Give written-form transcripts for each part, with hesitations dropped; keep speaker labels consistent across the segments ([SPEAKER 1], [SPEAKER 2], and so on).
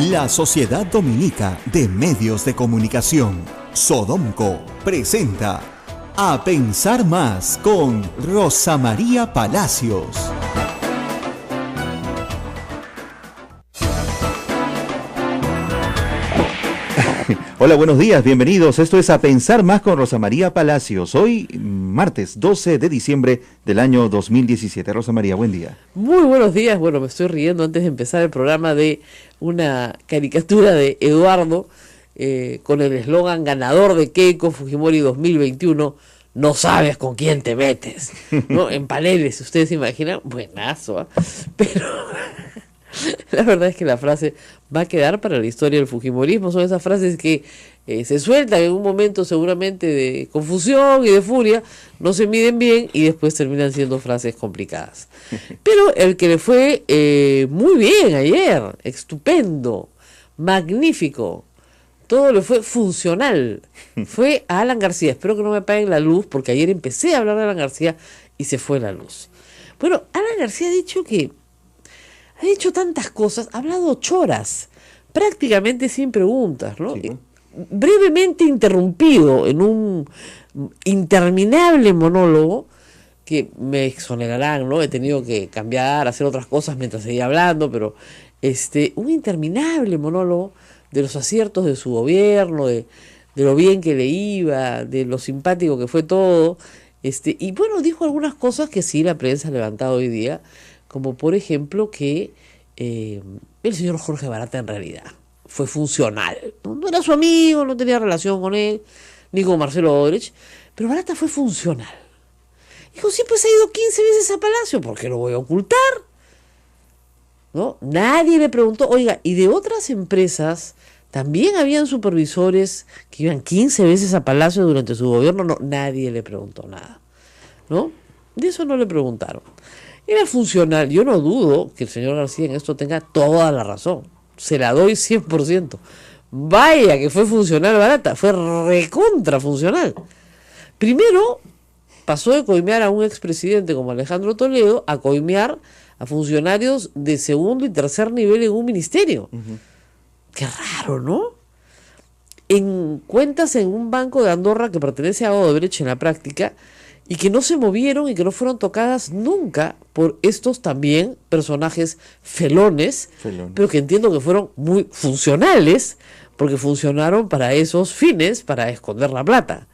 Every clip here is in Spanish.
[SPEAKER 1] La Sociedad Dominica de Medios de Comunicación, Sodomco, presenta A Pensar Más con Rosa María Palacios. Hola, buenos días, bienvenidos. Esto es A Pensar Más con Rosa María Palacios. Hoy, martes 12 de diciembre del año 2017. Rosa María, buen día.
[SPEAKER 2] Muy buenos días. Bueno, me estoy riendo antes de empezar el programa de una caricatura de Eduardo con el eslogan ganador de Keiko Fujimori 2021. No sabes con quién te metes, ¿no? En paneles, ustedes se imaginan, buenazo, ¿eh? Pero la verdad es que la frase va a quedar para la historia del fujimorismo. Son esas frases que se sueltan en un momento seguramente de confusión y de furia, no se miden bien y después terminan siendo frases complicadas. Pero el que le fue muy bien ayer, estupendo, magnífico, todo le fue funcional, fue a Alan García. Espero que no me apaguen la luz, porque ayer empecé a hablar de Alan García y se fue la luz. Bueno, Alan García ha dicho tantas cosas, ha hablado 8 horas, prácticamente sin preguntas, ¿no? Sí. Brevemente interrumpido en un interminable monólogo, que me exonerarán, ¿no? He tenido que cambiar, hacer otras cosas mientras seguía hablando, pero un interminable monólogo de los aciertos de su gobierno, de lo bien que le iba, de lo simpático que fue todo, y bueno, dijo algunas cosas que sí la prensa ha levantado hoy día, como por ejemplo que el señor Jorge Barata en realidad fue funcional, no era su amigo, no tenía relación con él, ni con Marcelo Odebrecht, pero Barata fue funcional. Dijo, sí, pues ha ido 15 veces a Palacio, ¿por qué lo voy a ocultar? ¿No? Nadie le preguntó, oiga, y de otras empresas también habían supervisores que iban 15 veces a Palacio durante su gobierno. No, nadie le preguntó nada, ¿no? De eso no le preguntaron. Era funcional. Yo no dudo que el señor García en esto tenga toda la razón. Se la doy 100%. Vaya que fue funcional Barata, fue recontra funcional. Primero, pasó de coimear a un expresidente como Alejandro Toledo a coimear a funcionarios de segundo y tercer nivel en un ministerio. Uh-huh. Qué raro, ¿no? En cuentas en un banco de Andorra que pertenece a Odebrecht en la práctica y que no se movieron y que no fueron tocadas nunca por estos también personajes felones, pero que entiendo que fueron muy funcionales porque funcionaron para esos fines, para esconder la plata,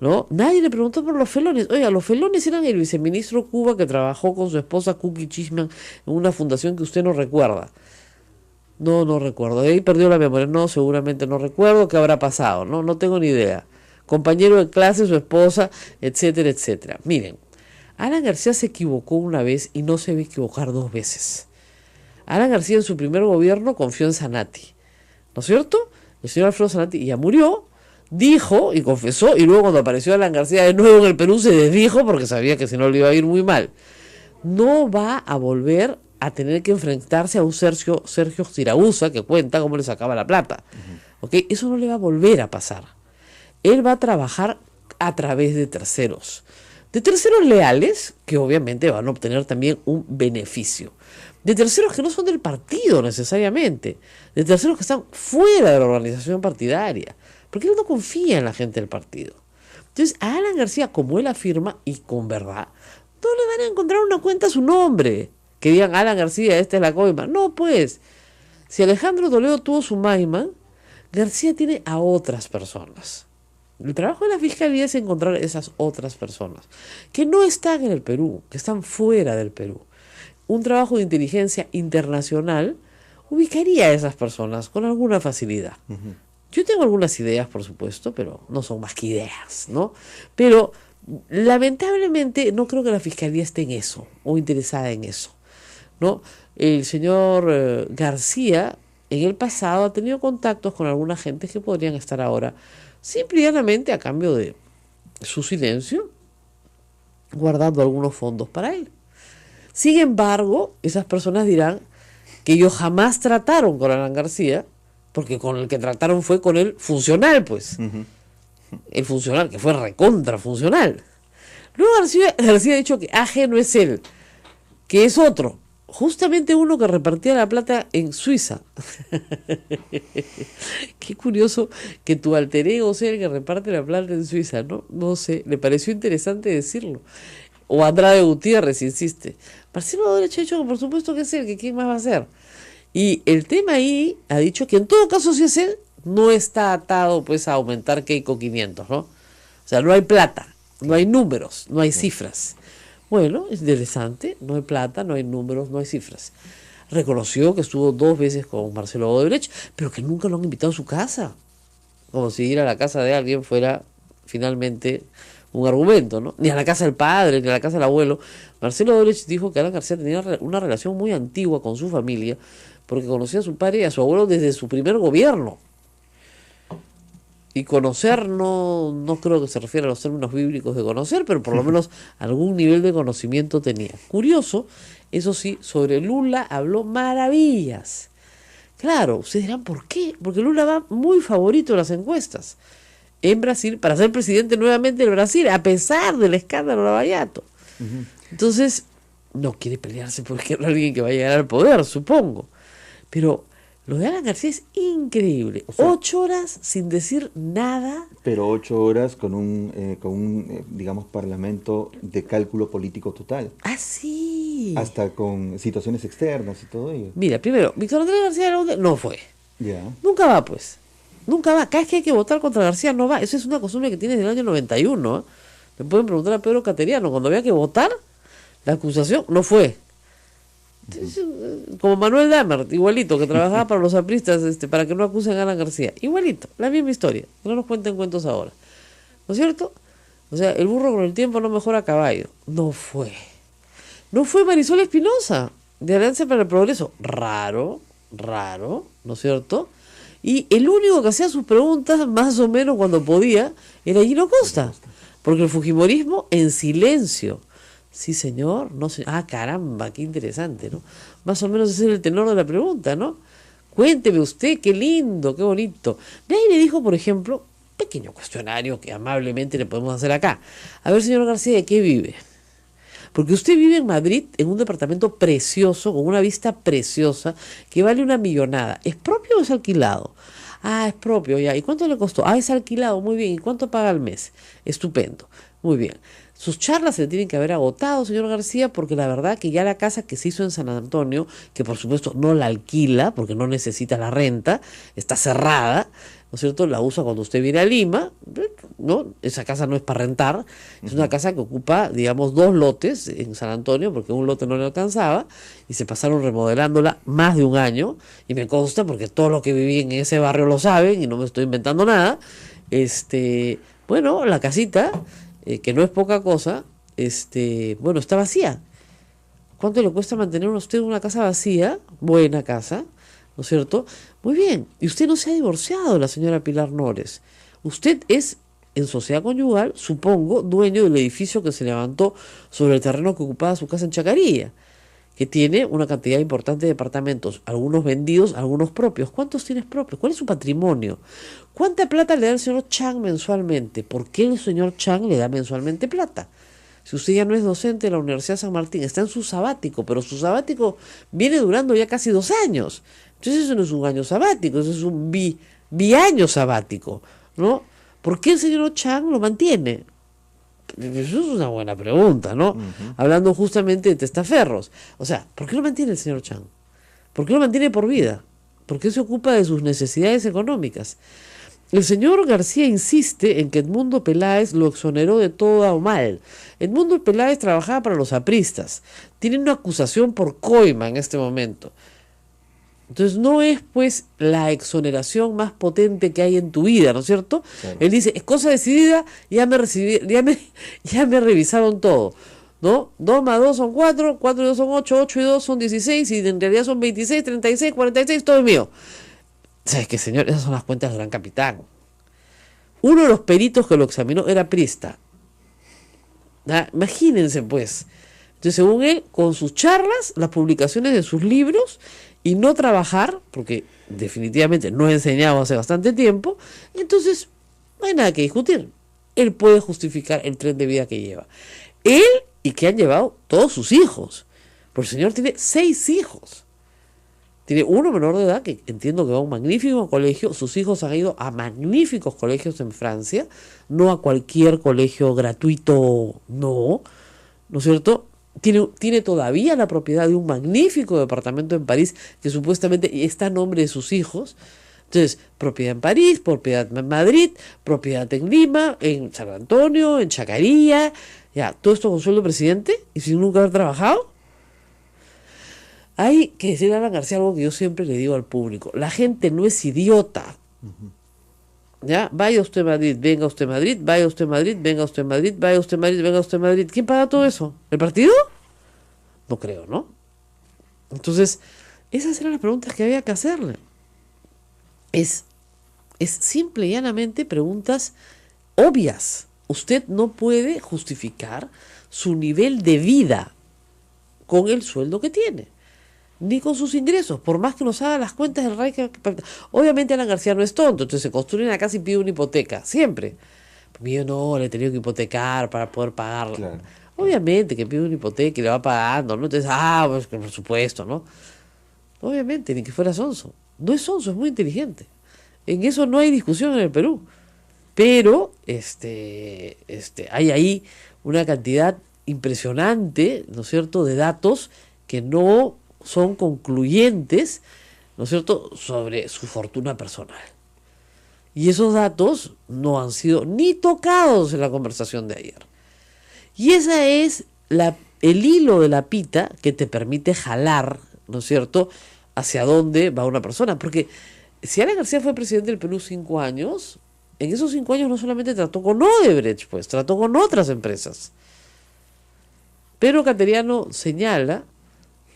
[SPEAKER 2] ¿no? Nadie le preguntó por los felones. Oiga, los felones eran el viceministro Cuba que trabajó con su esposa Cookie Chisman en una fundación que usted no recuerda. No recuerdo. De ahí perdió la memoria. No, seguramente no recuerdo qué habrá pasado. No tengo ni idea. Compañero de clase, su esposa, etcétera, etcétera. Miren, Alan García se equivocó una vez y no se debe equivocar 2 veces. Alan García en su primer gobierno confió en Zanatti, ¿no es cierto? El señor Alfredo Zanatti ya murió, dijo y confesó, y luego cuando apareció Alan García de nuevo en el Perú se desdijo porque sabía que si no le iba a ir muy mal. No va a volver a tener que enfrentarse a un Sergio Siragusa que cuenta cómo le sacaba la plata. Uh-huh. ¿Okay? Eso no le va a volver a pasar. Él va a trabajar a través de terceros leales, que obviamente van a obtener también un beneficio, de terceros que no son del partido necesariamente, de terceros que están fuera de la organización partidaria, porque él no confía en la gente del partido. Entonces a Alan García, como él afirma, y con verdad, no le van a encontrar una cuenta a su nombre, que digan Alan García, esta es la coima. No, pues, si Alejandro Toledo tuvo su Maiman, García tiene a otras personas. El trabajo de la fiscalía es encontrar esas otras personas que no están en el Perú, que están fuera del Perú. Un trabajo de inteligencia internacional ubicaría a esas personas con alguna facilidad. Uh-huh. Yo tengo algunas ideas, por supuesto, pero no son más que ideas, ¿no? Pero lamentablemente no creo que la fiscalía esté en eso o interesada en eso, ¿no? El señor García en el pasado ha tenido contactos con alguna gente que podrían estar ahora simple y llanamente a cambio de su silencio, guardando algunos fondos para él. Sin embargo, esas personas dirán que ellos jamás trataron con Alan García, porque con el que trataron fue con el funcional, pues. Uh-huh. El funcional, que fue recontra funcional. Luego García ha dicho que AG no es él, que es otro, justamente uno que repartía la plata en Suiza. Qué curioso que tu alter ego sea el que reparte la plata en Suiza, ¿no? No sé, le pareció interesante decirlo. O Andrade Gutiérrez, insiste. Marcelo Odebrecht ha dicho que por supuesto que es él, que quién más va a ser. Y el tema ahí ha dicho que en todo caso si es él, no está atado pues a aumentar Keiko 500, ¿no? O sea, no hay plata, no hay números, no hay cifras. Bueno, es interesante, no hay plata, no hay números, no hay cifras. Reconoció que estuvo 2 veces con Marcelo Odebrecht, pero que nunca lo han invitado a su casa. Como si ir a la casa de alguien fuera finalmente un argumento, ¿no? Ni a la casa del padre, ni a la casa del abuelo. Marcelo Odebrecht dijo que Alan García tenía una relación muy antigua con su familia, porque conocía a su padre y a su abuelo desde su primer gobierno. Y conocer no creo que se refiera a los términos bíblicos de conocer, pero por lo menos algún nivel de conocimiento tenía. Curioso, eso sí, sobre Lula habló maravillas. Claro, ustedes dirán, ¿por qué? Porque Lula va muy favorito en las encuestas en Brasil para ser presidente nuevamente de Brasil, a pesar del escándalo de Lavallato. Entonces, no quiere pelearse porque es alguien que va a llegar al poder, supongo. Pero lo de Alan García es increíble.
[SPEAKER 3] O sea,
[SPEAKER 2] 8 horas sin decir nada.
[SPEAKER 3] pero 8 horas con digamos, parlamento de cálculo político total.
[SPEAKER 2] Ah, sí.
[SPEAKER 3] Hasta con situaciones externas y todo ello.
[SPEAKER 2] Mira, primero, Víctor Andrés García Luna no fue.
[SPEAKER 3] Ya.
[SPEAKER 2] Nunca va, pues. Nunca va. Cada vez que hay que votar contra García no va. Eso es una costumbre que tiene desde el año 91. ¿Eh? Le pueden preguntar a Pedro Cateriano. Cuando había que votar, la acusación no fue. Entonces, como Manuel Dahmer, igualito, que trabajaba para los apristas para que no acusen a Alan García. Igualito, la misma historia. Que no nos cuenten cuentos ahora. ¿No es cierto? O sea, el burro con el tiempo no mejora a caballo. No fue. No fue Marisol Espinosa, de Alianza para el Progreso. Raro, ¿no es cierto? Y el único que hacía sus preguntas, más o menos cuando podía, era Gino Costa. Porque el fujimorismo en silencio. Sí, señor. No sé. Ah, caramba, qué interesante, ¿no? Más o menos ese es el tenor de la pregunta, ¿no? Cuénteme usted, qué lindo, qué bonito. Nadie le dijo, por ejemplo, pequeño cuestionario que amablemente le podemos hacer acá. A ver, señor García, ¿de qué vive? Porque usted vive en Madrid, en un departamento precioso, con una vista preciosa, que vale una millonada. ¿Es propio o es alquilado? Ah, es propio, ya. ¿Y cuánto le costó? Ah, es alquilado, muy bien. ¿Y cuánto paga al mes? Estupendo, muy bien. Sus charlas se le tienen que haber agotado, señor García, porque la verdad que ya la casa que se hizo en San Antonio, que por supuesto no la alquila, porque no necesita la renta, está cerrada, ¿no es cierto? La usa cuando usted viene a Lima, ¿no? Esa casa no es para rentar, es una casa que ocupa, digamos, 2 lotes en San Antonio, porque un lote no le alcanzaba, y se pasaron remodelándola más de un año, y me consta, porque todos los que vivían en ese barrio lo saben, y no me estoy inventando nada, bueno, la casita, que no es poca cosa, bueno, está vacía. ¿Cuánto le cuesta mantener a usted una casa vacía? Buena casa, ¿no es cierto? Muy bien. Y usted no se ha divorciado, la señora Pilar Nores. Usted es, en sociedad conyugal, supongo, dueño del edificio que se levantó sobre el terreno que ocupaba su casa en Chacarilla, que tiene una cantidad importante de departamentos, algunos vendidos, algunos propios. ¿Cuántos tienes propios? ¿Cuál es su patrimonio? ¿Cuánta plata le da el señor Chang mensualmente? ¿Por qué el señor Chang le da mensualmente plata? Si usted ya no es docente de la Universidad San Martín, está en su sabático, pero su sabático viene durando ya casi 2 años. Entonces eso no es un año sabático, eso es un biaño sabático, ¿no? ¿Por qué el señor Chang lo mantiene? Eso es una buena pregunta, ¿no? Hablando justamente de testaferros. O sea, ¿por qué lo mantiene el señor Chang? ¿Por qué lo mantiene por vida? ¿Por qué se ocupa de sus necesidades económicas? El señor García insiste en que Edmundo Peláez lo exoneró de todo mal. Edmundo Peláez trabajaba para los apristas. Tiene una acusación por coima en este momento. Entonces no es pues la exoneración más potente que hay en tu vida, ¿no es cierto? Claro. Él dice, es cosa decidida, ya me revisaron todo, ¿no? 2 más 2 son 4, 4 y 2 son 8, 8 y 2 son 16, y en realidad son 26, 36, 46, todo es mío. ¿Sabes qué, señor? Esas son las cuentas del gran capitán. Uno de los peritos que lo examinó era aprista. Imagínense pues. Entonces, según él, con sus charlas, las publicaciones de sus libros, y no trabajar, porque definitivamente no ha enseñado hace bastante tiempo, entonces no hay nada que discutir. Él puede justificar el tren de vida que lleva. Él y que han llevado todos sus hijos. Porque el señor tiene 6 hijos. Tiene uno menor de edad, que entiendo que va a un magnífico colegio. Sus hijos han ido a magníficos colegios en Francia, no a cualquier colegio gratuito, no es cierto? Tiene todavía la propiedad de un magnífico departamento en París, que supuestamente está a nombre de sus hijos. Entonces, propiedad en París, propiedad en Madrid, propiedad en Lima, en San Antonio, en Chacarilla, ya, todo esto con sueldo de presidente y sin nunca haber trabajado. Hay que decirle a Alan García algo que yo siempre le digo al público: la gente no es idiota. ¿Ya? Vaya usted a Madrid, venga usted a Madrid, vaya usted a Madrid, venga usted a Madrid, vaya usted a Madrid, venga usted a Madrid. ¿Quién paga todo eso? ¿El partido? No creo, ¿no? Entonces, esas eran las preguntas que había que hacerle. Es simple y llanamente preguntas obvias. Usted no puede justificar su nivel de vida con el sueldo que tiene, ni con sus ingresos, por más que nos haga las cuentas del RAI. Obviamente Alan García no es tonto, entonces se construye una casa y pide una hipoteca, siempre. Porque yo no, le he tenido que hipotecar para poder pagarla. Claro. Obviamente que pide una hipoteca y le va pagando, ¿no? Entonces, pues por supuesto, ¿no? Obviamente, ni que fuera sonso. No es sonso, es muy inteligente. En eso no hay discusión en el Perú. Pero hay ahí una cantidad impresionante, ¿no es cierto?, de datos que no son concluyentes, ¿no es cierto?, sobre su fortuna personal. Y esos datos no han sido ni tocados en la conversación de ayer. Y esa es el hilo de la pita que te permite jalar, ¿no es cierto?, hacia dónde va una persona. Porque si Alan García fue presidente del Perú 5 años, en esos 5 años no solamente trató con Odebrecht, pues trató con otras empresas. Pero Cateriano señala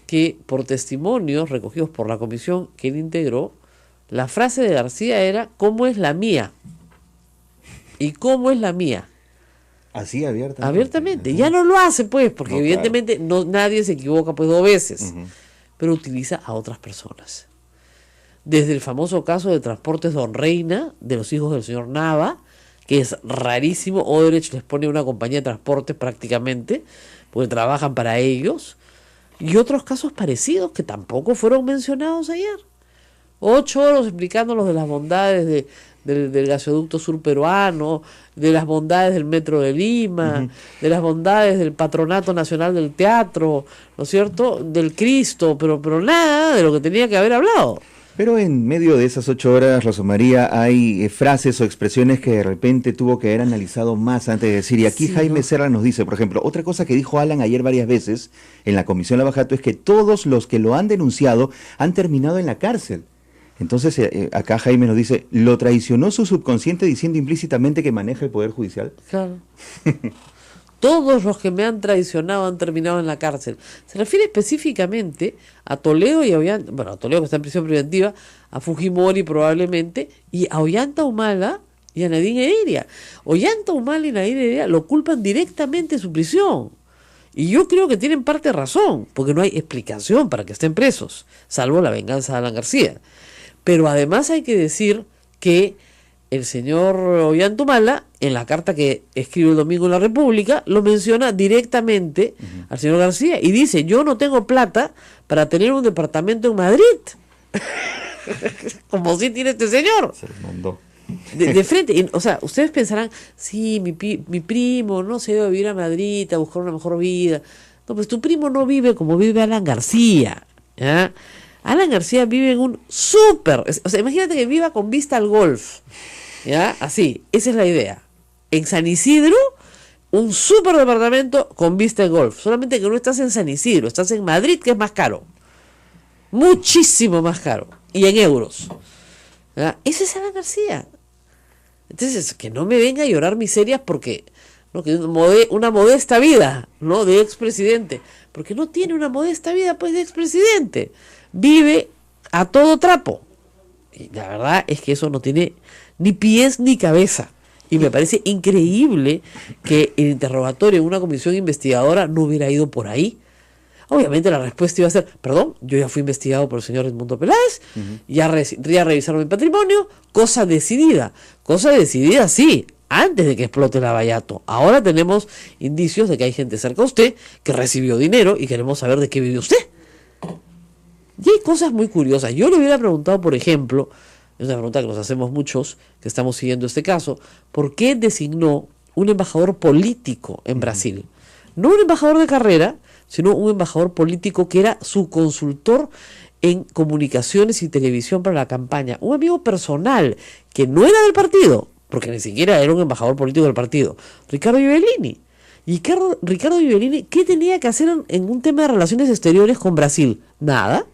[SPEAKER 2] que por testimonios recogidos por la comisión que él integró, la frase de García era: ¿cómo es la mía? ¿Y cómo es la mía?
[SPEAKER 3] Así abiertamente.
[SPEAKER 2] Abiertamente. Ya no lo hace, pues, porque no, evidentemente claro, nadie se equivoca pues 2 veces. Pero utiliza a otras personas. Desde el famoso caso de Transportes Don Reina, de los hijos del señor Nava, que es rarísimo. Odebrecht les pone una compañía de transportes prácticamente, porque trabajan para ellos. Y otros casos parecidos que tampoco fueron mencionados ayer. 8 horas explicándonos de las bondades del gasoducto sur peruano, de las bondades del metro de Lima, de las bondades del Patronato Nacional del Teatro, ¿no es cierto?, del Cristo, pero nada de lo que tenía que haber hablado.
[SPEAKER 3] Pero en medio de esas 8 horas, Rosa María, hay frases o expresiones que de repente tuvo que haber analizado más antes de decir. Y aquí sí, Jaime Serra nos dice, por ejemplo, otra cosa que dijo Alan ayer varias veces en la Comisión Lavajato es que todos los que lo han denunciado han terminado en la cárcel. Entonces, acá Jaime nos dice, ¿lo traicionó su subconsciente diciendo implícitamente que maneja el Poder Judicial?
[SPEAKER 2] Claro. Todos los que me han traicionado han terminado en la cárcel. Se refiere específicamente a Toledo y a Ollanta, bueno, a Toledo que está en prisión preventiva, a Fujimori probablemente, y a Ollanta Humala y a Nadine Heredia. Ollanta Humala y Nadine Heredia lo culpan directamente de su prisión. Y yo creo que tienen parte de razón, porque no hay explicación para que estén presos, salvo la venganza de Alan García. Pero además hay que decir que el señor Ollanta Humala, en la carta que escribe el domingo en La República, lo menciona directamente al señor García y dice: yo no tengo plata para tener un departamento en Madrid. Como si tiene este señor.
[SPEAKER 3] Se lo mandó.
[SPEAKER 2] De frente. Y, o sea, ustedes pensarán, sí, mi primo no se debe vivir a Madrid a buscar una mejor vida. No, pues tu primo no vive como vive Alan García, ¿ya? Alan García vive en un súper, o sea, imagínate que viva con vista al golf, ¿ya? Así, esa es la idea. En San Isidro, un súper departamento con vista al golf. Solamente que no estás en San Isidro, estás en Madrid, que es más caro. Muchísimo más caro. Y en euros. ¿Ya? Ese es Alan García. Entonces, que no me venga a llorar miserias porque, ¿no?, que una modesta vida, ¿no?, de expresidente. Porque no tiene una modesta vida, pues, de expresidente. Vive a todo trapo. Y la verdad es que eso no tiene ni pies ni cabeza. Y me parece increíble que el interrogatorio en una comisión investigadora no hubiera ido por ahí. Obviamente la respuesta iba a ser: perdón, yo ya fui investigado por el señor Edmundo Peláez, ya revisaron mi patrimonio, cosa decidida, sí, antes de que explote Lavallato. Ahora tenemos indicios de que hay gente cerca a usted que recibió dinero y queremos saber de qué vive usted. Y hay cosas muy curiosas. Yo le hubiera preguntado, por ejemplo, es una pregunta que nos hacemos muchos que estamos siguiendo este caso, ¿por qué designó un embajador político en Brasil? No un embajador de carrera, sino un embajador político que era su consultor en comunicaciones y televisión para la campaña. Un amigo personal que no era del partido, porque ni siquiera era un embajador político del partido, Ricardo Ghibellini. Y Ricardo Ghibellini, ¿qué tenía que hacer en un tema de relaciones exteriores con Brasil? Nada.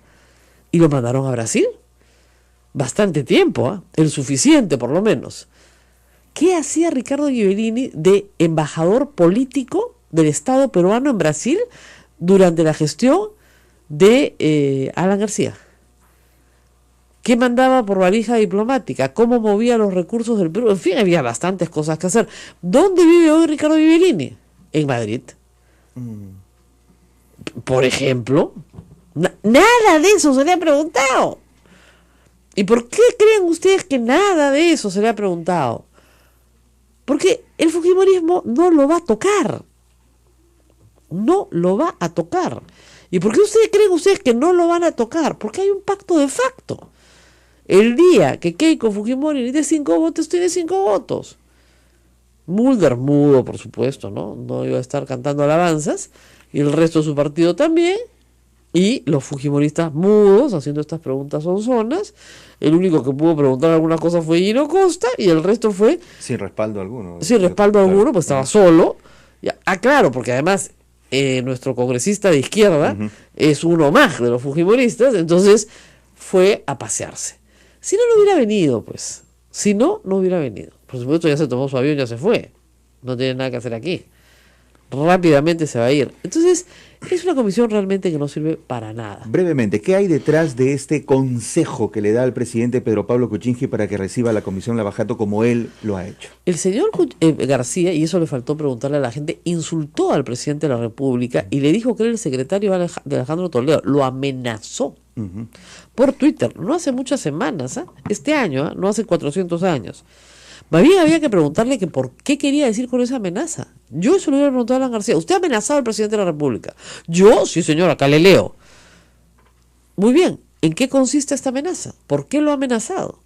[SPEAKER 2] Y lo mandaron a Brasil. Bastante tiempo, ¿eh? El suficiente por lo menos. ¿Qué hacía Ricardo Ghibellini de embajador político del Estado peruano en Brasil durante la gestión de Alan García? ¿Qué mandaba por valija diplomática? ¿Cómo movía los recursos del Perú? En fin, había bastantes cosas que hacer. ¿Dónde vive hoy Ricardo Ghibellini? En Madrid. Por ejemplo, nada de eso se le ha preguntado. ¿Y por qué creen ustedes que nada de eso se le ha preguntado? Porque el fujimorismo no lo va a tocar. No lo va a tocar. ¿Y por qué creen ustedes que no lo van a tocar? Porque hay un pacto de facto. El día que Keiko Fujimori necesite 5 votos, tiene 5 votos. Mulder mudo, por supuesto, ¿no? No iba a estar cantando alabanzas. Y el resto de su partido también. Y los fujimoristas mudos, haciendo estas preguntas sonzonas. El único que pudo preguntar alguna cosa fue Gino Costa. Y el resto fue...
[SPEAKER 3] sin respaldo alguno.
[SPEAKER 2] Sin respaldo alguno, pues estaba solo. Claro, porque además nuestro congresista de izquierda es uno más de los fujimoristas. Entonces fue a pasearse. Si no, no hubiera venido, pues. Si no, no hubiera venido. Por supuesto, ya se tomó su avión, ya se fue. No tiene nada que hacer aquí. Rápidamente se va a ir. Entonces, es una comisión realmente que no sirve para nada.
[SPEAKER 3] Brevemente, ¿qué hay detrás de este consejo que le da al presidente Pedro Pablo Kuczynski para que reciba la comisión Lavallato como él lo ha hecho?
[SPEAKER 2] El señor García, y eso le faltó preguntarle a la gente, insultó al presidente de la República y le dijo que era el secretario de Alejandro Toledo. Lo amenazó por Twitter, no hace muchas semanas, este año, no hace 400 años. Más bien había que preguntarle que por qué quería decir con esa amenaza. Yo eso le hubiera preguntado a Alan García. ¿Usted ha amenazado al presidente de la República? Yo, sí señor, acá le leo. Muy bien, ¿en qué consiste esta amenaza? ¿Por qué lo ha amenazado?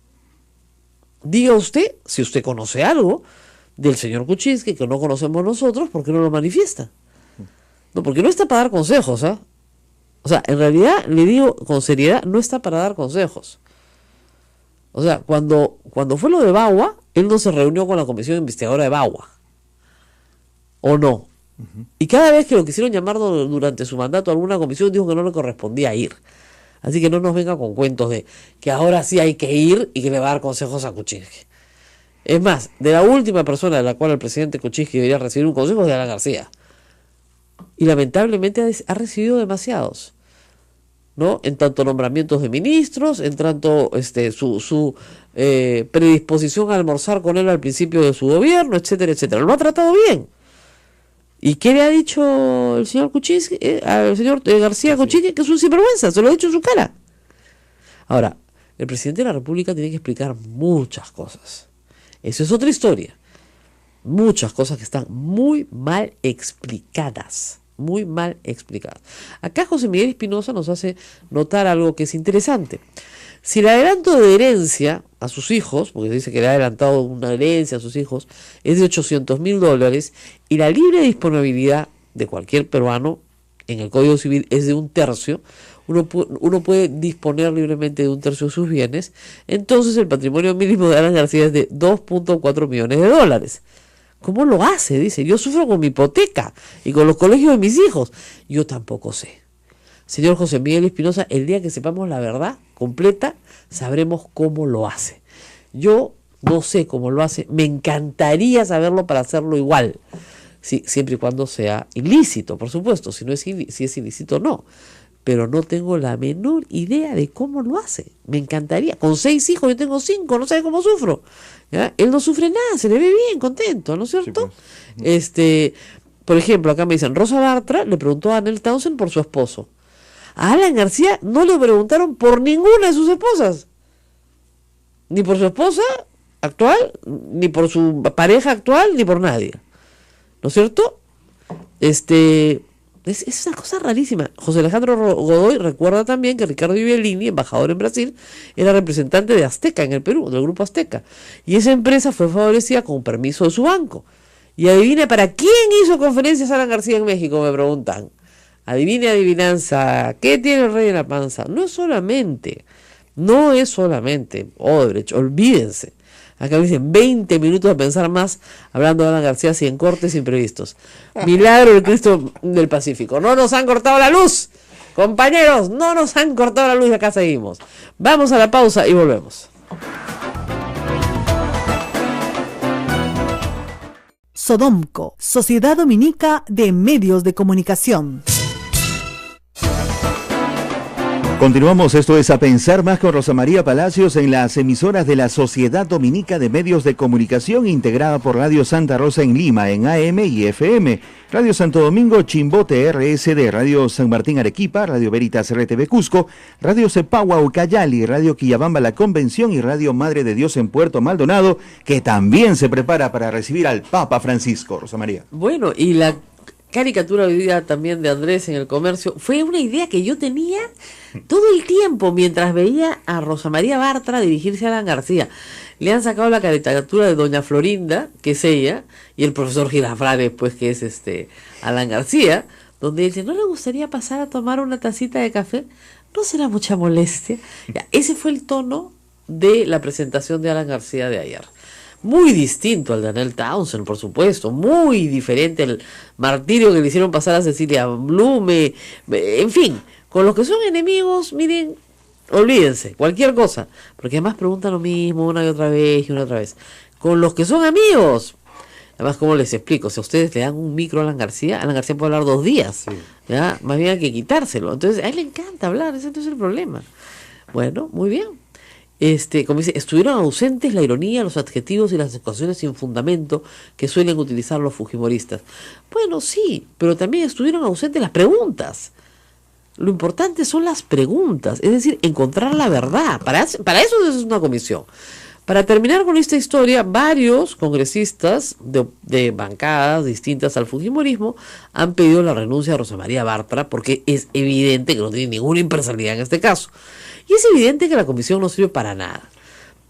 [SPEAKER 2] Diga usted, si usted conoce algo del señor Kuczynski que no conocemos nosotros, ¿por qué no lo manifiesta? No, porque no está para dar consejos, ¿ah? O sea, en realidad, le digo con seriedad, no está para dar consejos. O sea, cuando fue lo de Bagua, él no se reunió con la comisión investigadora de Bagua. ¿O no? Y cada vez que lo quisieron llamar durante su mandato a alguna comisión, dijo que no le correspondía ir. Así que no nos venga con cuentos de que ahora sí hay que ir y que le va a dar consejos a Kuczynski. Es más, de la última persona de la cual el presidente Kuczynski debería recibir un consejo es de Alan García. Y lamentablemente ha recibido demasiados, ¿no? En tanto nombramientos de ministros, en tanto su predisposición a almorzar con él al principio de su gobierno, etcétera, etcétera. Lo ha tratado bien. ¿Y qué le ha dicho el señor Kuczynski, al señor García Kuczynski? Que es un sinvergüenza, se lo ha dicho en su cara. Ahora, el presidente de la República tiene que explicar muchas cosas. Eso es otra historia. Muchas cosas que están muy mal explicadas. Muy mal explicadas. Acá José Miguel Espinosa nos hace notar algo que es interesante. Si el adelanto de herencia a sus hijos, porque dice que le ha adelantado una herencia a sus hijos, es de $800.000 y la libre disponibilidad de cualquier peruano en el Código Civil es de 1/3, uno puede disponer libremente de 1/3 de sus bienes, entonces el patrimonio mínimo de Alan García es de $2.4 millones. ¿Cómo lo hace? Dice, yo sufro con mi hipoteca y con los colegios de mis hijos. Yo tampoco sé. Señor José Miguel Espinosa, el día que sepamos la verdad completa, sabremos cómo lo hace. Yo no sé cómo lo hace, me encantaría saberlo para hacerlo igual. Sí, siempre y cuando sea ilícito, por supuesto. Si es ilícito, no. Pero no tengo la menor idea de cómo lo hace. Me encantaría. Con 6 hijos, yo tengo 5, no sabe cómo sufro. ¿Ya? Él no sufre nada, se le ve bien, contento, ¿no es cierto? Sí, pues. Por ejemplo, acá me dicen, Rosa Bartra le preguntó a Anel Townsend por su esposo. A Alan García no le preguntaron por ninguna de sus esposas. Ni por su esposa, actual, ni por su pareja actual, ni por nadie. ¿No es cierto? Es una cosa rarísima. José Alejandro Godoy recuerda también que Ricardo Ibelini, embajador en Brasil, era representante de Azteca en el Perú, del grupo Azteca. Y esa empresa fue favorecida con permiso de su banco. Y adivine, ¿para quién hizo conferencias Alan García en México? Me preguntan. Adivine, adivinanza, ¿qué tiene el rey en la panza? No es solamente Odebrecht, olvídense. Acá me dicen 20 minutos de pensar más hablando de Alan García sin cortes imprevistos. Milagro del Cristo del Pacífico. No nos han cortado la luz, compañeros, no nos han cortado la luz y acá seguimos. Vamos a la pausa y volvemos.
[SPEAKER 4] Sodomco, Sociedad Dominica de Medios de Comunicación.
[SPEAKER 3] Continuamos, esto es A Pensar Más con Rosa María Palacios en las emisoras de la Sociedad Dominica de Medios de Comunicación, integrada por Radio Santa Rosa en Lima, en AM y FM, Radio Santo Domingo, Chimbote RSD, Radio San Martín Arequipa, Radio Veritas RTV Cusco, Radio Cepagua Ucayali, Radio Quillabamba La Convención y Radio Madre de Dios en Puerto Maldonado, que también se prepara para recibir al Papa Francisco. Rosa María.
[SPEAKER 2] Bueno, y la caricatura hoy día también de Andrés en el comercio fue una idea que yo tenía todo el tiempo mientras veía a Rosa María Bartra dirigirse a Alan García. Le han sacado la caricatura de Doña Florinda, que es ella, y el profesor Girafranes, pues, que es Alan García, donde dice, ¿no le gustaría pasar a tomar una tacita de café? ¿No será mucha molestia? Ya, ese fue el tono de la presentación de Alan García de ayer. Muy distinto al de Anel Townsend, por supuesto, muy diferente al martirio que le hicieron pasar a Cecilia Blume, en fin, con los que son enemigos, miren, olvídense, cualquier cosa, porque además preguntan lo mismo una y otra vez y una y otra vez. Con los que son amigos, además, ¿cómo les explico? Si a ustedes le dan un micro a Alan García puede hablar 2 días, sí. ¿Ya? Más bien hay que quitárselo, entonces a él le encanta hablar, ese no es el problema. Bueno, muy bien. Como dice, estuvieron ausentes la ironía, los adjetivos y las expresiones sin fundamento que suelen utilizar los fujimoristas. Bueno, sí, pero también estuvieron ausentes las preguntas. Lo importante son las preguntas, es decir, encontrar la verdad. Para eso es una comisión. Para terminar con esta historia, varios congresistas de bancadas distintas al fujimorismo han pedido la renuncia de Rosa María Bartra porque es evidente que no tiene ninguna imparcialidad en este caso. Y es evidente que la comisión no sirve para nada.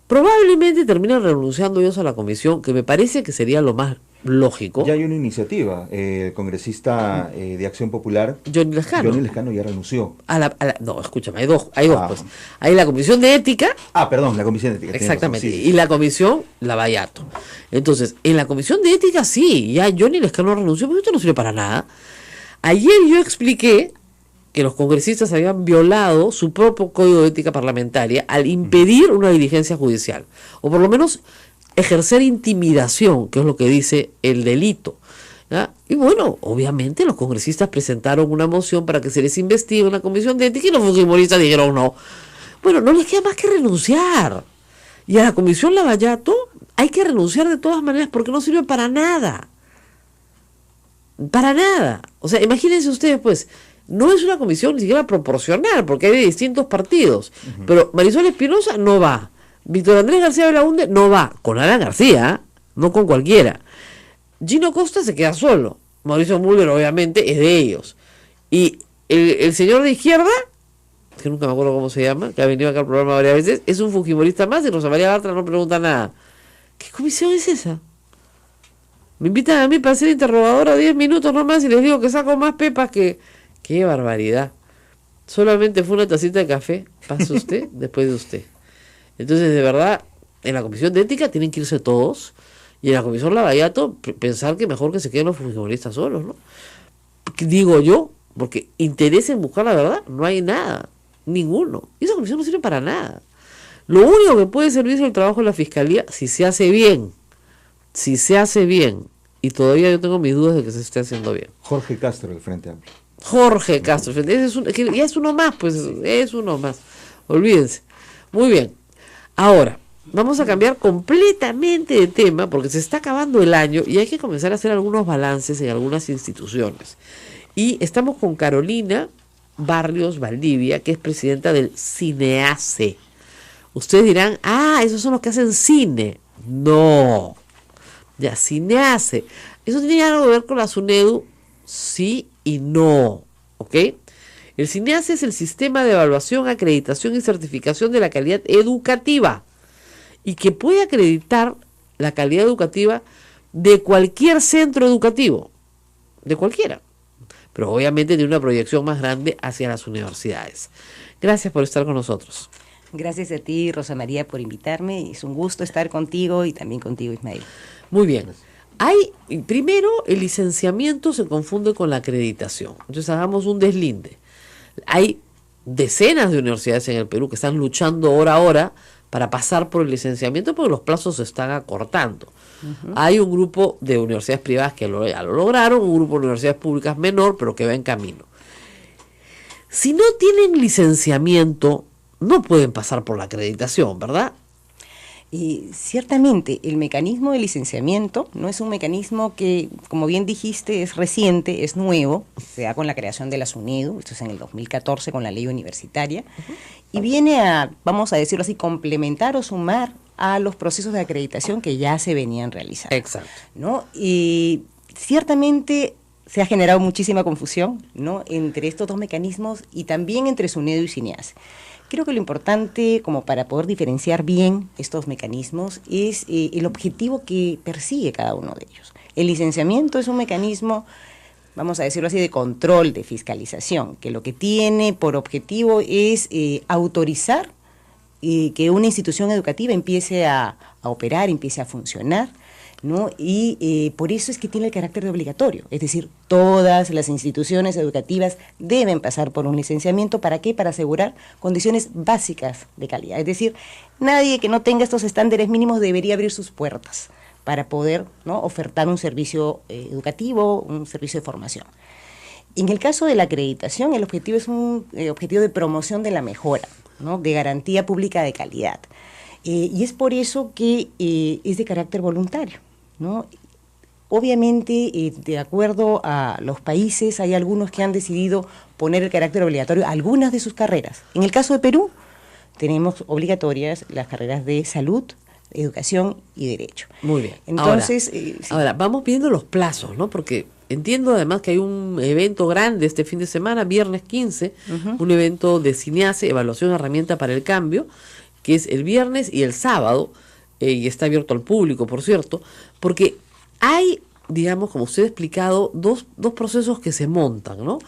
[SPEAKER 2] Probablemente terminen renunciando ellos a la comisión, que me parece que sería lo más lógico.
[SPEAKER 3] Ya hay una iniciativa, el congresista de Acción Popular,
[SPEAKER 2] Johnny Lescano
[SPEAKER 3] ya renunció.
[SPEAKER 2] No, escúchame, hay dos pues. Hay la comisión de ética.
[SPEAKER 3] La comisión de ética.
[SPEAKER 2] Exactamente,
[SPEAKER 3] Sí.
[SPEAKER 2] Y la comisión Lavallato. Entonces, en la comisión de ética sí, ya Johnny Lescano renunció, pero esto no sirve para nada. Ayer yo expliqué que los congresistas habían violado su propio código de ética parlamentaria al impedir una diligencia judicial, o por lo menos ejercer intimidación, que es lo que dice el delito, ¿ya? Y bueno, obviamente los congresistas presentaron una moción para que se les investigue en la comisión de ética y los fujimoristas dijeron no. Bueno, no les queda más que renunciar. Y a la comisión Lavallato hay que renunciar de todas maneras porque no sirve para nada. Para nada. O sea, imagínense ustedes pues, no es una comisión ni siquiera proporcional, porque hay de distintos partidos. Pero Marisol Espinosa no va. Víctor Andrés García Belaunde no va. Con Alan García, no con cualquiera. Gino Costa se queda solo. Mauricio Müller, obviamente, es de ellos. Y el señor de izquierda, que nunca me acuerdo cómo se llama, que ha venido acá al programa varias veces, es un fujimorista más y Rosa María Bartra no pregunta nada. ¿Qué comisión es esa? Me invitan a mí para ser interrogadora 10 minutos nomás y les digo que saco más pepas que... ¡Qué barbaridad! Solamente fue una tacita de café, pase usted, después de usted. Entonces, de verdad, en la comisión de ética tienen que irse todos, y en la comisión Lavallato pensar que mejor que se queden los fujimoristas solos, ¿no? Digo yo, porque interés en buscar la verdad, no hay nada, ninguno. Y esa comisión no sirve para nada. Lo único que puede servir es el trabajo de la Fiscalía, si se hace bien, y todavía yo tengo mis dudas de que se esté haciendo bien.
[SPEAKER 3] Jorge Castro, del Frente Amplio.
[SPEAKER 2] Jorge Castro, ya es uno más, pues es uno más. Olvídense. Muy bien. Ahora, vamos a cambiar completamente de tema porque se está acabando el año y hay que comenzar a hacer algunos balances en algunas instituciones. Y estamos con Carolina Barrios Valdivia, que es presidenta del CINEACE. Ustedes dirán, esos son los que hacen cine. No. Ya, CINEACE. ¿Eso tiene algo que ver con la SUNEDU? Sí y no. ¿Ok? El CINEACE es el Sistema de Evaluación, Acreditación y Certificación de la Calidad Educativa, y que puede acreditar la calidad educativa de cualquier centro educativo, de cualquiera, pero obviamente tiene una proyección más grande hacia las universidades. Gracias por estar con nosotros.
[SPEAKER 5] Gracias a ti, Rosa María, por invitarme. Es un gusto estar contigo y también contigo, Ismael.
[SPEAKER 2] Muy bien. Primero, el licenciamiento se confunde con la acreditación. Entonces hagamos un deslinde. Hay decenas de universidades en el Perú que están luchando hora a hora para pasar por el licenciamiento porque los plazos se están acortando. Hay un grupo de universidades privadas que ya lo lograron, un grupo de universidades públicas menor, pero que va en camino. Si no tienen licenciamiento, no pueden pasar por la acreditación, ¿verdad?
[SPEAKER 5] Y ciertamente el mecanismo de licenciamiento no es un mecanismo que, como bien dijiste, es reciente, es nuevo, se da con la creación de la SUNEDU, esto es en el 2014 con la ley universitaria, y viene a, vamos a decirlo así, complementar o sumar a los procesos de acreditación que ya se venían realizando.
[SPEAKER 2] Exacto.
[SPEAKER 5] ¿No? Y ciertamente se ha generado muchísima confusión, ¿no?, entre estos dos mecanismos y también entre SUNEDU y CINEACE. Creo que lo importante, como para poder diferenciar bien estos mecanismos, es el objetivo que persigue cada uno de ellos. El licenciamiento es un mecanismo, vamos a decirlo así, de control, de fiscalización, que lo que tiene por objetivo es autorizar que una institución educativa empiece a operar, empiece a funcionar, ¿no? Y por eso es que tiene el carácter de obligatorio, es decir, todas las instituciones educativas deben pasar por un licenciamiento. ¿Para qué? Para asegurar condiciones básicas de calidad, es decir, nadie que no tenga estos estándares mínimos debería abrir sus puertas para poder, ¿no?, ofertar un servicio educativo, un servicio de formación. En el caso de la acreditación, el objetivo es un objetivo de promoción de la mejora, ¿no?, de garantía pública de calidad, y es por eso que es de carácter voluntario, ¿no? Obviamente, de acuerdo a los países, hay algunos que han decidido poner el carácter obligatorio a algunas de sus carreras. En el caso de Perú, tenemos obligatorias las carreras de salud, educación y derecho.
[SPEAKER 2] Muy bien.
[SPEAKER 5] Entonces,
[SPEAKER 2] ahora, vamos viendo los plazos, ¿no? Porque entiendo además que hay un evento grande este fin de semana, viernes 15, un evento de CINEACE, Evaluación Herramienta para el Cambio, que es el viernes y el sábado, y está abierto al público, por cierto, porque hay, digamos, como usted ha explicado, dos procesos que se montan, ¿no?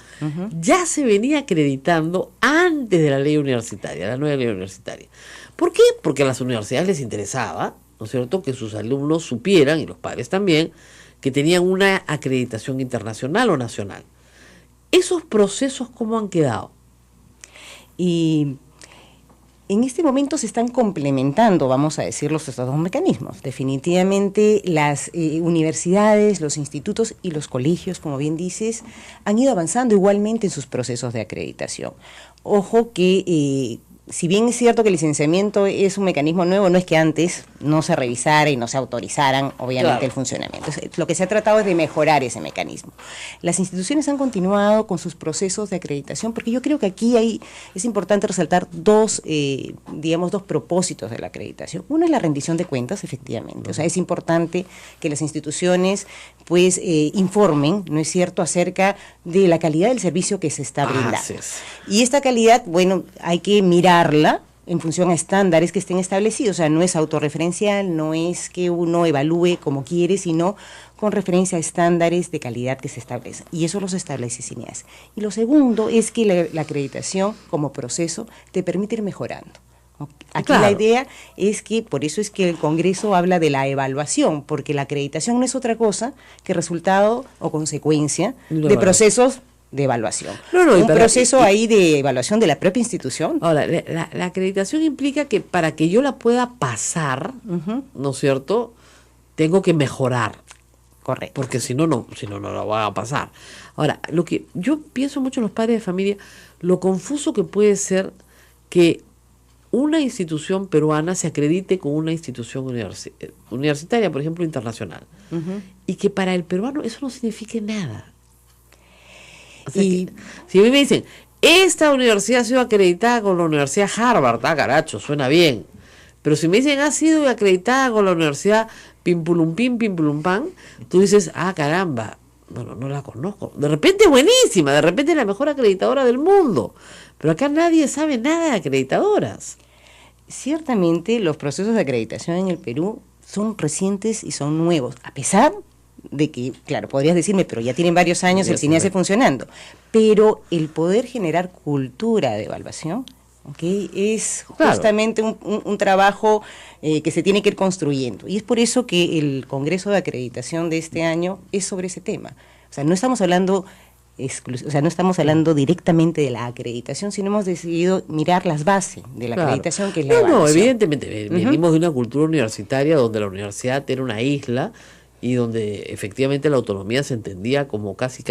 [SPEAKER 2] Ya se venía acreditando antes de la ley universitaria, la nueva ley universitaria. ¿Por qué? Porque a las universidades les interesaba, ¿no es cierto?, que sus alumnos supieran, y los padres también, que tenían una acreditación internacional o nacional. ¿Esos procesos cómo han quedado?
[SPEAKER 5] Y en este momento se están complementando, vamos a decirlo, estos dos mecanismos. Definitivamente las universidades, los institutos y los colegios, como bien dices, han ido avanzando igualmente en sus procesos de acreditación. Ojo que si bien es cierto que el licenciamiento es un mecanismo nuevo, no es que antes no se revisara y no se autorizaran, obviamente, el funcionamiento. Lo que se ha tratado es de mejorar ese mecanismo. Las instituciones han continuado con sus procesos de acreditación, porque yo creo que aquí es importante resaltar dos propósitos de la acreditación. Uno es la rendición de cuentas, efectivamente. O sea, es importante que las instituciones pues informen, ¿no es cierto?, acerca de la calidad del servicio que se está brindando. Y esta calidad, bueno, hay que mirarla en función a estándares que estén establecidos. O sea, no es autorreferencial, no es que uno evalúe como quiere, sino con referencia a estándares de calidad que se establecen. Y eso los establece CINEACE. Y lo segundo es que la acreditación como proceso te permite ir mejorando. Aquí claro, la idea es que, por eso es que el Congreso habla de la evaluación, porque la acreditación no es otra cosa que resultado o consecuencia de procesos de evaluación. Un proceso ahí de evaluación de la propia institución.
[SPEAKER 2] Ahora, la acreditación implica que para que yo la pueda pasar, ¿no es cierto?, tengo que mejorar.
[SPEAKER 5] Correcto.
[SPEAKER 2] Porque si no la van a pasar. Ahora, lo que yo pienso mucho en los padres de familia, lo confuso que puede ser que una institución peruana se acredite con una institución universitaria, por ejemplo, internacional, y que para el peruano eso no signifique nada. O sea, si a mí me dicen, esta universidad ha sido acreditada con la Universidad Harvard, caracho, suena bien, Pero si me dicen, ha sido acreditada con la universidad Pimpulumpín, Pimpulumpán, tú dices, ah, caramba, bueno, no la conozco. De repente es buenísima, de repente es la mejor acreditadora del mundo. Pero acá nadie sabe nada de acreditadoras.
[SPEAKER 5] Ciertamente los procesos de acreditación en el Perú son recientes y son nuevos, a pesar de que, claro, podrías decirme, pero ya tienen varios años el CINEASE funcionando. Pero el poder generar cultura de evaluación, ¿okay?, es justamente un trabajo que se tiene que ir construyendo. Y es por eso que el Congreso de Acreditación de este año es sobre ese tema. O sea, no estamos hablando no estamos hablando directamente de la acreditación, sino hemos decidido mirar las bases de la acreditación, que es la evaluación.
[SPEAKER 2] No, evidentemente, venimos de una cultura universitaria donde la universidad era una isla y donde efectivamente la autonomía se entendía como casi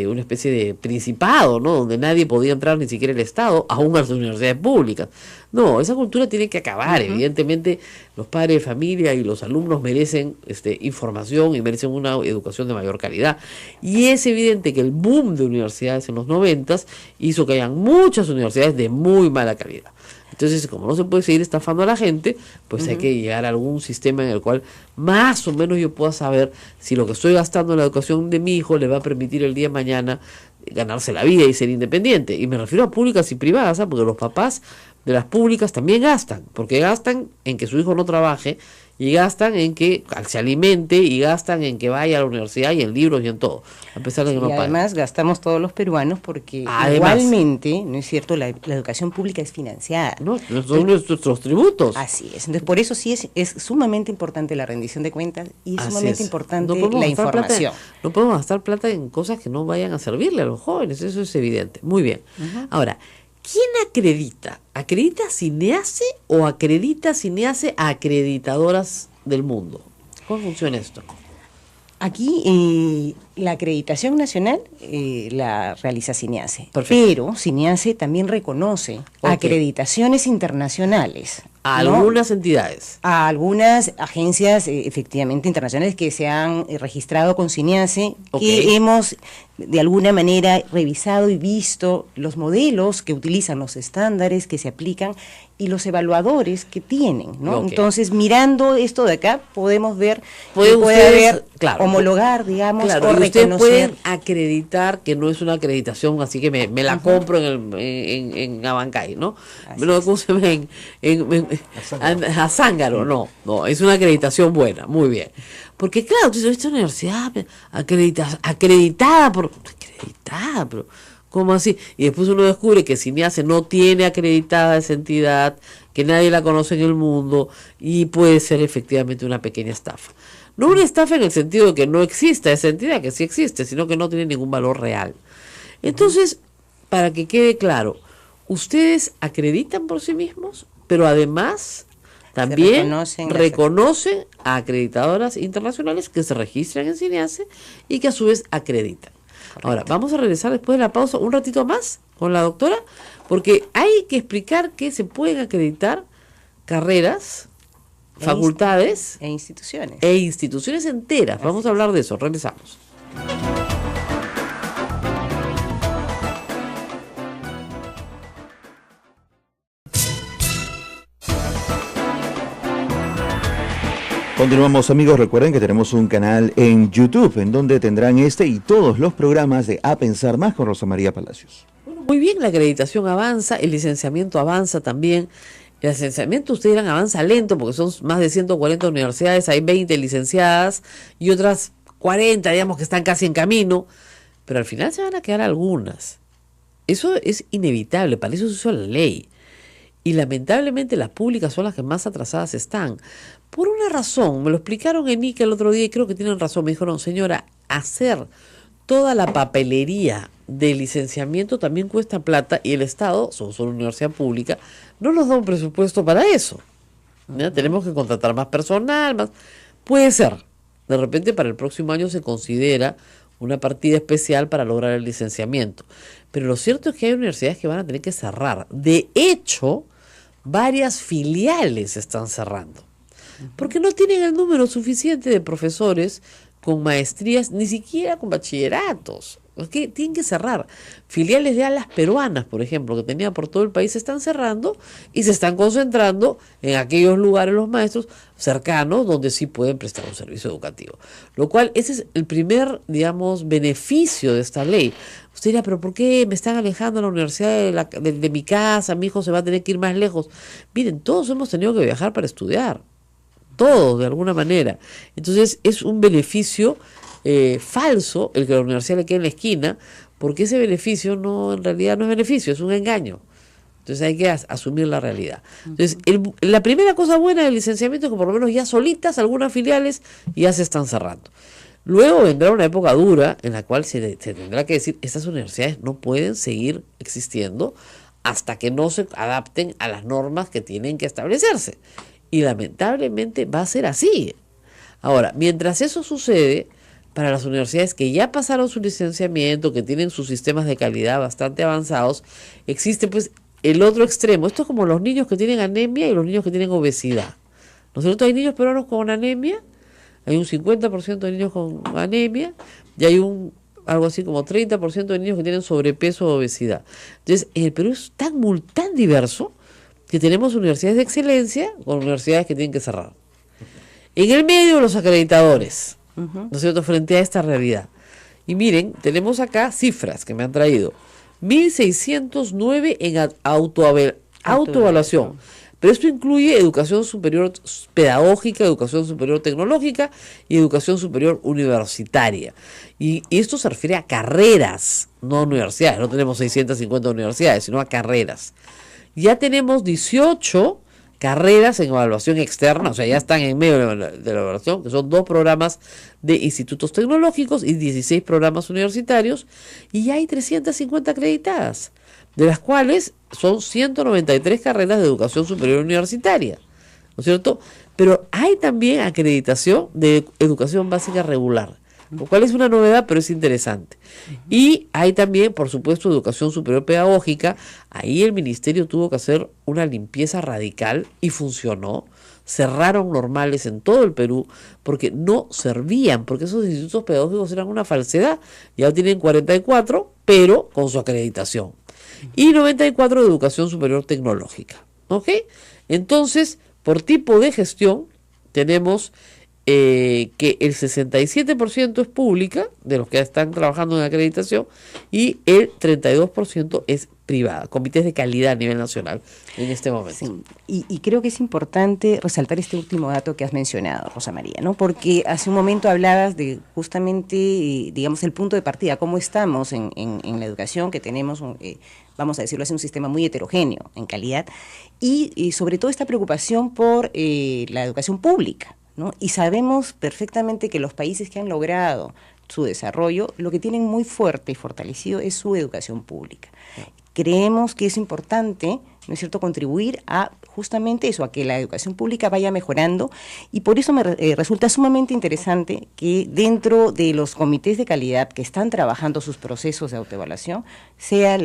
[SPEAKER 2] una especie de principado, ¿no? Donde nadie podía entrar, ni siquiera el Estado, aún a las universidades públicas. No, esa cultura tiene que acabar. Evidentemente, los padres de familia y los alumnos merecen información y merecen una educación de mayor calidad. Y es evidente que el boom de universidades en los 90 hizo que hayan muchas universidades de muy mala calidad. Entonces, como no se puede seguir estafando a la gente, pues hay que llegar a algún sistema en el cual más o menos yo pueda saber si lo que estoy gastando en la educación de mi hijo le va a permitir el día de mañana ganarse la vida y ser independiente. Y me refiero a públicas y privadas, porque los papás de las públicas también gastan, porque gastan en que su hijo no trabaje, y gastan en que se alimente, y gastan en que vaya a la universidad y en libros y en todo, a pesar de que no pagan.
[SPEAKER 5] Y además gastamos todos los peruanos porque igualmente, ¿no es cierto?, la educación pública es financiada.
[SPEAKER 2] No, son nuestros tributos.
[SPEAKER 5] Así es. Entonces, por eso sí es sumamente importante la rendición de cuentas y es sumamente importante la información.
[SPEAKER 2] No podemos gastar plata en cosas que no vayan a servirle a los jóvenes, eso es evidente. Muy bien. Ahora, ¿quién acredita? ¿Acredita CINEASE o acredita CINEASE a acreditadoras del mundo? ¿Cómo funciona esto?
[SPEAKER 5] Aquí la acreditación nacional la realiza CINEASE,
[SPEAKER 2] Perfecto.
[SPEAKER 5] Pero CINEASE también reconoce acreditaciones internacionales.
[SPEAKER 2] A algunas entidades.
[SPEAKER 5] A algunas agencias efectivamente internacionales que se han registrado con CINEASE, que hemos de alguna manera revisado y visto los modelos que utilizan, los estándares que se aplican y los evaluadores que tienen, ¿no? Entonces, mirando esto de acá, podemos ver que puede haber, homologar, digamos, o
[SPEAKER 2] reconocer. Ustedes pueden acreditar que no es una acreditación, así que me la compro en Abancay, ¿no? ¿Cómo se ve? A Zángaro, no, es una acreditación buena, muy bien. Porque claro, tú dices, esta universidad acreditada, pero ¿cómo así? Y después uno descubre que CINEASE no tiene acreditada esa entidad, que nadie la conoce en el mundo, y puede ser efectivamente una pequeña estafa. No una estafa en el sentido de que no exista esa entidad, que sí existe, sino que no tiene ningún valor real. Entonces, para que quede claro, ustedes acreditan por sí mismos, pero además también reconocen a acreditadoras internacionales que se registran en CINEASE y que a su vez acreditan. Correcto. Ahora, vamos a regresar después de la pausa un ratito más con la doctora, porque hay que explicar que se pueden acreditar carreras, facultades
[SPEAKER 5] e instituciones.
[SPEAKER 2] E instituciones enteras. Vamos a hablar de eso, regresamos.
[SPEAKER 3] Continuamos, amigos, recuerden que tenemos un canal en YouTube en donde tendrán este y todos los programas de A Pensar Más con Rosa María Palacios.
[SPEAKER 2] Bueno, muy bien, la acreditación avanza, el licenciamiento avanza también. El licenciamiento, ustedes dirán, avanza lento porque son más de 140 universidades, hay 20 licenciadas y otras 40, digamos, que están casi en camino, pero al final se van a quedar algunas. Eso es inevitable, para eso se hizo la ley. Y lamentablemente las públicas son las que más atrasadas están. Por una razón, me lo explicaron en ICA el otro día y creo que tienen razón. Me dijeron, señora, hacer toda la papelería de licenciamiento también cuesta plata y el Estado, somos una universidad pública, no nos da un presupuesto para eso. ¿Ya? Tenemos que contratar más personal, más. Puede ser. De repente para el próximo año se considera una partida especial para lograr el licenciamiento. Pero lo cierto es que hay universidades que van a tener que cerrar. De hecho, varias filiales están cerrando. Porque no tienen el número suficiente de profesores con maestrías, ni siquiera con bachilleratos. Es que tienen que cerrar. Filiales de alas peruanas, por ejemplo, que tenían por todo el país, se están cerrando y se están concentrando en aquellos lugares los maestros cercanos donde sí pueden prestar un servicio educativo. Lo cual, ese es el primer, digamos, beneficio de esta ley. Usted dirá, pero ¿por qué me están alejando de la universidad de mi casa? Mi hijo se va a tener que ir más lejos. Miren, todos hemos tenido que viajar para estudiar. Todos, de alguna manera. Entonces, es un beneficio falso el que la universidad le quede en la esquina, porque ese beneficio no, en realidad no es beneficio, es un engaño. Entonces hay que asumir la realidad. Entonces, la primera cosa buena del licenciamiento es que por lo menos ya solitas algunas filiales ya se están cerrando. Luego vendrá una época dura en la cual se tendrá que decir, estas universidades no pueden seguir existiendo hasta que no se adapten a las normas que tienen que establecerse. Y lamentablemente va a ser así. Ahora, mientras eso sucede, para las universidades que ya pasaron su licenciamiento, que tienen sus sistemas de calidad bastante avanzados, existe pues el otro extremo. Esto es como los niños que tienen anemia y los niños que tienen obesidad. ¿No es cierto? Hay niños peruanos con anemia, hay un 50% de niños con anemia y hay algo así como 30% de niños que tienen sobrepeso o obesidad. Entonces, el Perú es tan diverso que tenemos universidades de excelencia con universidades que tienen que cerrar. En el medio, los acreditadores, ¿no es cierto?, frente a esta realidad. Y miren, tenemos acá cifras que me han traído. 1.609 en autoevaluación. Pero esto incluye educación superior pedagógica, educación superior tecnológica y educación superior universitaria. Y esto se refiere a carreras, no a universidades. No tenemos 650 universidades, sino a carreras. Ya tenemos 18 carreras en evaluación externa, o sea, ya están en medio de la evaluación, que son 2 programas de institutos tecnológicos y 16 programas universitarios, y ya hay 350 acreditadas, de las cuales son 193 carreras de educación superior universitaria, ¿no es cierto? Pero hay también acreditación de educación básica regular, lo cual es una novedad, pero es interesante. Y hay también, por supuesto, educación superior pedagógica. Ahí el ministerio tuvo que hacer una limpieza radical y funcionó. Cerraron normales en todo el Perú porque no servían, porque esos institutos pedagógicos eran una falsedad. Ya tienen 44, pero con su acreditación. Y 94 de educación superior tecnológica. ¿Ok? Entonces, por tipo de gestión, tenemos que el 67% es pública, de los que están trabajando en acreditación, y el 32% es privada, comités de calidad a nivel nacional en este momento.
[SPEAKER 5] Sí, y creo que es importante resaltar este último dato que has mencionado, Rosa María, ¿no? Porque hace un momento hablabas de justamente, digamos, el punto de partida, cómo estamos en la educación, que tenemos, vamos a decirlo así, un sistema muy heterogéneo en calidad, y sobre todo esta preocupación por la educación pública, ¿no? Y sabemos perfectamente que los países que han logrado su desarrollo, lo que tienen muy fuerte y fortalecido es su educación pública. Creemos que es importante, ¿no es cierto?, contribuir a justamente eso, a que la educación pública vaya mejorando, y por eso me resulta sumamente interesante que dentro de los comités de calidad que están trabajando sus procesos de autoevaluación, sea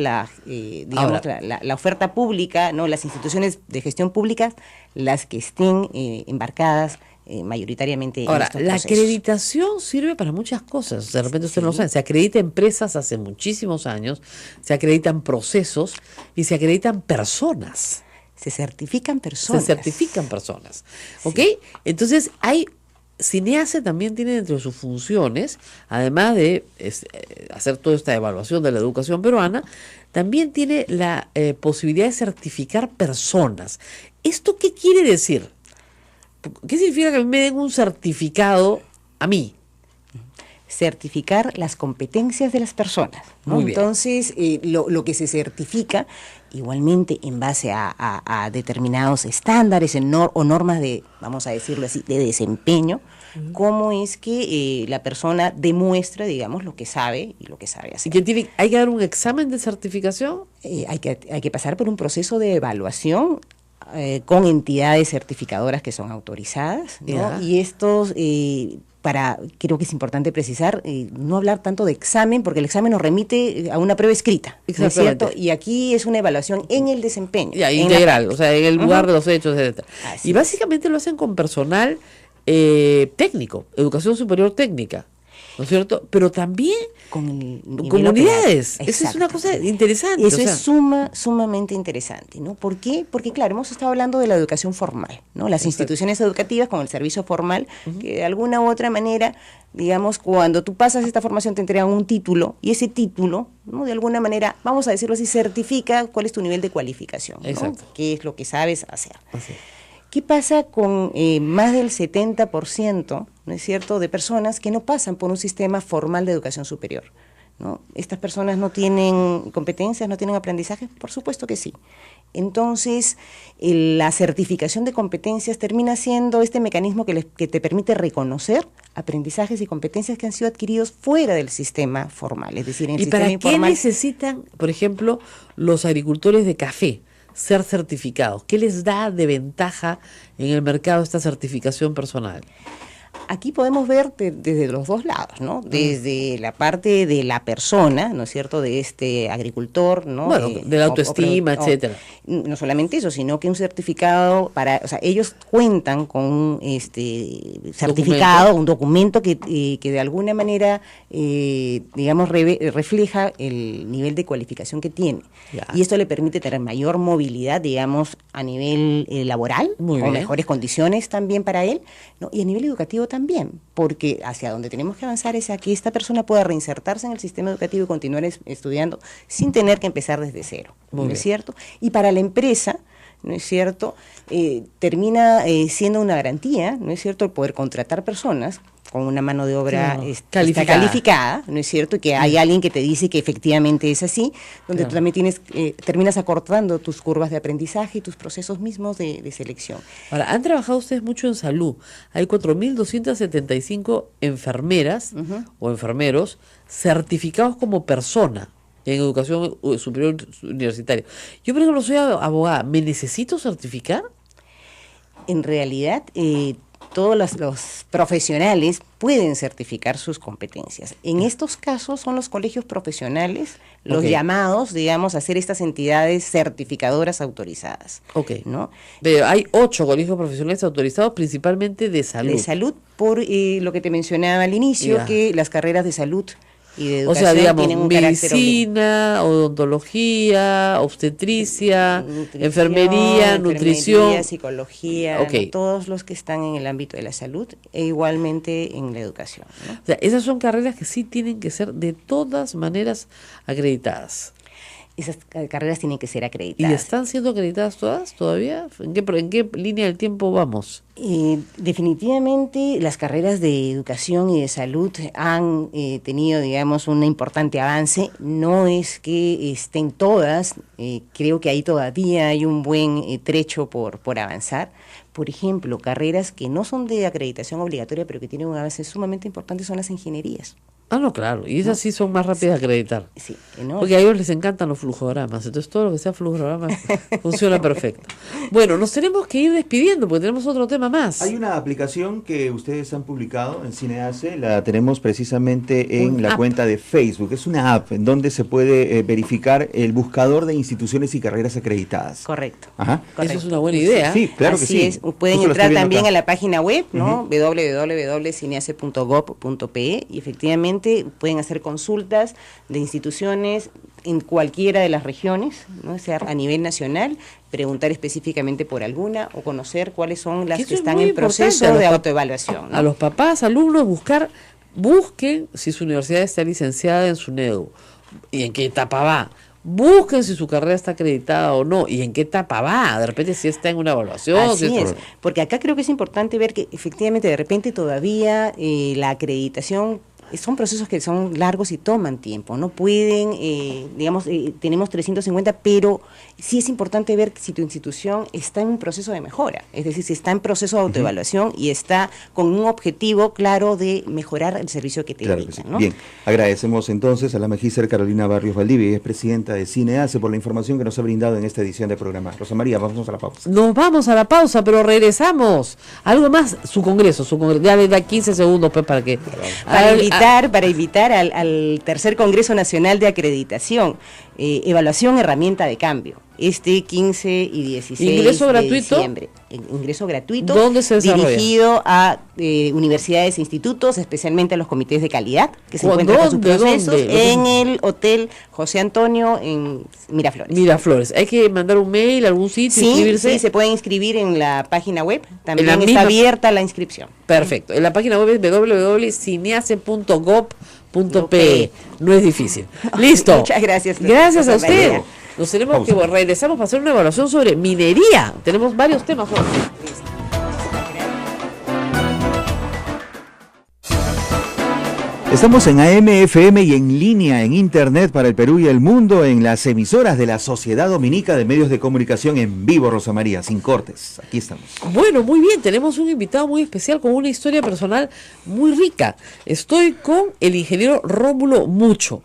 [SPEAKER 5] digamos, la oferta pública, ¿no?, las instituciones de gestión pública las que estén embarcadas mayoritariamente
[SPEAKER 2] ahora,
[SPEAKER 5] en estos
[SPEAKER 2] la
[SPEAKER 5] procesos.
[SPEAKER 2] acreditación sirve para muchas cosas. De repente ustedes no lo saben. Se acredita empresas hace muchísimos años, se acreditan procesos y se acreditan personas.
[SPEAKER 5] Se certifican personas.
[SPEAKER 2] Se certifican personas. ¿Ok? Entonces, CINEACE también tiene entre sus funciones, además de hacer toda esta evaluación de la educación peruana, también tiene la posibilidad de certificar personas. ¿Esto qué quiere decir? ¿Qué significa que a mí me den un certificado a mí?
[SPEAKER 5] Certificar las competencias de las personas, ¿no?
[SPEAKER 2] Muy bien.
[SPEAKER 5] Entonces, lo que se certifica, igualmente en base a determinados estándares o normas de, vamos a decirlo así, de desempeño, cómo es que la persona demuestra, digamos, lo que sabe y lo que sabe hacer.
[SPEAKER 2] ¿Y hay que dar un examen de certificación?
[SPEAKER 5] Hay que pasar por un proceso de evaluación con entidades certificadoras que son autorizadas, ¿no?
[SPEAKER 2] Ya.
[SPEAKER 5] Y estos, creo que es importante precisar, no hablar tanto de examen, porque el examen nos remite a una prueba escrita, ¿no es cierto? Y aquí es una evaluación en el desempeño.
[SPEAKER 2] Ya, integral, o sea, en el lugar de los hechos, etc.
[SPEAKER 5] Así
[SPEAKER 2] Y básicamente lo hacen con personal técnico, educación superior técnica. ¿no es cierto? Pero también
[SPEAKER 5] con el nivel
[SPEAKER 2] comunidades.
[SPEAKER 5] operativo.
[SPEAKER 2] Esa es una cosa interesante.
[SPEAKER 5] Eso
[SPEAKER 2] o sea,
[SPEAKER 5] es sumamente interesante, ¿no? ¿Por qué? Porque, claro, hemos estado hablando de la educación formal, ¿no? Las instituciones educativas con el servicio formal, que de alguna u otra manera, digamos, cuando tú pasas esta formación te entregan un título, y ese título, ¿no? De alguna manera, vamos a decirlo así, certifica cuál es tu nivel de cualificación, ¿no?
[SPEAKER 2] Exacto.
[SPEAKER 5] Qué es lo que sabes hacer.
[SPEAKER 2] así.
[SPEAKER 5] ¿Qué pasa con más del 70%, ¿no es cierto?, de personas que no pasan por un sistema formal de educación superior, ¿no? ¿Estas personas no tienen competencias, no tienen aprendizaje? Por supuesto que sí. Entonces, la certificación de competencias termina siendo este mecanismo que te permite reconocer aprendizajes y competencias que han sido adquiridos fuera del sistema formal, es decir, en el
[SPEAKER 2] ¿Y
[SPEAKER 5] sistema
[SPEAKER 2] para
[SPEAKER 5] informal.
[SPEAKER 2] qué necesitan, por ejemplo, los agricultores de café ser certificados? ¿Qué les da de ventaja en el mercado esta certificación personal?
[SPEAKER 5] Aquí podemos ver desde los dos lados, ¿no? Desde la parte de la persona, ¿no es cierto?, de este agricultor, ¿no?
[SPEAKER 2] Bueno, de la autoestima, etcétera.
[SPEAKER 5] No solamente eso, sino que un certificado o sea, ellos cuentan con un certificado, un documento que de alguna manera, digamos, refleja el nivel de cualificación que tiene.
[SPEAKER 2] Ya.
[SPEAKER 5] Y esto le permite tener mayor movilidad, digamos, a nivel laboral,
[SPEAKER 2] Muy
[SPEAKER 5] con
[SPEAKER 2] bien.
[SPEAKER 5] mejores condiciones también para él, ¿no? Y a nivel educativo también, porque hacia donde tenemos que avanzar es a que esta persona pueda reinsertarse en el sistema educativo y continuar estudiando sin tener que empezar desde cero,
[SPEAKER 2] Muy
[SPEAKER 5] ¿no
[SPEAKER 2] bien.
[SPEAKER 5] es cierto? Y para la empresa, ¿no es cierto?, termina siendo una garantía, ¿no es cierto?, el poder contratar personas con una mano de obra
[SPEAKER 2] Claro,
[SPEAKER 5] calificada, ¿no es cierto?, y que hay alguien que te dice que efectivamente es así, donde
[SPEAKER 2] Claro.
[SPEAKER 5] tú también terminas acortando tus curvas de aprendizaje y tus procesos mismos de selección.
[SPEAKER 2] Ahora, han trabajado ustedes mucho en salud. Hay 4.275 enfermeras o enfermeros certificados como persona en educación superior universitaria. Yo, por ejemplo, soy abogada. ¿Me necesito certificar?
[SPEAKER 5] En realidad, todos los profesionales pueden certificar sus competencias. En estos casos son los colegios profesionales los
[SPEAKER 2] Ok.
[SPEAKER 5] llamados, digamos, a ser estas entidades certificadoras autorizadas.
[SPEAKER 2] Ok.
[SPEAKER 5] ¿No?
[SPEAKER 2] Pero hay 8 colegios profesionales autorizados, principalmente de salud.
[SPEAKER 5] De salud, por lo que te mencionaba al inicio,
[SPEAKER 2] Ya.
[SPEAKER 5] que las carreras de salud y de
[SPEAKER 2] O
[SPEAKER 5] educación
[SPEAKER 2] sea, digamos,
[SPEAKER 5] tienen un carácter
[SPEAKER 2] medicina, odontología, obstetricia,
[SPEAKER 5] nutrición,
[SPEAKER 2] enfermería, nutrición.
[SPEAKER 5] psicología,
[SPEAKER 2] Ok.
[SPEAKER 5] ¿no? Todos los que están en el ámbito de la salud e igualmente en la educación, ¿no?
[SPEAKER 2] O sea, esas son carreras que sí tienen que ser de todas maneras acreditadas.
[SPEAKER 5] Esas carreras tienen que ser
[SPEAKER 2] ¿Y
[SPEAKER 5] acreditadas.
[SPEAKER 2] están siendo acreditadas todas todavía? ¿En qué línea del tiempo vamos?
[SPEAKER 5] Definitivamente las carreras de educación y de salud han tenido, digamos, un importante avance. No es que estén todas, creo que ahí todavía hay un buen trecho por avanzar. Por ejemplo, carreras que no son de acreditación obligatoria, pero que tienen un avance sumamente importante son las ingenierías.
[SPEAKER 2] Ah, no, claro. Y esas sí son más rápidas de acreditar.
[SPEAKER 5] Sí, ¿no?
[SPEAKER 2] Porque a ellos les encantan los flujogramas. Entonces todo lo que sea flujogramas funciona perfecto. Bueno, nos tenemos que ir despidiendo porque tenemos otro tema más.
[SPEAKER 3] Hay una aplicación que ustedes han publicado en Cineace, la tenemos precisamente en
[SPEAKER 2] Un
[SPEAKER 3] la
[SPEAKER 2] app.
[SPEAKER 3] cuenta de Facebook. Es una app en donde se puede verificar el buscador de instituciones y carreras acreditadas.
[SPEAKER 5] Correcto.
[SPEAKER 3] Ajá.
[SPEAKER 2] Eso es una buena idea.
[SPEAKER 3] Sí, claro que
[SPEAKER 5] Así
[SPEAKER 3] sí.
[SPEAKER 5] es. Pueden
[SPEAKER 3] Justo lo
[SPEAKER 5] entrar
[SPEAKER 3] estoy viendo
[SPEAKER 5] también
[SPEAKER 3] acá.
[SPEAKER 5] a la página web, ¿no? www.cineace.gov.pe y efectivamente pueden hacer consultas de instituciones en cualquiera de las regiones, ¿no? O sea, a nivel nacional, preguntar específicamente por alguna o conocer cuáles son las
[SPEAKER 2] Eso
[SPEAKER 5] que
[SPEAKER 2] es
[SPEAKER 5] están
[SPEAKER 2] muy
[SPEAKER 5] en proceso
[SPEAKER 2] importante,
[SPEAKER 5] de
[SPEAKER 2] a los
[SPEAKER 5] autoevaluación, ¿no?
[SPEAKER 2] A los papás, alumnos, busquen si su universidad está licenciada en SUNEDU y en qué etapa va. Busquen si su carrera está acreditada o no y en qué etapa va. De repente si está en una evaluación.
[SPEAKER 5] Así
[SPEAKER 2] si
[SPEAKER 5] es, porque acá creo que es importante ver que efectivamente de repente todavía la acreditación son procesos que son largos y toman tiempo, no pueden, digamos, tenemos 350, pero sí es importante ver si tu institución está en un proceso de mejora, es decir, si está en proceso de autoevaluación y está con un objetivo claro de mejorar el servicio que te
[SPEAKER 3] Claro que
[SPEAKER 5] brindan,
[SPEAKER 3] sí.
[SPEAKER 5] ¿no?
[SPEAKER 3] Bien, agradecemos entonces a la magíster Carolina Barrios Valdivia, ella es presidenta de Cineace, por la información que nos ha brindado en esta edición del programa. Rosa María, vamos a la pausa.
[SPEAKER 2] Nos vamos a la pausa, pero regresamos. Algo más, su congreso. Ya le da 15 segundos pues, para que...
[SPEAKER 5] Para invitar al tercer Congreso Nacional de Acreditación, Evaluación Herramienta de Cambio. este 15 y 16
[SPEAKER 2] ¿Ingreso
[SPEAKER 5] de
[SPEAKER 2] gratuito?
[SPEAKER 5] diciembre. Ingreso gratuito.
[SPEAKER 2] ¿Dónde se desarrolla?
[SPEAKER 5] Dirigido a universidades e institutos, especialmente a los comités de calidad, que se encuentran con sus
[SPEAKER 2] ¿Dónde?
[SPEAKER 5] procesos
[SPEAKER 2] ¿Dónde?
[SPEAKER 5] en el Hotel José Antonio en Miraflores.
[SPEAKER 2] Miraflores. Hay que mandar un mail a algún sitio,
[SPEAKER 5] Sí,
[SPEAKER 2] inscribirse.
[SPEAKER 5] sí, se pueden inscribir en la página web. También
[SPEAKER 2] En la misma-
[SPEAKER 5] está abierta la inscripción.
[SPEAKER 2] Perfecto. En la página web es www.cineace.gov.pe. No es difícil. Listo.
[SPEAKER 5] Muchas gracias.
[SPEAKER 2] Gracias a
[SPEAKER 5] Rosa
[SPEAKER 2] usted.
[SPEAKER 5] María.
[SPEAKER 2] Nos tenemos
[SPEAKER 3] Pausa.
[SPEAKER 2] que regresamos para hacer una evaluación sobre minería. Tenemos varios temas hoy.
[SPEAKER 3] Estamos en AM, FM y en línea en Internet para el Perú y el mundo en las emisoras de la Sociedad Dominica de Medios de Comunicación en vivo, Rosa María, sin cortes. Aquí estamos.
[SPEAKER 2] Bueno, muy bien, tenemos un invitado muy especial con una historia personal muy rica. Estoy con el ingeniero Rómulo Mucho.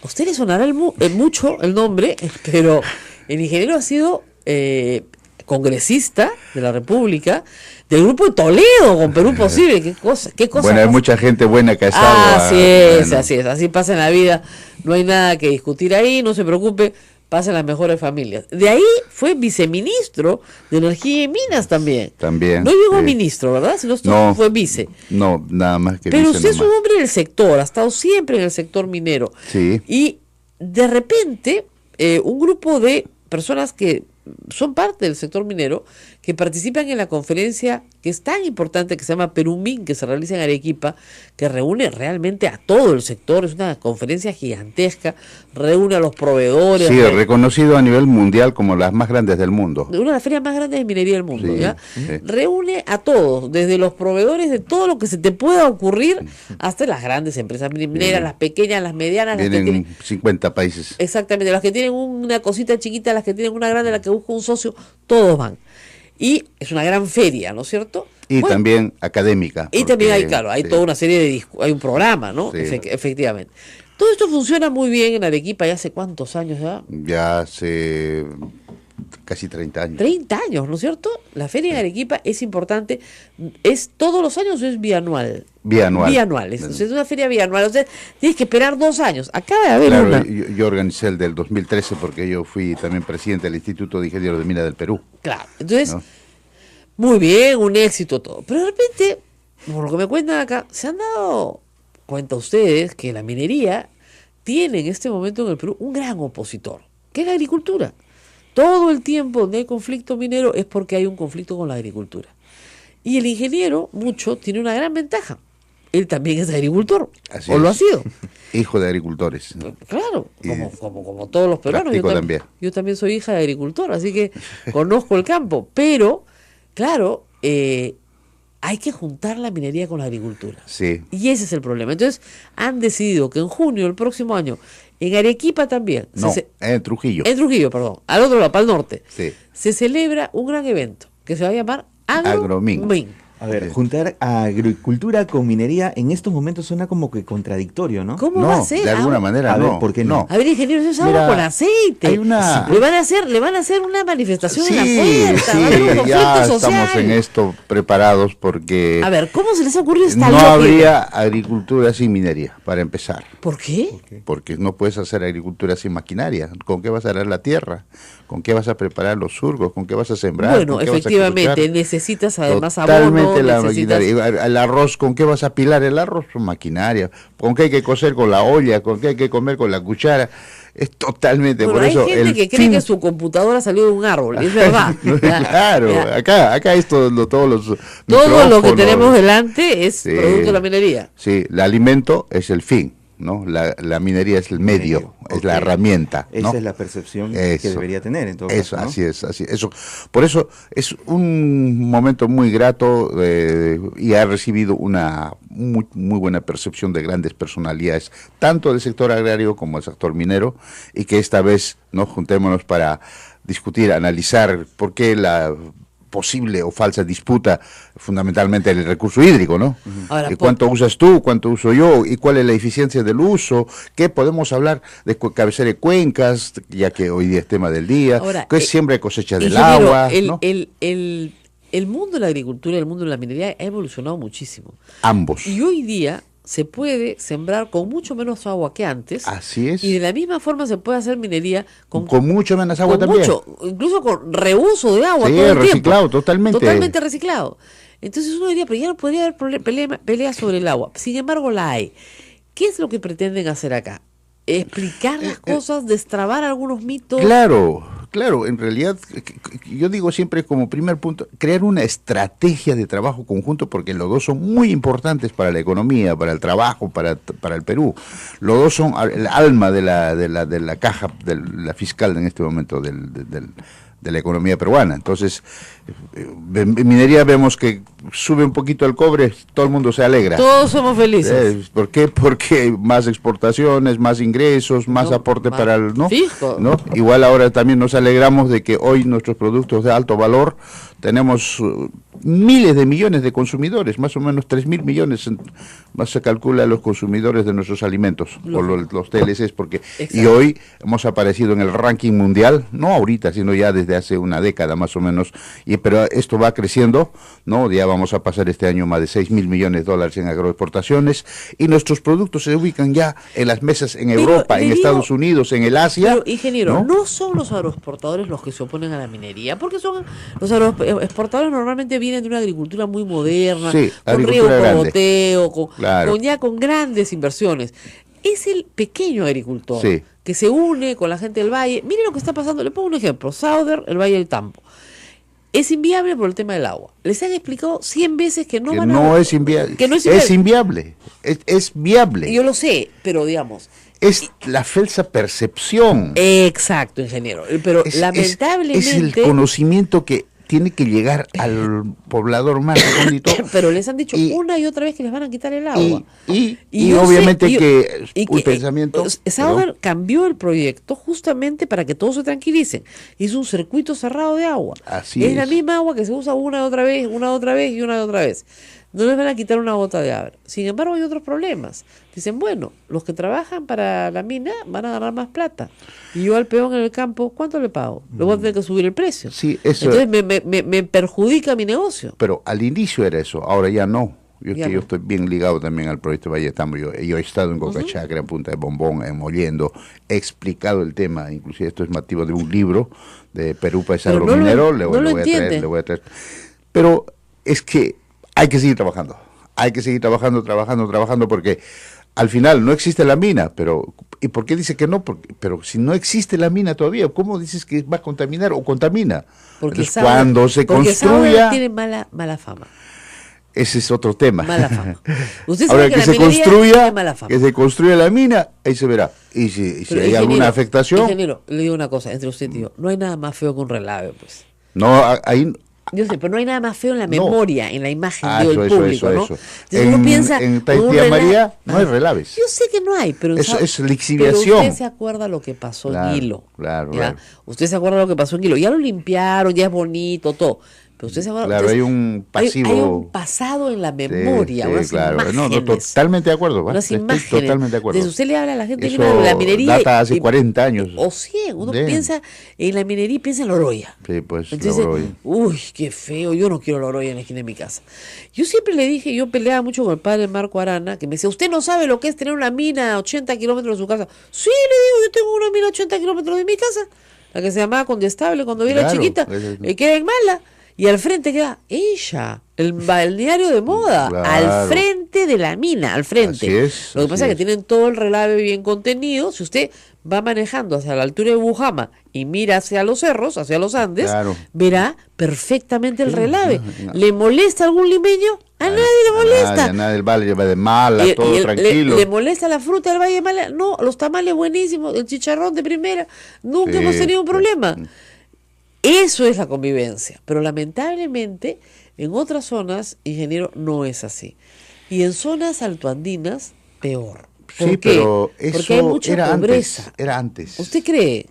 [SPEAKER 2] A usted le sonará mucho el nombre, pero el ingeniero ha sido congresista de la República, del Grupo de Toledo, con Perú Posible. ¿Qué cosa?
[SPEAKER 6] Bueno, hay
[SPEAKER 2] pasa?
[SPEAKER 6] mucha gente buena que ha estado.
[SPEAKER 2] Así es,
[SPEAKER 6] bueno.
[SPEAKER 2] así es, así pasa en la vida. No hay nada que discutir ahí, no se preocupe, pasa en las mejores familias. De ahí fue viceministro de Energía y Minas también.
[SPEAKER 6] También,
[SPEAKER 2] No llegó a
[SPEAKER 6] sí.
[SPEAKER 2] ministro, ¿verdad? Si no,
[SPEAKER 6] No.
[SPEAKER 2] fue vice.
[SPEAKER 6] No, nada más que
[SPEAKER 2] Pero
[SPEAKER 6] dice
[SPEAKER 2] usted es un
[SPEAKER 6] nomás.
[SPEAKER 2] hombre del sector, ha estado siempre en el sector minero.
[SPEAKER 6] Sí.
[SPEAKER 2] Y de repente, un grupo de personas que son parte del sector minero, que participan en la conferencia que es tan importante, que se llama Perumín, que se realiza en Arequipa, que reúne realmente a todo el sector, es una conferencia gigantesca, reúne a los proveedores.
[SPEAKER 6] Sí, reconocido a nivel mundial como las más grandes del mundo.
[SPEAKER 2] Una de las ferias más grandes de minería del mundo,
[SPEAKER 6] Sí,
[SPEAKER 2] ¿ya?
[SPEAKER 6] sí.
[SPEAKER 2] Reúne a todos, desde los proveedores de todo lo que se te pueda ocurrir, hasta las grandes empresas mineras, las pequeñas, las medianas, las que
[SPEAKER 6] Vienen
[SPEAKER 2] tienen...
[SPEAKER 6] 50 países.
[SPEAKER 2] Exactamente, las que tienen una cosita chiquita, las que tienen una grande, las que buscan un socio, todos van. Y es una gran feria, ¿no es cierto?
[SPEAKER 6] Y
[SPEAKER 2] Bueno,
[SPEAKER 6] también académica.
[SPEAKER 2] y también hay,
[SPEAKER 6] porque,
[SPEAKER 2] claro, hay
[SPEAKER 6] sí.
[SPEAKER 2] toda una serie de hay un programa, ¿no?
[SPEAKER 6] Sí.
[SPEAKER 2] Efectivamente. Todo esto funciona muy bien en Arequipa, ¿ya hace cuántos años ya?
[SPEAKER 6] Ya hace casi 30 años.
[SPEAKER 2] 30 años, ¿no es cierto? La feria en Arequipa es importante. ¿Es todos los años o es bianual?
[SPEAKER 6] Bianual.
[SPEAKER 2] Bianual. Es una feria bianual. O sea, tienes que esperar 2 años. Acaba de haber
[SPEAKER 6] Claro,
[SPEAKER 2] una.
[SPEAKER 6] yo organicé el del 2013 porque yo fui también presidente del Instituto de Ingenieros de Minas del Perú.
[SPEAKER 2] Claro. Entonces,
[SPEAKER 6] ¿no?
[SPEAKER 2] muy bien, un éxito todo. Pero de repente, por lo que me cuentan acá, se han dado cuenta ustedes que la minería tiene en este momento en el Perú un gran opositor, que es la agricultura. Todo el tiempo donde hay conflicto minero es porque hay un conflicto con la agricultura. Y el ingeniero, Mucho, tiene una gran ventaja. Él también es agricultor,
[SPEAKER 6] Así
[SPEAKER 2] o lo ha
[SPEAKER 6] es.
[SPEAKER 2] sido.
[SPEAKER 6] Hijo de agricultores.
[SPEAKER 2] Claro,
[SPEAKER 6] Y
[SPEAKER 2] como todos los peruanos.
[SPEAKER 6] practico también.
[SPEAKER 2] Yo también soy hija de agricultor, así que conozco el campo. Pero, claro, hay que juntar la minería con la agricultura.
[SPEAKER 6] Sí.
[SPEAKER 2] Y ese es el problema. Entonces, han decidido que en junio del próximo año, en Arequipa también,
[SPEAKER 6] No, en Trujillo.
[SPEAKER 2] en Trujillo, perdón, al otro lado, para el norte,
[SPEAKER 6] Sí.
[SPEAKER 2] se celebra un gran evento que se va a llamar Agromin.
[SPEAKER 3] A ver, juntar agricultura con minería en estos momentos suena como que contradictorio, ¿no?
[SPEAKER 2] ¿Cómo
[SPEAKER 6] No,
[SPEAKER 2] va a ser?
[SPEAKER 6] de alguna manera
[SPEAKER 3] A ver,
[SPEAKER 6] no.
[SPEAKER 3] ¿por qué no?
[SPEAKER 2] A ver, ingeniero, eso es agua
[SPEAKER 6] Mira,
[SPEAKER 2] con aceite.
[SPEAKER 6] hay una-
[SPEAKER 2] Le van a hacer una manifestación en la
[SPEAKER 6] Sí,
[SPEAKER 2] puerta. Va a haber un
[SPEAKER 6] sí,
[SPEAKER 2] conflicto
[SPEAKER 6] ya
[SPEAKER 2] social.
[SPEAKER 6] estamos en esto preparados porque
[SPEAKER 2] A ver, ¿cómo se les ha ocurrido esta
[SPEAKER 6] no
[SPEAKER 2] lógica?
[SPEAKER 6] habría agricultura sin minería, para empezar.
[SPEAKER 2] ¿Por qué?
[SPEAKER 6] Porque no puedes hacer agricultura sin maquinaria. ¿Con qué vas a arar la tierra? ¿Con qué vas a preparar los surgos? ¿Con qué vas a sembrar?
[SPEAKER 2] Bueno,
[SPEAKER 6] ¿Con qué vas a
[SPEAKER 2] efectivamente,
[SPEAKER 6] cosechar?
[SPEAKER 2] necesitas además
[SPEAKER 6] Totalmente
[SPEAKER 2] abono,
[SPEAKER 6] la
[SPEAKER 2] necesitas...
[SPEAKER 6] maquinaria. El arroz, ¿con qué vas a pilar el arroz? Con maquinaria. ¿Con qué hay que cocer con la olla? ¿Con qué hay que comer con la cuchara? Es totalmente,
[SPEAKER 2] Bueno,
[SPEAKER 6] por
[SPEAKER 2] hay
[SPEAKER 6] eso
[SPEAKER 2] gente
[SPEAKER 6] el
[SPEAKER 2] que cree
[SPEAKER 6] fin-
[SPEAKER 2] que su computadora salió de un árbol, es verdad.
[SPEAKER 6] Claro,
[SPEAKER 2] Ya.
[SPEAKER 6] acá es todos los
[SPEAKER 2] Todo lo que
[SPEAKER 6] micrófonos.
[SPEAKER 2] tenemos delante es
[SPEAKER 6] Sí.
[SPEAKER 2] producto de la minería.
[SPEAKER 6] Sí, el alimento es el fin, ¿no? La minería es el medio, es
[SPEAKER 3] ok.
[SPEAKER 6] la herramienta, ¿no?
[SPEAKER 3] Esa es la percepción que
[SPEAKER 6] Eso.
[SPEAKER 3] debería tener en todo
[SPEAKER 6] Eso,
[SPEAKER 3] caso, ¿no?
[SPEAKER 6] así es, eso. Por eso es un momento muy grato y ha recibido una muy buena percepción de grandes personalidades, tanto del sector agrario como del sector minero, y que esta vez nos juntémonos para discutir, analizar por qué la posible o falsa disputa, fundamentalmente el recurso hídrico, ¿no?
[SPEAKER 2] Ahora,
[SPEAKER 6] ¿Cuánto usas tú? ¿Cuánto uso yo? ¿Y cuál es la eficiencia del uso? ¿Qué podemos hablar de cabecera de cuencas, ya que hoy día es tema del día?
[SPEAKER 2] Ahora,
[SPEAKER 6] ¿Qué es siembra y cosecha del
[SPEAKER 2] ingeniero,
[SPEAKER 6] agua?
[SPEAKER 2] el,
[SPEAKER 6] ¿no?
[SPEAKER 2] el mundo de la agricultura, el mundo de la minería ha evolucionado muchísimo.
[SPEAKER 6] Ambos.
[SPEAKER 2] Y hoy día se puede sembrar con mucho menos agua que antes.
[SPEAKER 6] Así es.
[SPEAKER 2] Y de la misma forma se puede hacer minería
[SPEAKER 6] Con mucho menos agua
[SPEAKER 2] con
[SPEAKER 6] también.
[SPEAKER 2] incluso con reuso de agua
[SPEAKER 6] Sí,
[SPEAKER 2] todo el
[SPEAKER 6] reciclado,
[SPEAKER 2] tiempo.
[SPEAKER 6] totalmente.
[SPEAKER 2] Totalmente reciclado. Entonces uno diría, pero ya no podría haber pelea sobre el agua. Sin embargo, la hay. ¿Qué es lo que pretenden hacer acá? Explicar las cosas, destrabar algunos mitos.
[SPEAKER 6] Claro, en realidad yo digo siempre como primer punto, crear una estrategia de trabajo conjunto, porque los dos son muy importantes para la economía, para el trabajo, para el Perú. Los dos son el alma de la caja, de la fiscal en este momento de la economía peruana. Entonces, en minería vemos que sube un poquito el cobre, todo el mundo se alegra.
[SPEAKER 2] Todos somos felices.
[SPEAKER 6] ¿Por qué? Porque más exportaciones, más ingresos, más aporte
[SPEAKER 2] más
[SPEAKER 6] para el...
[SPEAKER 2] fijo.
[SPEAKER 6] ¿no? Igual ahora también nos alegramos de que hoy nuestros productos de alto valor tenemos miles de millones de consumidores, más o menos 3.000 millones, más se calcula los consumidores de nuestros alimentos, o los TLCs, porque
[SPEAKER 2] Exacto.
[SPEAKER 6] y hoy hemos aparecido en el ranking mundial, no ahorita, sino ya desde hace una década más o menos, pero esto va creciendo, ¿no? Ya vamos a pasar este año más de 6.000 millones de dólares en agroexportaciones, y nuestros productos se ubican ya en las mesas en
[SPEAKER 2] Pero
[SPEAKER 6] Europa,
[SPEAKER 2] le
[SPEAKER 6] en
[SPEAKER 2] digo,
[SPEAKER 6] Estados Unidos, en el Asia.
[SPEAKER 2] Pero, ingeniero,
[SPEAKER 6] ¿no?
[SPEAKER 2] no son los agroexportadores los que se oponen a la minería, porque son los agroexportadores normalmente vienen de una agricultura muy moderna,
[SPEAKER 6] Sí,
[SPEAKER 2] con riego,
[SPEAKER 6] agricultura
[SPEAKER 2] con
[SPEAKER 6] grande.
[SPEAKER 2] goteo,
[SPEAKER 6] Claro.
[SPEAKER 2] con grandes inversiones. Es el pequeño agricultor
[SPEAKER 6] Sí.
[SPEAKER 2] que se une con la gente del valle. Mire lo que está pasando, le pongo un ejemplo, Sauder, el Valle del Tambo. Es inviable por el tema del agua. Les han explicado 100 veces que no
[SPEAKER 6] Que
[SPEAKER 2] van a...
[SPEAKER 6] no es inviable.
[SPEAKER 2] Que no es
[SPEAKER 6] Es
[SPEAKER 2] inviable.
[SPEAKER 6] inviable. Es viable.
[SPEAKER 2] Yo lo sé, pero digamos...
[SPEAKER 6] Es la falsa percepción.
[SPEAKER 2] Exacto, ingeniero. Pero lamentablemente...
[SPEAKER 6] Es el conocimiento que tiene que llegar al poblador más recóndito.
[SPEAKER 2] Pero les han dicho
[SPEAKER 6] Y-
[SPEAKER 2] una y otra vez que les van a quitar el agua.
[SPEAKER 6] Y
[SPEAKER 2] yo
[SPEAKER 6] obviamente
[SPEAKER 2] sé-
[SPEAKER 6] que
[SPEAKER 2] y
[SPEAKER 6] un pensamiento...
[SPEAKER 2] Sauder
[SPEAKER 6] perdón.
[SPEAKER 2] cambió el proyecto justamente para que todos se tranquilicen. Hizo un circuito cerrado de agua.
[SPEAKER 6] Así
[SPEAKER 2] es la
[SPEAKER 6] es.
[SPEAKER 2] misma agua que se usa una y otra vez, una y otra vez y una y otra vez. No les van a quitar una gota de agua. Sin embargo, hay otros problemas. Dicen, bueno, los que trabajan para la mina van a ganar más plata. Y yo al peón en el campo, ¿cuánto le pago? Le voy a tener que subir el precio.
[SPEAKER 6] Sí, eso.
[SPEAKER 2] Entonces me perjudica mi negocio.
[SPEAKER 6] Pero al inicio era eso, ahora ya no.
[SPEAKER 2] Ya
[SPEAKER 6] Yo
[SPEAKER 2] no.
[SPEAKER 6] estoy bien ligado también al proyecto Valle de Tambo. Yo he estado en Cocachacra, en Punta de Bombón, en Mollendo, he explicado el tema, inclusive esto es motivo de un libro de Perú País
[SPEAKER 2] Pero no lo-
[SPEAKER 6] Agrominero,
[SPEAKER 2] no lo entiende.
[SPEAKER 6] le voy a traer. Pero es que hay que seguir trabajando, trabajando, porque al final no existe la mina, pero ¿y por qué dice que no? Pero si no existe la mina todavía, ¿cómo dices que va a contaminar o contamina?
[SPEAKER 2] Porque
[SPEAKER 6] Entonces, cuando se
[SPEAKER 2] porque Sauder
[SPEAKER 6] construya...
[SPEAKER 2] tiene mala fama.
[SPEAKER 6] Ese es otro tema.
[SPEAKER 2] Mala fama. Usted sabe
[SPEAKER 6] Ahora
[SPEAKER 2] que
[SPEAKER 6] que
[SPEAKER 2] la
[SPEAKER 6] se
[SPEAKER 2] minería
[SPEAKER 6] construya,
[SPEAKER 2] tiene mala fama.
[SPEAKER 6] que se construya la mina, ahí se verá. Y si
[SPEAKER 2] Pero,
[SPEAKER 6] hay alguna
[SPEAKER 2] ingeniero,
[SPEAKER 6] afectación,
[SPEAKER 2] Ingeniero, le digo una cosa, entre usted y yo, no hay nada más feo que un relave, pues.
[SPEAKER 6] no, ahí
[SPEAKER 2] Yo sé, pero no hay nada más feo en la
[SPEAKER 6] No.
[SPEAKER 2] memoria, en la imagen
[SPEAKER 6] Eso,
[SPEAKER 2] del
[SPEAKER 6] eso,
[SPEAKER 2] público,
[SPEAKER 6] eso,
[SPEAKER 2] ¿no?
[SPEAKER 6] eso.
[SPEAKER 2] Entonces uno piensa
[SPEAKER 6] en
[SPEAKER 2] un
[SPEAKER 6] Tía María no hay
[SPEAKER 2] Ah,
[SPEAKER 6] relaves.
[SPEAKER 2] Yo sé que no hay, pero
[SPEAKER 6] Eso
[SPEAKER 2] sabe-
[SPEAKER 6] es lixiviación.
[SPEAKER 2] Pero usted se acuerda lo que pasó
[SPEAKER 6] Claro,
[SPEAKER 2] en Hilo.
[SPEAKER 6] claro,
[SPEAKER 2] ¿ya?
[SPEAKER 6] claro.
[SPEAKER 2] Usted se acuerda lo que pasó en Hilo. Ya lo limpiaron, ya es bonito, todo. Pero usted se acuerda.
[SPEAKER 6] Claro,
[SPEAKER 2] entonces,
[SPEAKER 6] hay un pasivo.
[SPEAKER 2] Hay un pasado en la memoria,
[SPEAKER 6] Sí,
[SPEAKER 2] unas
[SPEAKER 6] claro. No,
[SPEAKER 2] imágenes.
[SPEAKER 6] totalmente de acuerdo. ¿va?
[SPEAKER 2] Unas
[SPEAKER 6] Estoy
[SPEAKER 2] imágenes.
[SPEAKER 6] totalmente de acuerdo.
[SPEAKER 2] Entonces usted le habla a la gente
[SPEAKER 6] Eso
[SPEAKER 2] de la minería.
[SPEAKER 6] data hace 40 años.
[SPEAKER 2] O 100. Uno
[SPEAKER 6] Bien.
[SPEAKER 2] piensa en la minería y piensa en la oroya.
[SPEAKER 6] Sí, pues,
[SPEAKER 2] Entonces,
[SPEAKER 6] la Oroya.
[SPEAKER 2] uy, qué feo, yo no quiero la oroya en la esquina de mi casa. Yo siempre le dije, yo peleaba mucho con el padre Marco Arana, que me decía, usted no sabe lo que es tener una mina a 80 kilómetros de su casa. Sí, le digo, yo tengo una mina a 80 kilómetros de mi casa, la que se llamaba Condestable cuando yo era
[SPEAKER 6] Claro,
[SPEAKER 2] chiquita, queda en Mala, y al frente queda ella, el balneario de moda,
[SPEAKER 6] Claro.
[SPEAKER 2] al frente de la mina, al frente.
[SPEAKER 6] Así es,
[SPEAKER 2] Lo que
[SPEAKER 6] así
[SPEAKER 2] pasa es que
[SPEAKER 6] es.
[SPEAKER 2] tienen todo el relave bien contenido. Si usted va manejando hacia la altura de Bujama y mira hacia los cerros, hacia los Andes,
[SPEAKER 6] Claro.
[SPEAKER 2] verá perfectamente el
[SPEAKER 6] Sí,
[SPEAKER 2] relave.
[SPEAKER 6] no.
[SPEAKER 2] ¿Le molesta algún limeño? A nadie le molesta.
[SPEAKER 6] Nada del Valle de Mala,
[SPEAKER 2] Y-
[SPEAKER 6] todo
[SPEAKER 2] y
[SPEAKER 6] tranquilo.
[SPEAKER 2] ¿Le molesta la fruta del Valle de Mala? No, los tamales buenísimos, el chicharrón de primera. Nunca
[SPEAKER 6] Sí,
[SPEAKER 2] hemos tenido un
[SPEAKER 6] sí.
[SPEAKER 2] problema. Eso es la convivencia. Pero lamentablemente, en otras zonas, ingeniero, no es así. Y en zonas altoandinas, peor. ¿Por
[SPEAKER 6] Sí,
[SPEAKER 2] qué?
[SPEAKER 6] pero
[SPEAKER 2] Porque hay
[SPEAKER 6] eso
[SPEAKER 2] mucha
[SPEAKER 6] era
[SPEAKER 2] pobreza.
[SPEAKER 6] antes. Era antes.
[SPEAKER 2] ¿Usted cree?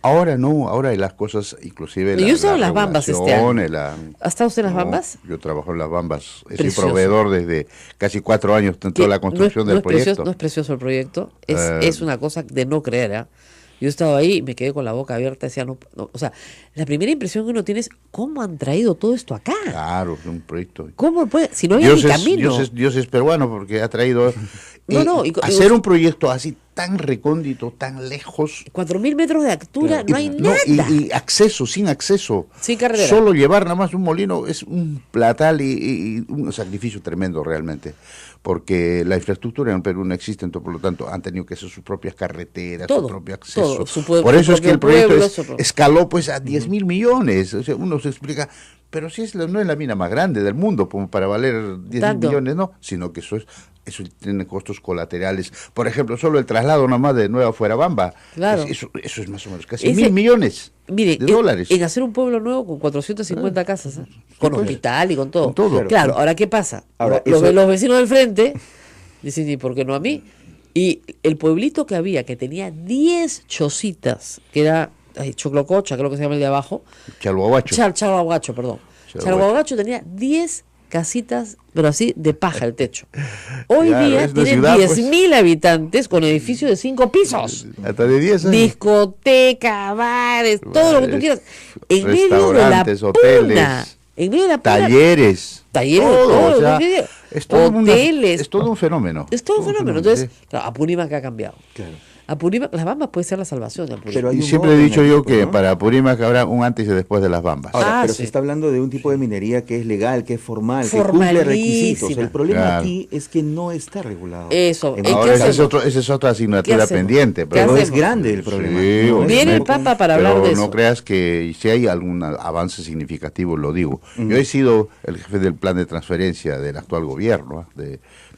[SPEAKER 6] Ahora no, ahora hay las cosas, inclusive
[SPEAKER 2] Yo he estado en las Bambas este año.
[SPEAKER 6] regulación,
[SPEAKER 2] ¿Ha estado usted en las
[SPEAKER 6] No,
[SPEAKER 2] Bambas?
[SPEAKER 6] Yo trabajo en las Bambas, soy
[SPEAKER 2] Precioso.
[SPEAKER 6] proveedor desde casi 4 años en toda la construcción
[SPEAKER 2] no
[SPEAKER 6] del
[SPEAKER 2] es precioso,
[SPEAKER 6] proyecto.
[SPEAKER 2] no es precioso el proyecto, es una cosa de no creer, ¿ah? Yo he estado ahí y me quedé con la boca abierta, decía, o sea, la primera impresión que uno tiene es, ¿cómo han traído todo esto acá?
[SPEAKER 6] Claro, es un proyecto.
[SPEAKER 2] ¿Cómo puede? Si no había ni camino.
[SPEAKER 6] Dios es peruano porque ha traído hacer un proyecto así tan recóndito, tan lejos.
[SPEAKER 2] 4.000 metros de altura, no hay nada.
[SPEAKER 6] Y acceso, sin acceso.
[SPEAKER 2] Sin carretera.
[SPEAKER 6] Solo llevar nada más un molino es un platal y un sacrificio tremendo realmente. Porque la infraestructura en Perú no existe, entonces, por lo tanto, han tenido que hacer sus propias carreteras, su propio acceso. Por eso es que el proyecto escaló pues a 10.000 millones. O sea, uno se explica, pero si no es la mina más grande del mundo como para valer 10.000 millones, no, sino que eso tiene costos colaterales. Por ejemplo, solo el traslado nomás de Nueva Fuerabamba,
[SPEAKER 2] claro.
[SPEAKER 6] Eso es más o menos casi 1.000 millones de dólares.
[SPEAKER 2] En hacer un pueblo nuevo con 450 casas, con hospital y con todo. Claro, ahora, ¿qué pasa?
[SPEAKER 3] Ahora,
[SPEAKER 2] los vecinos del frente dicen, ¿y por qué no a mí? Y el pueblito que había, que tenía 10 chocitas, que era Choclococha, creo que se llama el de abajo. Chalhuahuacho, perdón. Chalhuahuacho tenía 10 casitas, pero así de paja el techo. Hoy día tienen 10.000 habitantes con edificios de 5 pisos.
[SPEAKER 6] Hasta de 10 años.
[SPEAKER 2] Discoteca, bares, todo lo que tú quieras. En medio de la
[SPEAKER 6] hoteles,
[SPEAKER 2] en medio de la
[SPEAKER 6] talleres,
[SPEAKER 2] todo,
[SPEAKER 6] o sea, es todo
[SPEAKER 2] hoteles.
[SPEAKER 6] Es todo un fenómeno.
[SPEAKER 2] Es todo un fenómeno. Entonces, claro, Apurímac ha cambiado. Claro. Apurímac, las Bambas puede ser la salvación de Apurímac.
[SPEAKER 6] Y siempre he dicho yo que para Apurímac habrá un antes y después de las Bambas.
[SPEAKER 3] Ahora, pero se está hablando de un tipo de minería que es legal, que es formal, que cumple requisitos. El problema aquí es que no está regulado.
[SPEAKER 2] Eso.
[SPEAKER 6] Ahora esa es otra asignatura pendiente.
[SPEAKER 3] Pero es grande el problema.
[SPEAKER 6] Sí,
[SPEAKER 2] viene el Papa para hablar de eso.
[SPEAKER 6] No creas que si hay algún avance significativo, lo digo. Yo he sido el jefe del plan de transferencia del actual gobierno,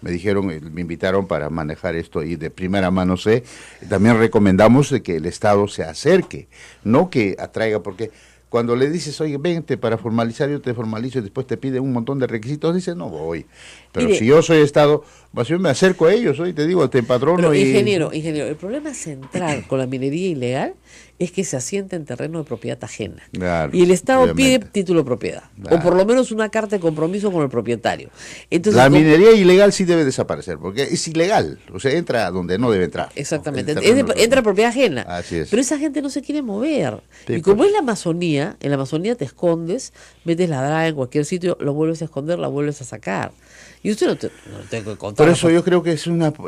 [SPEAKER 6] me dijeron, me invitaron para manejar esto y de primera mano sé, también recomendamos de que el Estado se acerque, no que atraiga, porque cuando le dices, oye, vente para formalizar, yo te formalizo y después te piden un montón de requisitos, dice, no voy. Pero mire, si yo soy Estado, pues yo me acerco a ellos, hoy te digo, te empadrono.
[SPEAKER 2] Ingeniero, el problema central con la minería ilegal es que se asienta en terreno de propiedad ajena.
[SPEAKER 6] Claro,
[SPEAKER 2] y el Estado
[SPEAKER 6] obviamente
[SPEAKER 2] pide título de propiedad, o por lo menos una carta de compromiso con el propietario. Entonces,
[SPEAKER 6] la minería ilegal sí debe desaparecer, porque es ilegal, o sea, entra donde no debe entrar.
[SPEAKER 2] Exactamente, entra propiedad ajena.
[SPEAKER 6] Así es.
[SPEAKER 2] Pero esa gente no se quiere mover.
[SPEAKER 6] Sí,
[SPEAKER 2] y como es la Amazonía, en la Amazonía te escondes, metes la draga en cualquier sitio, lo vuelves a esconder, la vuelves a sacar. Y usted no tengo que contar.
[SPEAKER 6] Por eso yo creo que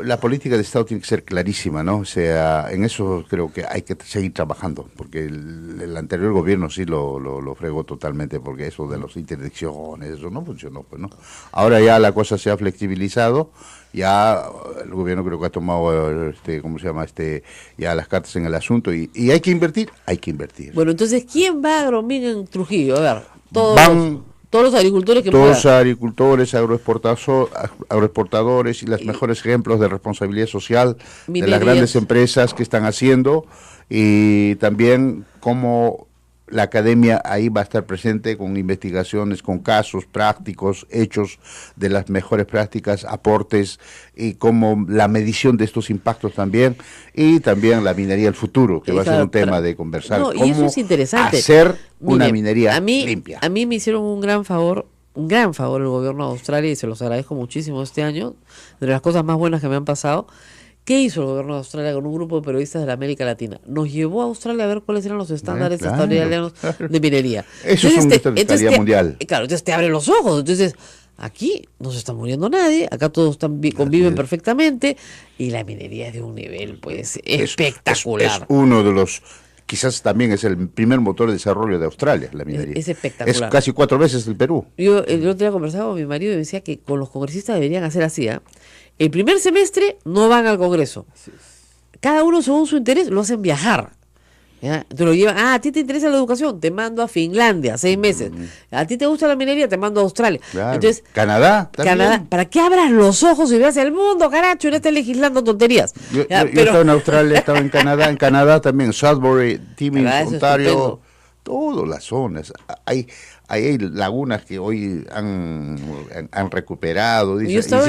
[SPEAKER 6] la política de Estado tiene que ser clarísima, ¿no? O sea, en eso creo que hay que seguir trabajando, porque el anterior gobierno sí lo fregó totalmente, porque eso de las interdicciones, eso no funcionó, pues, ¿no? Ahora ya la cosa se ha flexibilizado, ya el gobierno creo que ha tomado, ¿cómo se llama? Ya las cartas en el asunto, y hay que invertir,
[SPEAKER 2] Bueno, entonces, ¿quién va a Agromín en Trujillo? A ver, todos los agricultores que puedan.
[SPEAKER 6] Todos los agricultores, agroexportadores y los mejores ejemplos de responsabilidad social de las grandes empresas que están haciendo, y también cómo la academia ahí va a estar presente con investigaciones, con casos prácticos, hechos de las mejores prácticas, aportes, y como la medición de estos impactos también, y también la minería del futuro, que va a ser un tema de conversar.
[SPEAKER 2] No, y eso es interesante.
[SPEAKER 6] Hacer una minería limpia.
[SPEAKER 2] A mí me hicieron un gran favor el gobierno de Australia, y se los agradezco muchísimo este año, de las cosas más buenas que me han pasado. ¿Qué hizo el gobierno de Australia con un grupo de periodistas de la América Latina? Nos llevó a Australia a ver cuáles eran los estándares australianos de minería.
[SPEAKER 6] Eso es una fiscalía mundial.
[SPEAKER 2] Claro, entonces te abren los ojos. Entonces, aquí no se está muriendo nadie, acá todos conviven perfectamente, y la minería es de un nivel, pues, espectacular.
[SPEAKER 6] Es uno de los... Quizás también es el primer motor de desarrollo de Australia, la minería.
[SPEAKER 2] Es espectacular.
[SPEAKER 6] Es casi 4 veces el Perú.
[SPEAKER 2] Yo el otro día conversaba con mi marido y me decía que con los congresistas deberían hacer así, ¿eh? El primer semestre no van al Congreso. Cada uno según su interés lo hacen viajar. ¿Ya? Te lo llevan, a ti te interesa la educación, te mando a Finlandia 6 meses. A ti te gusta la minería, te mando a Australia.
[SPEAKER 6] Claro.
[SPEAKER 2] Entonces,
[SPEAKER 6] Canadá,
[SPEAKER 2] para que abras los ojos y veas el mundo, caracho, y no estés legislando tonterías.
[SPEAKER 6] Yo estaba en Australia, estaba en Canadá también, Sudbury, Timmins, Ontario, todas las zonas. Hay lagunas que hoy han recuperado.
[SPEAKER 2] Yo estaba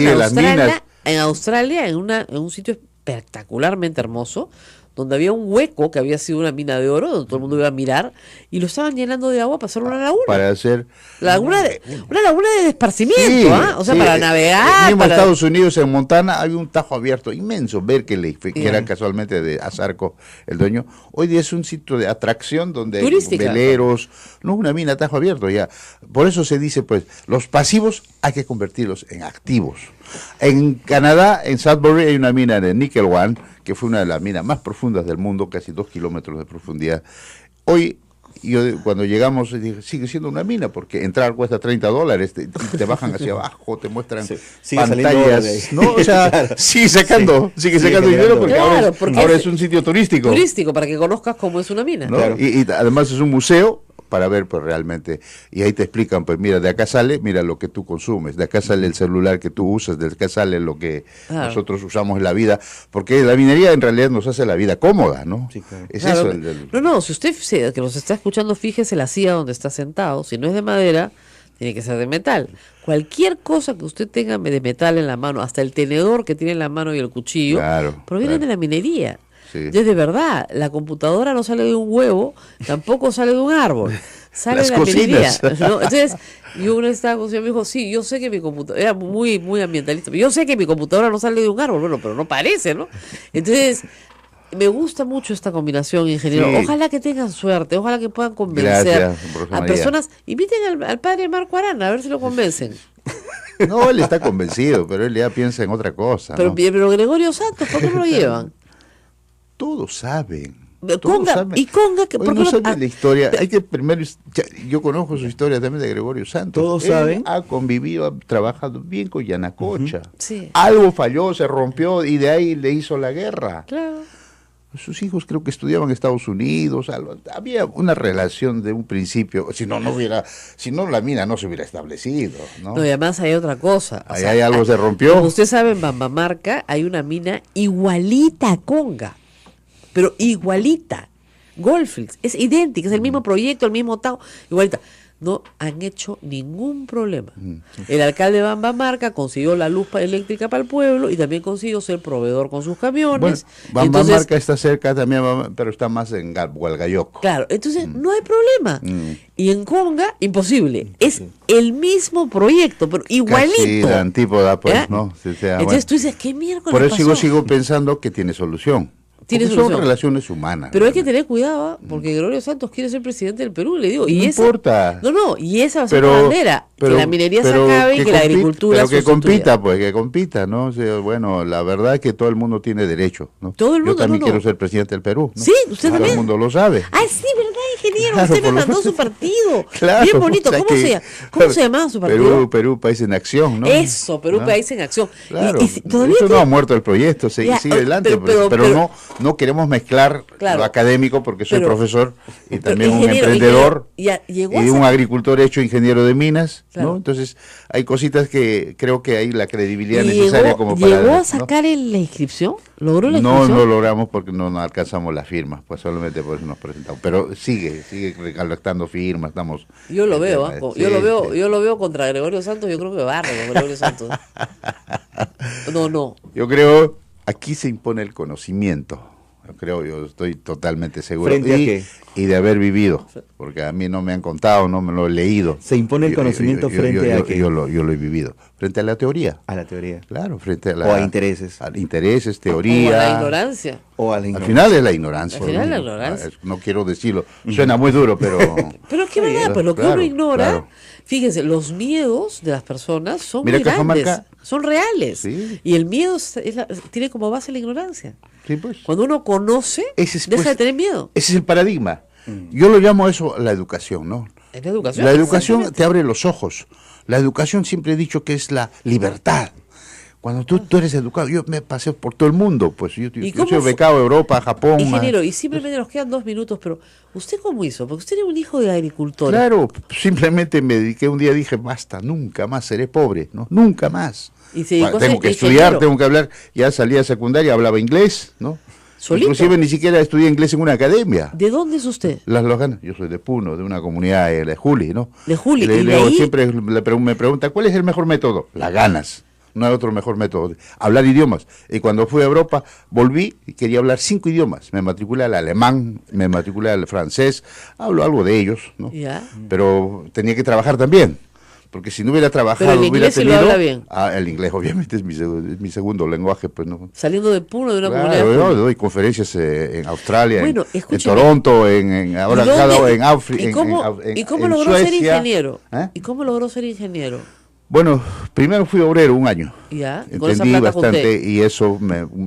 [SPEAKER 2] en Australia, en un sitio espectacularmente hermoso, donde había un hueco que había sido una mina de oro, donde todo el mundo iba a mirar, y lo estaban llenando de agua para hacer una laguna.
[SPEAKER 6] Para hacer...
[SPEAKER 2] Una laguna de esparcimiento,
[SPEAKER 6] Sí,
[SPEAKER 2] o sea,
[SPEAKER 6] sí,
[SPEAKER 2] para navegar.
[SPEAKER 6] Mismo
[SPEAKER 2] para...
[SPEAKER 6] Estados Unidos, en Montana, había un tajo abierto inmenso. Berkeley, que era casualmente de Azarco, el dueño. Hoy día es un sitio de atracción donde hay
[SPEAKER 2] Turística.
[SPEAKER 6] veleros, no es una mina a tajo abierto ya. Por eso se dice, pues, los pasivos hay que convertirlos en activos. En Canadá, en Sudbury, hay una mina de Nickel One, que fue una de las minas más profundas del mundo, casi 2 kilómetros de profundidad. Hoy, cuando llegamos, dije, sigue siendo una mina, porque entrar cuesta $30, te bajan hacia abajo, te muestran
[SPEAKER 3] Sigue saliendo
[SPEAKER 6] pantallas, ¿no? O sea,
[SPEAKER 3] Claro.
[SPEAKER 6] sigue sacando
[SPEAKER 3] generando.
[SPEAKER 6] dinero, porque
[SPEAKER 2] Claro, porque
[SPEAKER 6] ahora
[SPEAKER 2] es
[SPEAKER 6] es un sitio turístico.
[SPEAKER 2] Turístico, para que conozcas cómo es una mina.
[SPEAKER 6] ¿no?
[SPEAKER 3] Claro.
[SPEAKER 6] Y además es un museo para ver pues realmente, y ahí te explican, pues mira, de acá sale, mira lo que tú consumes, de acá sale el celular que tú usas, de acá sale lo que
[SPEAKER 2] Claro.
[SPEAKER 6] nosotros usamos en la vida, porque la minería en realidad nos hace la vida cómoda, ¿no?
[SPEAKER 3] Sí, claro.
[SPEAKER 6] Es
[SPEAKER 2] Claro,
[SPEAKER 6] eso el
[SPEAKER 2] No, si usted que nos está escuchando, fíjese la silla donde está sentado. Si no es de madera, tiene que ser de metal. Cualquier cosa que usted tenga de metal en la mano, hasta el tenedor que tiene en la mano y el cuchillo,
[SPEAKER 6] Claro,
[SPEAKER 2] proviene
[SPEAKER 6] claro.
[SPEAKER 2] de la minería.
[SPEAKER 6] Sí.
[SPEAKER 2] Es de verdad, la computadora no sale de un huevo, tampoco sale de un árbol, sale
[SPEAKER 6] Las
[SPEAKER 2] de la minería.
[SPEAKER 6] cocinas.
[SPEAKER 2] ¿No? Entonces, yo una vez estaba con un señor, me dijo, sí, yo sé que mi computadora, era muy, muy ambientalista, yo sé que mi computadora no sale de un árbol, bueno, pero no parece, ¿no? Entonces, me gusta mucho esta combinación, ingeniero.
[SPEAKER 6] Sí.
[SPEAKER 2] Ojalá que tengan suerte, ojalá que puedan convencer
[SPEAKER 6] Gracias, Rosa
[SPEAKER 2] a
[SPEAKER 6] María.
[SPEAKER 2] personas. Inviten al padre Marco Arana, a ver si lo convencen.
[SPEAKER 6] No, él está convencido, pero él ya piensa en otra cosa.
[SPEAKER 2] Pero,
[SPEAKER 6] ¿no?
[SPEAKER 2] pero Gregorio Santos, ¿por qué no lo llevan?
[SPEAKER 6] Todos saben.
[SPEAKER 2] Conga,
[SPEAKER 6] Todos saben.
[SPEAKER 2] y Conga, que
[SPEAKER 6] Hoy
[SPEAKER 2] ¿por qué
[SPEAKER 6] no
[SPEAKER 2] no-
[SPEAKER 6] saben la historia. Hay que primero, yo conozco su historia también de Gregorio Santos.
[SPEAKER 3] Todos
[SPEAKER 6] Él
[SPEAKER 3] saben.
[SPEAKER 6] ha convivido, ha trabajado bien con Yanacocha.
[SPEAKER 2] Sí.
[SPEAKER 6] Algo falló, se rompió y de ahí le hizo la guerra.
[SPEAKER 2] Claro.
[SPEAKER 6] Sus hijos creo que estudiaban en Estados Unidos. Había una relación de un principio. Si no la mina no se hubiera establecido, ¿no?
[SPEAKER 2] No, y además hay otra cosa.
[SPEAKER 6] Ahí hay algo se rompió.
[SPEAKER 2] Como usted sabe, en Bambamarca hay una mina igualita a Conga, pero igualita. Goldfields, es idéntica, es el mismo proyecto, el mismo Tao, igualita. No han hecho ningún problema. El alcalde de Bambamarca consiguió la luz eléctrica para el pueblo y también consiguió ser proveedor con sus camiones.
[SPEAKER 6] Bueno,
[SPEAKER 2] Entonces,
[SPEAKER 6] Bambamarca está cerca también, pero está más en Hualgayoc.
[SPEAKER 2] claro, entonces no hay problema. Y en Conga, imposible. Es el mismo proyecto, pero igualito.
[SPEAKER 6] Casi la antípoda, pues,
[SPEAKER 2] ¿Ya?
[SPEAKER 6] ¿no? O sea,
[SPEAKER 2] Entonces
[SPEAKER 6] bueno.
[SPEAKER 2] tú dices, ¿qué miércoles
[SPEAKER 6] Por eso
[SPEAKER 2] pasó?
[SPEAKER 6] sigo pensando que tiene solución.
[SPEAKER 2] Tiene
[SPEAKER 6] Porque
[SPEAKER 2] solución.
[SPEAKER 6] son relaciones humanas.
[SPEAKER 2] Pero hay
[SPEAKER 6] ¿no?
[SPEAKER 2] que tener cuidado, porque Gregorio Santos quiere ser presidente del Perú, le digo. Y
[SPEAKER 6] No
[SPEAKER 2] esa,
[SPEAKER 6] importa.
[SPEAKER 2] No, y esa va a ser la bandera, que la minería se acabe y que la agricultura
[SPEAKER 6] Pero que
[SPEAKER 2] sustituya.
[SPEAKER 6] compita, pues, que compita, ¿no? O sea, bueno, la verdad es que todo el mundo tiene derecho, ¿no?
[SPEAKER 2] Todo el
[SPEAKER 6] Yo
[SPEAKER 2] mundo,
[SPEAKER 6] también
[SPEAKER 2] no.
[SPEAKER 6] quiero ser presidente del Perú, ¿no?
[SPEAKER 2] Sí, usted
[SPEAKER 6] Todo
[SPEAKER 2] también.
[SPEAKER 6] el mundo lo sabe.
[SPEAKER 2] Ah, sí, ¿verdad, ingeniero?
[SPEAKER 6] Claro,
[SPEAKER 2] Usted me
[SPEAKER 6] por lo
[SPEAKER 2] mandó
[SPEAKER 6] menos-
[SPEAKER 2] su partido.
[SPEAKER 6] Claro,
[SPEAKER 2] Bien bonito.
[SPEAKER 6] o sea
[SPEAKER 2] ¿Cómo,
[SPEAKER 6] que-
[SPEAKER 2] ¿Cómo se llamaba su partido?
[SPEAKER 6] Perú, País en Acción, ¿no?
[SPEAKER 2] Eso, Perú,
[SPEAKER 6] ¿No?
[SPEAKER 2] País en Acción.
[SPEAKER 6] Claro,
[SPEAKER 2] Todavía
[SPEAKER 6] eso no
[SPEAKER 2] tiene-
[SPEAKER 6] ha muerto el proyecto, sigue
[SPEAKER 2] Ya,
[SPEAKER 6] adelante,
[SPEAKER 2] pero-
[SPEAKER 6] pero no queremos mezclar
[SPEAKER 2] Claro.
[SPEAKER 6] lo académico porque soy
[SPEAKER 2] Pero-
[SPEAKER 6] profesor y
[SPEAKER 2] pero,
[SPEAKER 6] también un
[SPEAKER 2] ingeniero,
[SPEAKER 6] emprendedor
[SPEAKER 2] llegó
[SPEAKER 6] y
[SPEAKER 2] a
[SPEAKER 6] un
[SPEAKER 2] ser-
[SPEAKER 6] agricultor hecho ingeniero de minas,
[SPEAKER 2] Claro.
[SPEAKER 6] ¿no? Entonces hay cositas que creo que hay la credibilidad
[SPEAKER 2] y
[SPEAKER 6] necesaria como para...
[SPEAKER 2] ¿Llegó a
[SPEAKER 6] ¿no?
[SPEAKER 2] sacar la inscripción? ¿Logró la
[SPEAKER 6] No
[SPEAKER 2] inscripción?
[SPEAKER 6] lo logramos porque no alcanzamos las firmas, pues solamente por eso nos presentamos. Pero sigue recolectando firmas, estamos...
[SPEAKER 2] Yo lo veo,
[SPEAKER 6] Sí,
[SPEAKER 2] yo
[SPEAKER 6] sí.
[SPEAKER 2] lo veo contra Gregorio Santos, yo creo que barre con Gregorio Santos. No.
[SPEAKER 6] Yo creo, aquí se impone el conocimiento. Yo estoy totalmente seguro.
[SPEAKER 3] ¿Frente a qué?
[SPEAKER 6] Y de haber vivido, porque a mí no me han contado, no me lo he leído.
[SPEAKER 3] Se impone el conocimiento frente a qué?
[SPEAKER 6] Yo lo he vivido. Frente a la teoría.
[SPEAKER 3] A la teoría.
[SPEAKER 6] Claro, frente a la...
[SPEAKER 3] O a intereses.
[SPEAKER 6] A intereses,
[SPEAKER 2] O a la
[SPEAKER 6] teoría.
[SPEAKER 2] ignorancia.
[SPEAKER 3] O a la
[SPEAKER 6] Al
[SPEAKER 3] ignorancia.
[SPEAKER 6] final es la ignorancia.
[SPEAKER 2] Al final es la
[SPEAKER 6] ¿no?
[SPEAKER 2] ignorancia.
[SPEAKER 6] No quiero decirlo. Suena muy duro, pero...
[SPEAKER 2] Pero es que verdad, pues lo que
[SPEAKER 6] claro,
[SPEAKER 2] uno ignora,
[SPEAKER 6] claro.
[SPEAKER 2] fíjense, los miedos de las personas son
[SPEAKER 6] Mira,
[SPEAKER 2] muy grandes,
[SPEAKER 6] Cajamarca-
[SPEAKER 2] son reales.
[SPEAKER 6] Sí.
[SPEAKER 2] Y el miedo tiene como base la ignorancia.
[SPEAKER 6] Sí, pues.
[SPEAKER 2] Cuando uno conoce,
[SPEAKER 6] Ese es,
[SPEAKER 2] deja
[SPEAKER 6] pues,
[SPEAKER 2] de tener miedo.
[SPEAKER 6] Ese es el paradigma. Yo lo llamo eso la educación, ¿no?
[SPEAKER 2] Es la educación.
[SPEAKER 6] La educación
[SPEAKER 2] exactamente.
[SPEAKER 6] te abre los ojos. La educación siempre he dicho que es la libertad. Cuando tú eres educado, yo me paseo por todo el mundo, pues yo
[SPEAKER 2] cómo
[SPEAKER 6] soy
[SPEAKER 2] fue?
[SPEAKER 6] becado a Europa, Japón.
[SPEAKER 2] Ingeniero, y simplemente nos quedan 2 minutos, pero ¿usted cómo hizo? Porque usted era un hijo de agricultor.
[SPEAKER 6] Claro, simplemente me dediqué un día, dije, basta, nunca más seré pobre, ¿no? Nunca más.
[SPEAKER 2] Y se dedicó a
[SPEAKER 6] Tengo
[SPEAKER 2] ser
[SPEAKER 6] que estudiar,
[SPEAKER 2] ingeniero.
[SPEAKER 6] tengo que hablar. Ya salí a secundaria, hablaba inglés, ¿no?
[SPEAKER 2] ¿Solito?
[SPEAKER 6] Inclusive ni siquiera estudié inglés en una academia.
[SPEAKER 2] ¿De dónde es usted?
[SPEAKER 6] Las Lojanas, yo soy de Puno, de una comunidad de Juli, ¿no?
[SPEAKER 2] De Juli,
[SPEAKER 6] Y
[SPEAKER 2] y de ahí-
[SPEAKER 6] siempre me pregunta, ¿cuál es el mejor método? Las ganas. No hay otro mejor método. Hablar idiomas. Y cuando fui a Europa, volví y quería hablar 5 idiomas. Me matriculé al alemán, me matriculé al francés, hablo algo de ellos, ¿no?
[SPEAKER 2] Ya.
[SPEAKER 6] Pero tenía que trabajar también. Porque si no hubiera trabajado,
[SPEAKER 2] Pero el
[SPEAKER 6] hubiera
[SPEAKER 2] inglés sí lo
[SPEAKER 6] tenido...
[SPEAKER 2] habla bien.
[SPEAKER 6] El inglés obviamente es mi segundo lenguaje, pues no.
[SPEAKER 2] Saliendo de Puno, de una
[SPEAKER 6] Claro,
[SPEAKER 2] comunidad de
[SPEAKER 6] yo
[SPEAKER 2] Puno.
[SPEAKER 6] doy conferencias en Australia,
[SPEAKER 2] Bueno,
[SPEAKER 6] en
[SPEAKER 2] escúcheme.
[SPEAKER 6] Toronto, ahora
[SPEAKER 2] ¿Y dónde-
[SPEAKER 6] cada en África,
[SPEAKER 2] ¿Y cómo, y cómo logró ser ingeniero?
[SPEAKER 6] ¿Eh?
[SPEAKER 2] ¿Y cómo logró ser ingeniero?
[SPEAKER 6] Bueno, primero fui obrero un año.
[SPEAKER 2] Ya, con esa
[SPEAKER 6] Entendí
[SPEAKER 2] plata
[SPEAKER 6] bastante
[SPEAKER 2] junté.
[SPEAKER 6] y eso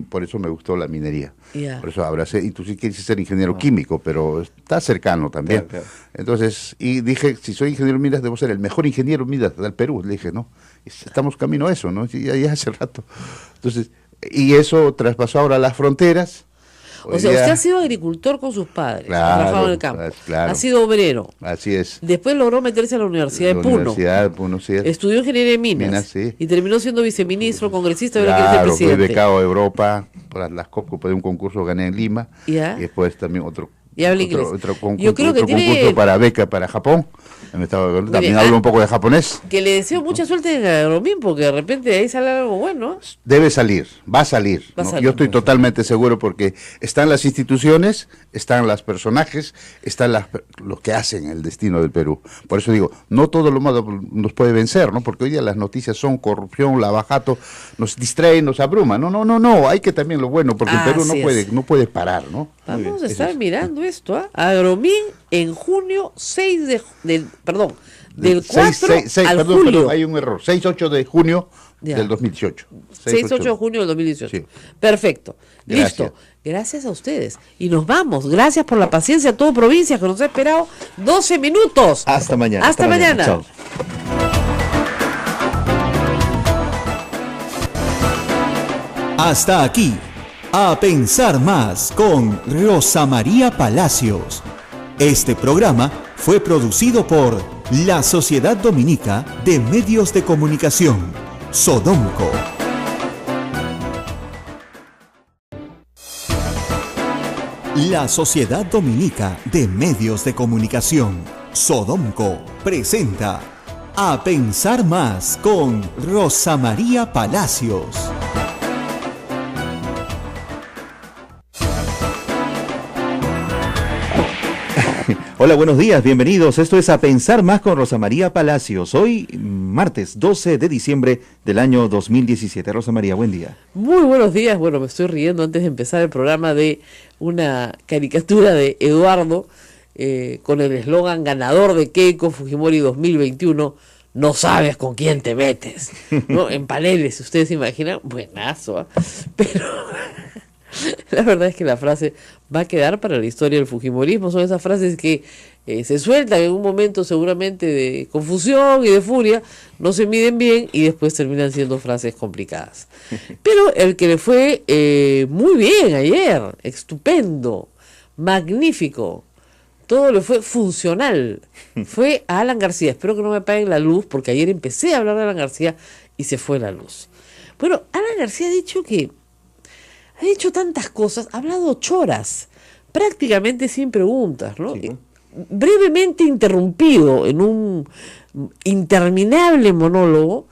[SPEAKER 6] por eso me gustó la minería.
[SPEAKER 2] Ya.
[SPEAKER 6] Por eso abracé, y tú sí quieres ser ingeniero químico, pero está cercano también.
[SPEAKER 3] Claro.
[SPEAKER 6] Entonces, y dije, si soy ingeniero en minas, debo ser el mejor ingeniero en minas del Perú. Le dije, no, estamos camino a eso, ¿no? Ya hace rato. Entonces, y eso traspasó ahora las fronteras.
[SPEAKER 2] O
[SPEAKER 6] Hoy
[SPEAKER 2] sea,
[SPEAKER 6] día-
[SPEAKER 2] usted ha sido agricultor con sus padres,
[SPEAKER 6] Claro,
[SPEAKER 2] ha trabajado en el campo,
[SPEAKER 6] claro.
[SPEAKER 2] ha sido obrero,
[SPEAKER 6] Así es.
[SPEAKER 2] después logró meterse a la Universidad de
[SPEAKER 6] La
[SPEAKER 2] Puno,
[SPEAKER 6] Universidad de Puno, sí.
[SPEAKER 2] estudió ingeniería en minas,
[SPEAKER 6] Minas, sí.
[SPEAKER 2] y terminó siendo viceministro, congresista, y ahora quiere
[SPEAKER 6] Claro,
[SPEAKER 2] ser
[SPEAKER 6] fui
[SPEAKER 2] presidente.
[SPEAKER 6] becado a Europa por las COPCO, de un concurso gané en Lima.
[SPEAKER 2] Ya.
[SPEAKER 6] Y después también otro
[SPEAKER 2] Y habla
[SPEAKER 6] otro,
[SPEAKER 2] inglés.
[SPEAKER 6] otro concurso,
[SPEAKER 2] Yo creo que
[SPEAKER 6] otro
[SPEAKER 2] tiene-
[SPEAKER 6] concurso para beca para Japón. También
[SPEAKER 2] bien,
[SPEAKER 6] hablo un poco de japonés.
[SPEAKER 2] Que le deseo mucha suerte en Agromín, porque de repente de ahí sale algo bueno.
[SPEAKER 6] Debe salir, va a salir.
[SPEAKER 2] Va a
[SPEAKER 6] ¿no?
[SPEAKER 2] salir.
[SPEAKER 6] Yo estoy totalmente seguro porque están las instituciones, están los personajes, están los que hacen el destino del Perú. Por eso digo, no todo lo malo nos puede vencer, ¿no? Porque hoy día las noticias son corrupción, lavajato, nos distraen, nos abruman. No, hay que también lo bueno, porque el Perú
[SPEAKER 2] Así es.
[SPEAKER 6] no puede parar, ¿no?
[SPEAKER 2] Vamos a estar mirando esto, ¿ah? Agromín en junio 6 del 4 al julio.
[SPEAKER 6] Perdón, hay un error. 6-8 de junio
[SPEAKER 2] Ya.
[SPEAKER 6] del 2018.
[SPEAKER 2] 6-8 de junio del 2018.
[SPEAKER 6] Sí.
[SPEAKER 2] Perfecto.
[SPEAKER 6] Gracias.
[SPEAKER 2] Listo. Gracias a ustedes. Y nos vamos. Gracias por la paciencia a todo provincia que nos ha esperado 12 minutos.
[SPEAKER 3] Hasta mañana.
[SPEAKER 2] Hasta mañana.
[SPEAKER 3] Chao.
[SPEAKER 1] Hasta aquí, A Pensar Más con Rosa María Palacios. Este programa fue producido por la Sociedad Dominica de Medios de Comunicación, Sodomco. La Sociedad Dominica de Medios de Comunicación, Sodomco, presenta A Pensar Más con Rosa María Palacios.
[SPEAKER 3] Hola, buenos días, bienvenidos. Esto es A Pensar Más con Rosa María Palacios. Hoy, martes 12 de diciembre del año 2017. Rosa María, buen día.
[SPEAKER 2] Muy buenos días. Bueno, me estoy riendo antes de empezar el programa de una caricatura de Eduardo con el eslogan ganador de Keiko Fujimori 2021. No sabes con quién te metes, ¿no? En paneles, ustedes se imaginan, buenazo, ¿ah? Pero la verdad es que la frase va a quedar para la historia del fujimorismo. Son esas frases que se sueltan en un momento seguramente de confusión y de furia, no se miden bien y después terminan siendo frases complicadas. Pero el que le fue muy bien ayer, estupendo, magnífico, todo le fue funcional, fue a Alan García. Espero que no me apaguen la luz, porque ayer empecé a hablar de Alan García y se fue la luz. Bueno, Alan García ha dicho tantas cosas, ha hablado 8 horas, prácticamente sin preguntas, ¿no?
[SPEAKER 3] Sí, ¿no?
[SPEAKER 2] Brevemente interrumpido en un interminable monólogo,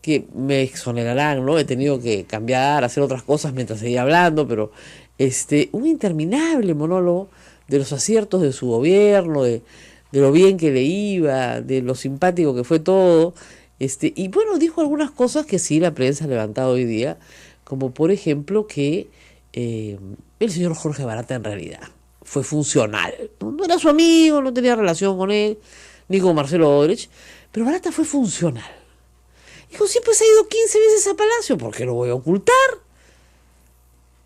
[SPEAKER 2] que me exonerarán, ¿no? He tenido que cambiar, hacer otras cosas mientras seguía hablando, pero un interminable monólogo de los aciertos de su gobierno, de lo bien que le iba, de lo simpático que fue todo, y bueno, dijo algunas cosas que sí la prensa ha levantado hoy día, como por ejemplo que el señor Jorge Barata en realidad fue funcional. No era su amigo, no tenía relación con él, ni con Marcelo Odebrecht, pero Barata fue funcional. Dijo, sí, pues ha ido 15 veces a Palacio, ¿por qué lo voy a ocultar?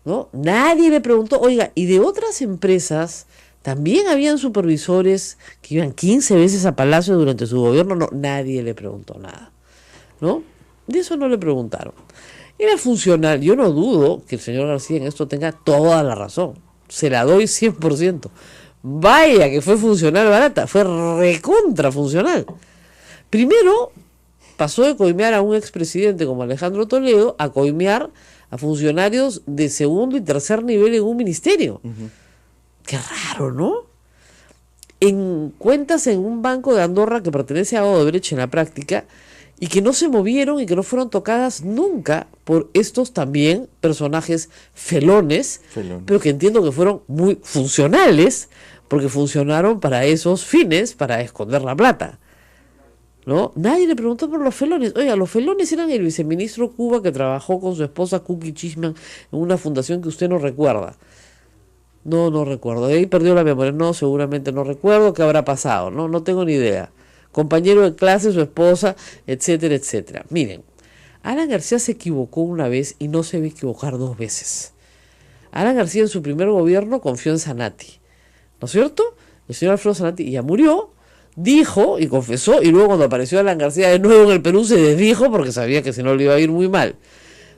[SPEAKER 2] ¿No? Nadie le preguntó, oiga, y de otras empresas también habían supervisores que iban 15 veces a Palacio durante su gobierno, no, nadie le preguntó nada, ¿no? De eso no le preguntaron. Era funcional. Yo no dudo que el señor García en esto tenga toda la razón. Se la doy 100%. Vaya que fue funcional Barata. Fue recontra funcional. Primero, pasó de coimear a un expresidente como Alejandro Toledo a coimear a funcionarios de segundo y tercer nivel en un ministerio. Qué raro, ¿no? En cuentas en un banco de Andorra que pertenece a Odebrecht en la práctica, y que no se movieron y que no fueron tocadas nunca por estos también personajes felones, pero que entiendo que fueron muy funcionales, porque funcionaron para esos fines, para esconder la plata, ¿no? Nadie le preguntó por los felones. Oiga, los felones eran el viceministro Cuba que trabajó con su esposa Cookie Chisman en una fundación que usted no recuerda. No recuerdo. De ahí perdió la memoria. No, seguramente no recuerdo qué habrá pasado. No tengo ni idea. Compañero de clase, su esposa, etcétera, etcétera. Miren, Alan García se equivocó una vez y no se debe equivocar dos veces. Alan García en su primer gobierno confió en Zanatti, ¿no es cierto? El señor Alfredo Zanatti ya murió, dijo y confesó, y luego cuando apareció Alan García de nuevo en el Perú se desdijo porque sabía que si no le iba a ir muy mal.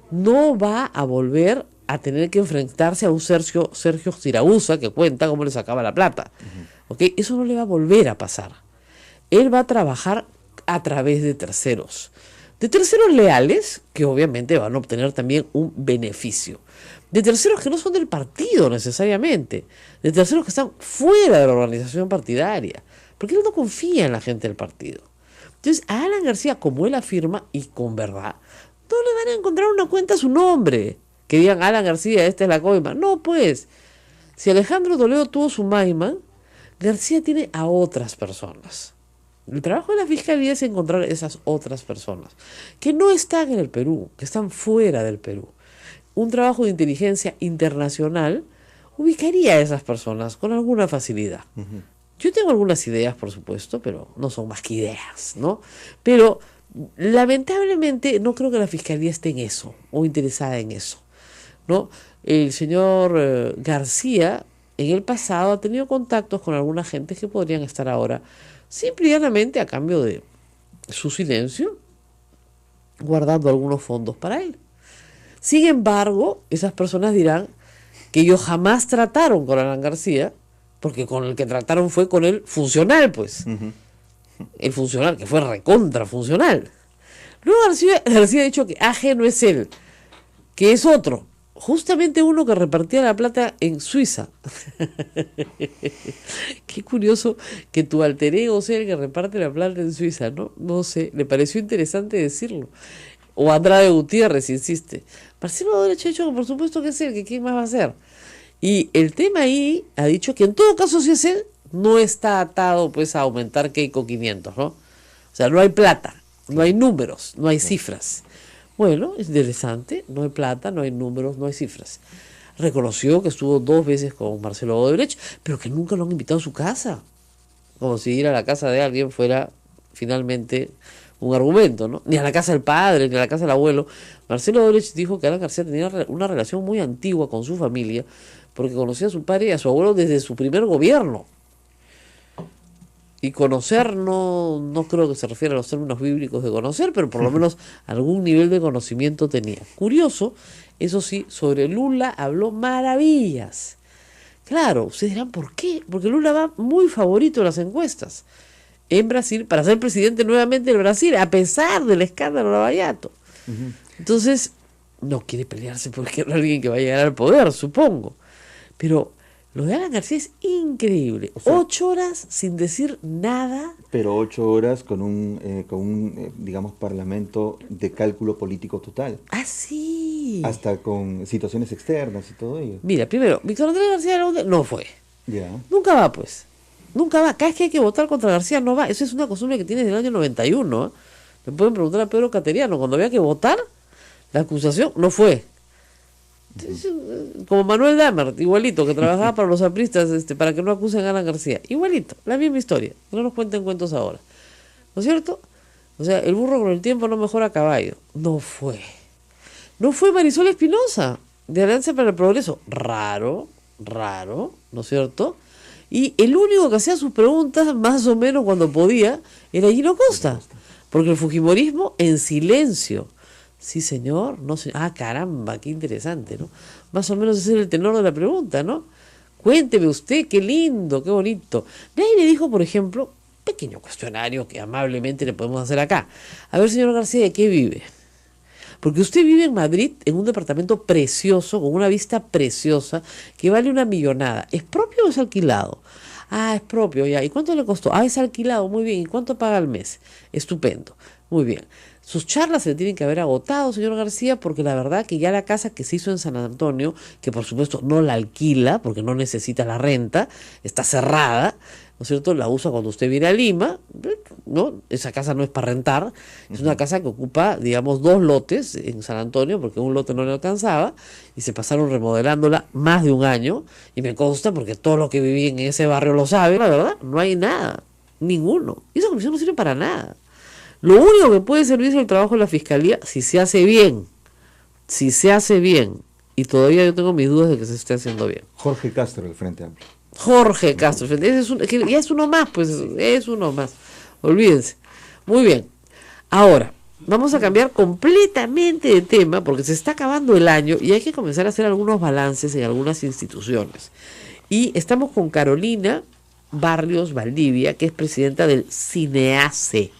[SPEAKER 2] No va a volver a tener que enfrentarse a un Sergio Siragusa que cuenta cómo le sacaba la plata. ¿Ok? Eso no le va a volver a pasar. Él va a trabajar a través de terceros leales, que obviamente van a obtener también un beneficio, de terceros que no son del partido necesariamente, de terceros que están fuera de la organización partidaria, porque él no confía en la gente del partido. Entonces a Alan García, como él afirma, y con verdad, no le van a encontrar una cuenta a su nombre, que digan Alan García, esta es la coima. No, pues, si Alejandro Toledo tuvo su Maiman, García tiene a otras personas. El trabajo de la Fiscalía es encontrar esas otras personas que no están en el Perú, que están fuera del Perú. Un trabajo de inteligencia internacional ubicaría a esas personas con alguna facilidad. Yo tengo algunas ideas, por supuesto, pero no son más que ideas, ¿no? Pero lamentablemente no creo que la Fiscalía esté en eso o interesada en eso, ¿no? El señor García en el pasado ha tenido contactos con alguna gente que podrían estar ahora simple y llanamente a cambio de su silencio, guardando algunos fondos para él. Sin embargo, esas personas dirán que ellos jamás trataron con Alan García, porque con el que trataron fue con el funcional, pues. El funcional, que fue recontra funcional. Luego García ha dicho que AG no es él, que es otro. Justamente uno que repartía la plata en Suiza. Qué curioso que tu alter ego sea el que reparte la plata en Suiza, ¿no? No sé, le pareció interesante decirlo. O Andrade Gutiérrez insiste. Marcelo Odebrecht ha dicho que por supuesto que es él, que quién más va a ser. Y el tema ahí ha dicho que en todo caso si es él, no está atado pues a aumentar Keiko 500, ¿no? O sea, no hay plata, no hay números, no hay cifras. Bueno, es interesante, no hay plata, no hay números, no hay cifras. Reconoció que estuvo 2 veces con Marcelo Odebrecht, pero que nunca lo han invitado a su casa. Como si ir a la casa de alguien fuera finalmente un argumento, ¿no? Ni a la casa del padre, ni a la casa del abuelo. Marcelo Odebrecht dijo que Alan García tenía una relación muy antigua con su familia, porque conocía a su padre y a su abuelo desde su primer gobierno. Y conocer no creo que se refiera a los términos bíblicos de conocer, pero por lo menos algún nivel de conocimiento tenía. Curioso, eso sí, sobre Lula habló maravillas. Claro, ustedes dirán, ¿por qué? Porque Lula va muy favorito en las encuestas en Brasil para ser presidente nuevamente del Brasil, a pesar del escándalo Lava Jato. Entonces, no quiere pelearse porque es alguien que va a llegar al poder, supongo. Pero lo de Alan García es increíble. O sea, 8 horas sin decir nada.
[SPEAKER 3] Pero 8 horas con un digamos, parlamento de cálculo político total.
[SPEAKER 2] Ah, sí.
[SPEAKER 3] Hasta con situaciones externas y todo ello.
[SPEAKER 2] Mira, primero, Víctor Andrés García no fue.
[SPEAKER 3] Ya.
[SPEAKER 2] Nunca va, pues. Nunca va. Cada vez que hay que votar contra García no va. Eso es una costumbre que tiene desde el año 91. ¿Eh? Le pueden preguntar a Pedro Cateriano. Cuando había que votar, la acusación no fue. Entonces, como Manuel Damert, igualito, que trabajaba para los apristas para que no acusen a Alan García. Igualito, la misma historia. No nos cuenten cuentos ahora. ¿No es cierto? O sea, el burro con el tiempo no mejora a caballo. No fue. No fue Marisol Espinosa, de Alianza para el Progreso. Raro, ¿no es cierto? Y el único que hacía sus preguntas, más o menos cuando podía, era Gino Costa. Porque el fujimorismo en silencio. Sí, señor. No sé. Ah, caramba, qué interesante, ¿no? Más o menos ese es el tenor de la pregunta, ¿no? Cuénteme usted, qué lindo, qué bonito. Nadie le dijo, por ejemplo, pequeño cuestionario que amablemente le podemos hacer acá. A ver, señor García, ¿de qué vive? Porque usted vive en Madrid, en un departamento precioso, con una vista preciosa, que vale una millonada. ¿Es propio o es alquilado? Ah, es propio, ya. ¿Y cuánto le costó? Ah, es alquilado, muy bien. ¿Y cuánto paga al mes? Estupendo. Muy bien. Sus charlas se tienen que haber agotado, señor García, porque la verdad que ya la casa que se hizo en San Antonio, que por supuesto no la alquila, porque no necesita la renta, está cerrada, ¿no es cierto? La usa cuando usted viene a Lima, ¿no? Esa casa no es para rentar, es una casa que ocupa, digamos, 2 lotes en San Antonio, porque un lote no le alcanzaba, y se pasaron remodelándola más de un año, y me consta, porque todos los que viven en ese barrio lo saben, la verdad, no hay nada, ninguno. Y esa comisión no sirve para nada. Lo único que puede servir es el trabajo de la fiscalía si se hace bien, y todavía yo tengo mis dudas de que se esté haciendo bien.
[SPEAKER 3] Jorge Castro, del Frente Amplio.
[SPEAKER 2] Jorge Castro, ese es que ya es uno más, pues es uno más, olvídense. Muy bien, ahora vamos a cambiar completamente de tema porque se está acabando el año y hay que comenzar a hacer algunos balances en algunas instituciones. Y estamos con Carolina Barrios Valdivia, que es presidenta del CINEACE.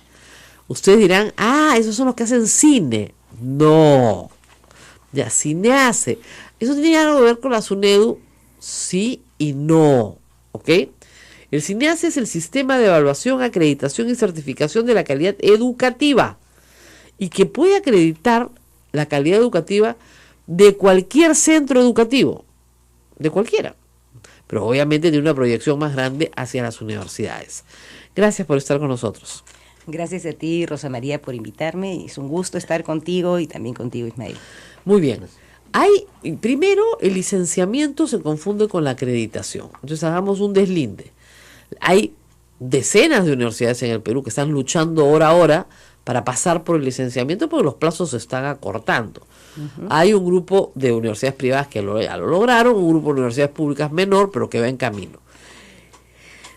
[SPEAKER 2] Ustedes dirán, esos son los que hacen cine. No, ya CINEACE. Eso tiene algo que ver con la SUNEDU, sí y no, ¿ok? El CINEACE es el Sistema de Evaluación, Acreditación y Certificación de la Calidad Educativa y que puede acreditar la calidad educativa de cualquier centro educativo, de cualquiera, pero obviamente tiene una proyección más grande hacia las universidades. Gracias por estar con nosotros.
[SPEAKER 5] Gracias a ti, Rosa María, por invitarme. Es un gusto estar contigo y también contigo, Ismael.
[SPEAKER 2] Muy bien. Primero, el licenciamiento se confunde con la acreditación. Entonces, hagamos un deslinde. Hay decenas de universidades en el Perú que están luchando hora a hora para pasar por el licenciamiento porque los plazos se están acortando. Hay un grupo de universidades privadas que ya lo lograron, un grupo de universidades públicas menor, pero que va en camino.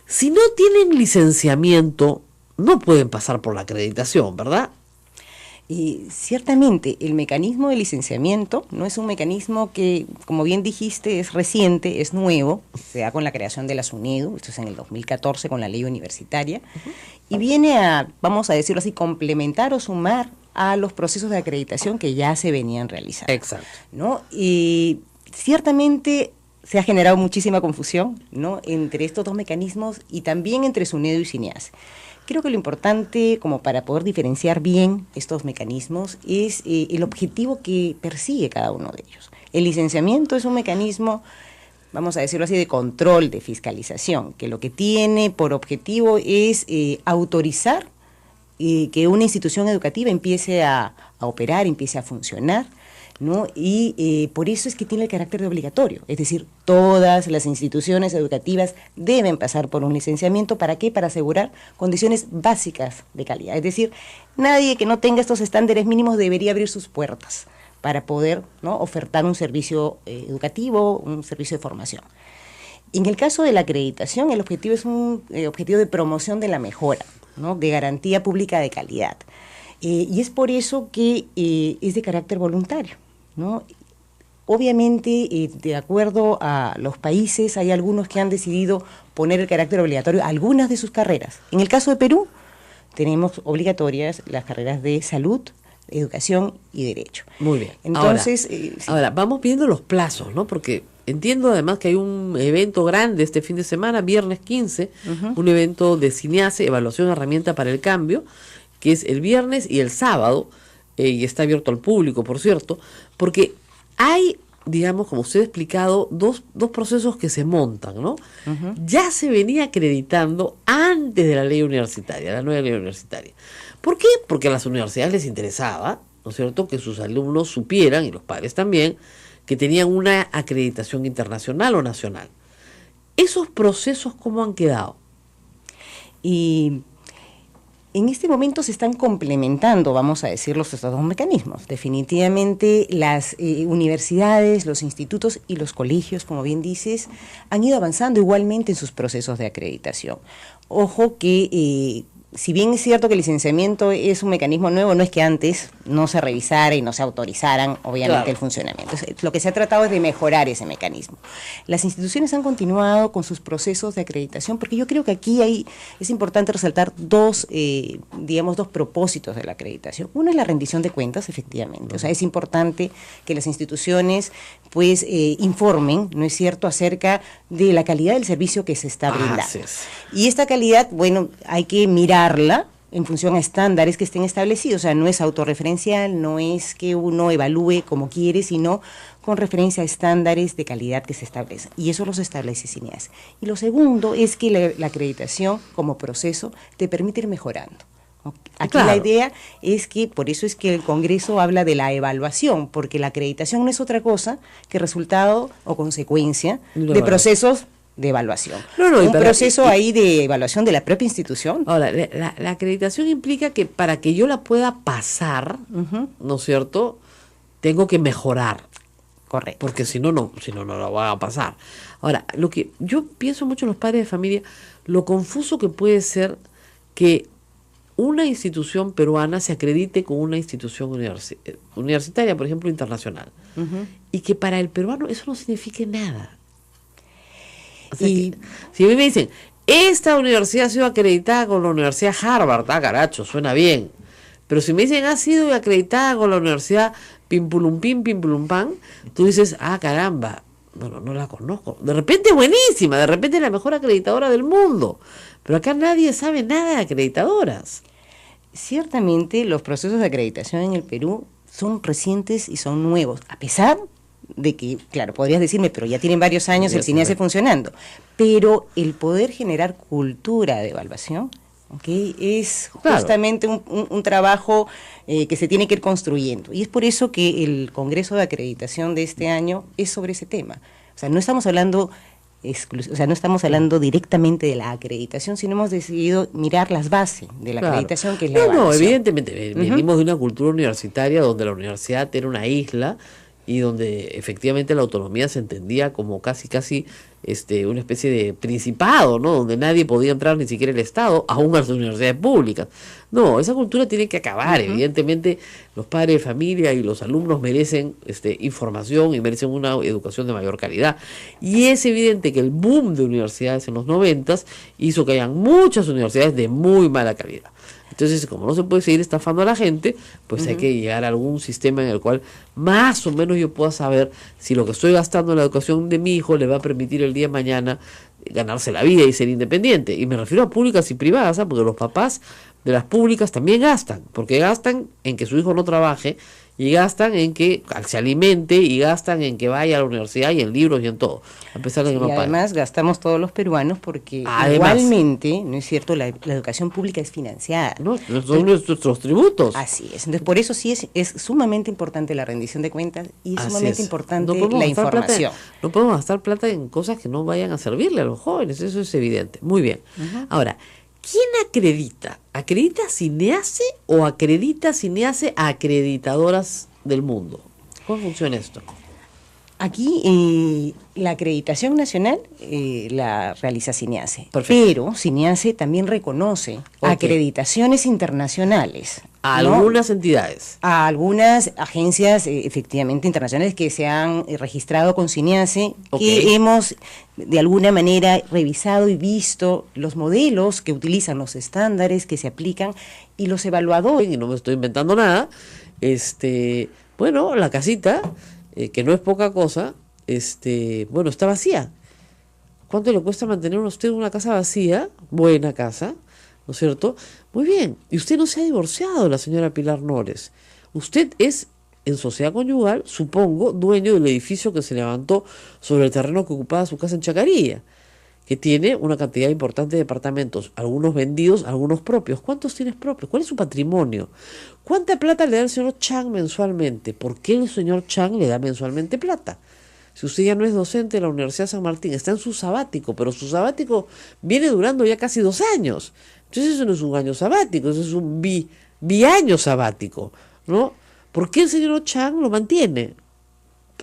[SPEAKER 2] Si no tienen licenciamiento, no pueden pasar por la acreditación, ¿verdad?
[SPEAKER 5] Y ciertamente el mecanismo de licenciamiento no es un mecanismo que, como bien dijiste, es reciente, es nuevo, se da con la creación de la SUNEDU, esto es en el 2014 con la ley universitaria, y viene a, vamos a decirlo así, complementar o sumar a los procesos de acreditación que ya se venían realizando.
[SPEAKER 2] Exacto.
[SPEAKER 5] ¿No? Y ciertamente se ha generado muchísima confusión, ¿no?, entre estos dos mecanismos y también entre SUNEDU y CINEACE. Creo que lo importante, como para poder diferenciar bien estos mecanismos, es el objetivo que persigue cada uno de ellos. El licenciamiento es un mecanismo, vamos a decirlo así, de control, de fiscalización, que lo que tiene por objetivo es autorizar que una institución educativa empiece a operar, empiece a funcionar, ¿no? Y por eso es que tiene el carácter de obligatorio, es decir, todas las instituciones educativas deben pasar por un licenciamiento. ¿Para qué? Para asegurar condiciones básicas de calidad, es decir, nadie que no tenga estos estándares mínimos debería abrir sus puertas para poder, ¿no?, ofertar un servicio educativo, un servicio de formación. En el caso de la acreditación, el objetivo es un objetivo de promoción de la mejora, ¿no?, de garantía pública de calidad, y es por eso que es de carácter voluntario, ¿no? Obviamente, de acuerdo a los países, hay algunos que han decidido poner el carácter obligatorio a algunas de sus carreras. En el caso de Perú, tenemos obligatorias las carreras de salud, educación y derecho.
[SPEAKER 2] Muy bien.
[SPEAKER 5] Entonces,
[SPEAKER 2] ahora, vamos viendo los plazos, ¿no? Porque entiendo además que hay un evento grande este fin de semana, viernes 15, un evento de CINEACE, Evaluación Herramienta para el Cambio, que es el viernes y el sábado, y está abierto al público, por cierto, porque hay, digamos, como usted ha explicado, dos procesos que se montan, ¿no? Ya se venía acreditando antes de la ley universitaria, la nueva ley universitaria. ¿Por qué? Porque a las universidades les interesaba, ¿no es cierto?, que sus alumnos supieran, y los padres también, que tenían una acreditación internacional o nacional. ¿Esos procesos cómo han quedado?
[SPEAKER 5] Y en este momento se están complementando, vamos a decirlo, estos dos mecanismos. Definitivamente las universidades, los institutos y los colegios, como bien dices, han ido avanzando igualmente en sus procesos de acreditación. Ojo que si bien es cierto que el licenciamiento es un mecanismo nuevo, no es que antes no se revisara y no se autorizaran, obviamente, el funcionamiento. Lo que se ha tratado es de mejorar ese mecanismo. Las instituciones han continuado con sus procesos de acreditación, porque yo creo que aquí es importante resaltar dos propósitos de la acreditación. Uno es la rendición de cuentas, efectivamente. O sea, es importante que las instituciones pues informen, ¿no es cierto?, acerca de la calidad del servicio que se está brindando. Y esta calidad, bueno, hay que mirarla, en función a estándares que estén establecidos, o sea, no es autorreferencial, no es que uno evalúe como quiere, sino con referencia a estándares de calidad que se establecen, y eso los establece CINEAS. Y lo segundo es que la acreditación como proceso te permite ir mejorando. Aquí
[SPEAKER 2] claro.
[SPEAKER 5] La idea es que, por eso es que el Congreso habla de la evaluación, porque la acreditación no es otra cosa que resultado o consecuencia de procesos de evaluación. Un proceso ahí de evaluación de la propia institución.
[SPEAKER 2] Ahora, la acreditación implica que para que yo la pueda pasar, ¿no es cierto?, tengo que mejorar.
[SPEAKER 5] Correcto.
[SPEAKER 2] Porque si no la van a pasar. Ahora, lo que yo pienso mucho en los padres de familia, lo confuso que puede ser que una institución peruana se acredite con una institución universitaria, por ejemplo, internacional. Y que para el peruano eso no signifique nada. O sea, si a mí me dicen, esta universidad ha sido acreditada con la Universidad Harvard, caracho, suena bien. Pero si me dicen, ha sido acreditada con la Universidad Pimpulumpín, Pimpulumpán, tú dices, caramba, bueno, no la conozco. De repente es buenísima, de repente es la mejor acreditadora del mundo. Pero acá nadie sabe nada de acreditadoras.
[SPEAKER 5] Ciertamente los procesos de acreditación en el Perú son recientes y son nuevos, a pesar de que, claro, podrías decirme, pero ya tienen varios años el CINEAS funcionando, pero el poder generar cultura de evaluación, ¿okay?, es justamente un trabajo que se tiene que ir construyendo, y es por eso que el Congreso de Acreditación de este año es sobre ese tema. O sea, no estamos hablando no estamos hablando directamente de la acreditación, sino hemos decidido mirar las bases de la acreditación, que es la evaluación. No,
[SPEAKER 2] evidentemente, venimos de una cultura universitaria donde la universidad era una isla y donde efectivamente la autonomía se entendía como casi una especie de principado, ¿no?, donde nadie podía entrar, ni siquiera el Estado, aún a las universidades públicas. No, esa cultura tiene que acabar. Evidentemente los padres de familia y los alumnos merecen información y merecen una educación de mayor calidad. Y es evidente que el boom de universidades en los 90 hizo que hayan muchas universidades de muy mala calidad. Entonces, como no se puede seguir estafando a la gente, pues hay que llegar a algún sistema en el cual más o menos yo pueda saber si lo que estoy gastando en la educación de mi hijo le va a permitir el día de mañana ganarse la vida y ser independiente. Y me refiero a públicas y privadas, porque los papás de las públicas también gastan, porque gastan en que su hijo no trabaje, y gastan en que se alimente, y gastan en que vaya a la universidad y en libros y en todo, a pesar de que no pagan.
[SPEAKER 5] Y además gastamos todos los peruanos porque igualmente, ¿no es cierto?, la educación pública es financiada.
[SPEAKER 2] No, son nuestros tributos.
[SPEAKER 5] Así es. Entonces, por eso sí es sumamente importante la rendición de cuentas y es sumamente importante la información.
[SPEAKER 2] No podemos gastar plata en cosas que no vayan a servirle a los jóvenes, eso es evidente. Muy bien. Ahora, ¿quién acredita? ¿Acredita CINEASE o acredita CINEASE a acreditadoras del mundo? ¿Cómo funciona esto?
[SPEAKER 5] Aquí la acreditación nacional la realiza CINEASE, pero CINEASE también reconoce acreditaciones internacionales.
[SPEAKER 2] A algunas entidades.
[SPEAKER 5] A algunas agencias efectivamente internacionales que se han registrado con CINEASE, que hemos de alguna manera revisado y visto los modelos que utilizan, los estándares que se aplican y los evaluadores.
[SPEAKER 2] Y no me estoy inventando nada. Bueno, la casita, que no es poca cosa, está vacía. ¿Cuánto le cuesta mantener a usted una casa vacía? Buena casa, ¿no es cierto? Muy bien. Y usted no se ha divorciado, la señora Pilar Nores. Usted es, en sociedad conyugal, supongo, dueño del edificio que se levantó sobre el terreno que ocupaba su casa en Chacarilla, que tiene una cantidad importante de departamentos, algunos vendidos, algunos propios. ¿Cuántos tienes propios? ¿Cuál es su patrimonio? ¿Cuánta plata le da el señor Chang mensualmente? ¿Por qué el señor Chang le da mensualmente plata? Si usted ya no es docente de la Universidad San Martín, está en su sabático, pero su sabático viene durando ya casi 2 años. Entonces eso no es un año sabático, eso es un biaño sabático, ¿no? ¿Por qué el señor Chang lo mantiene?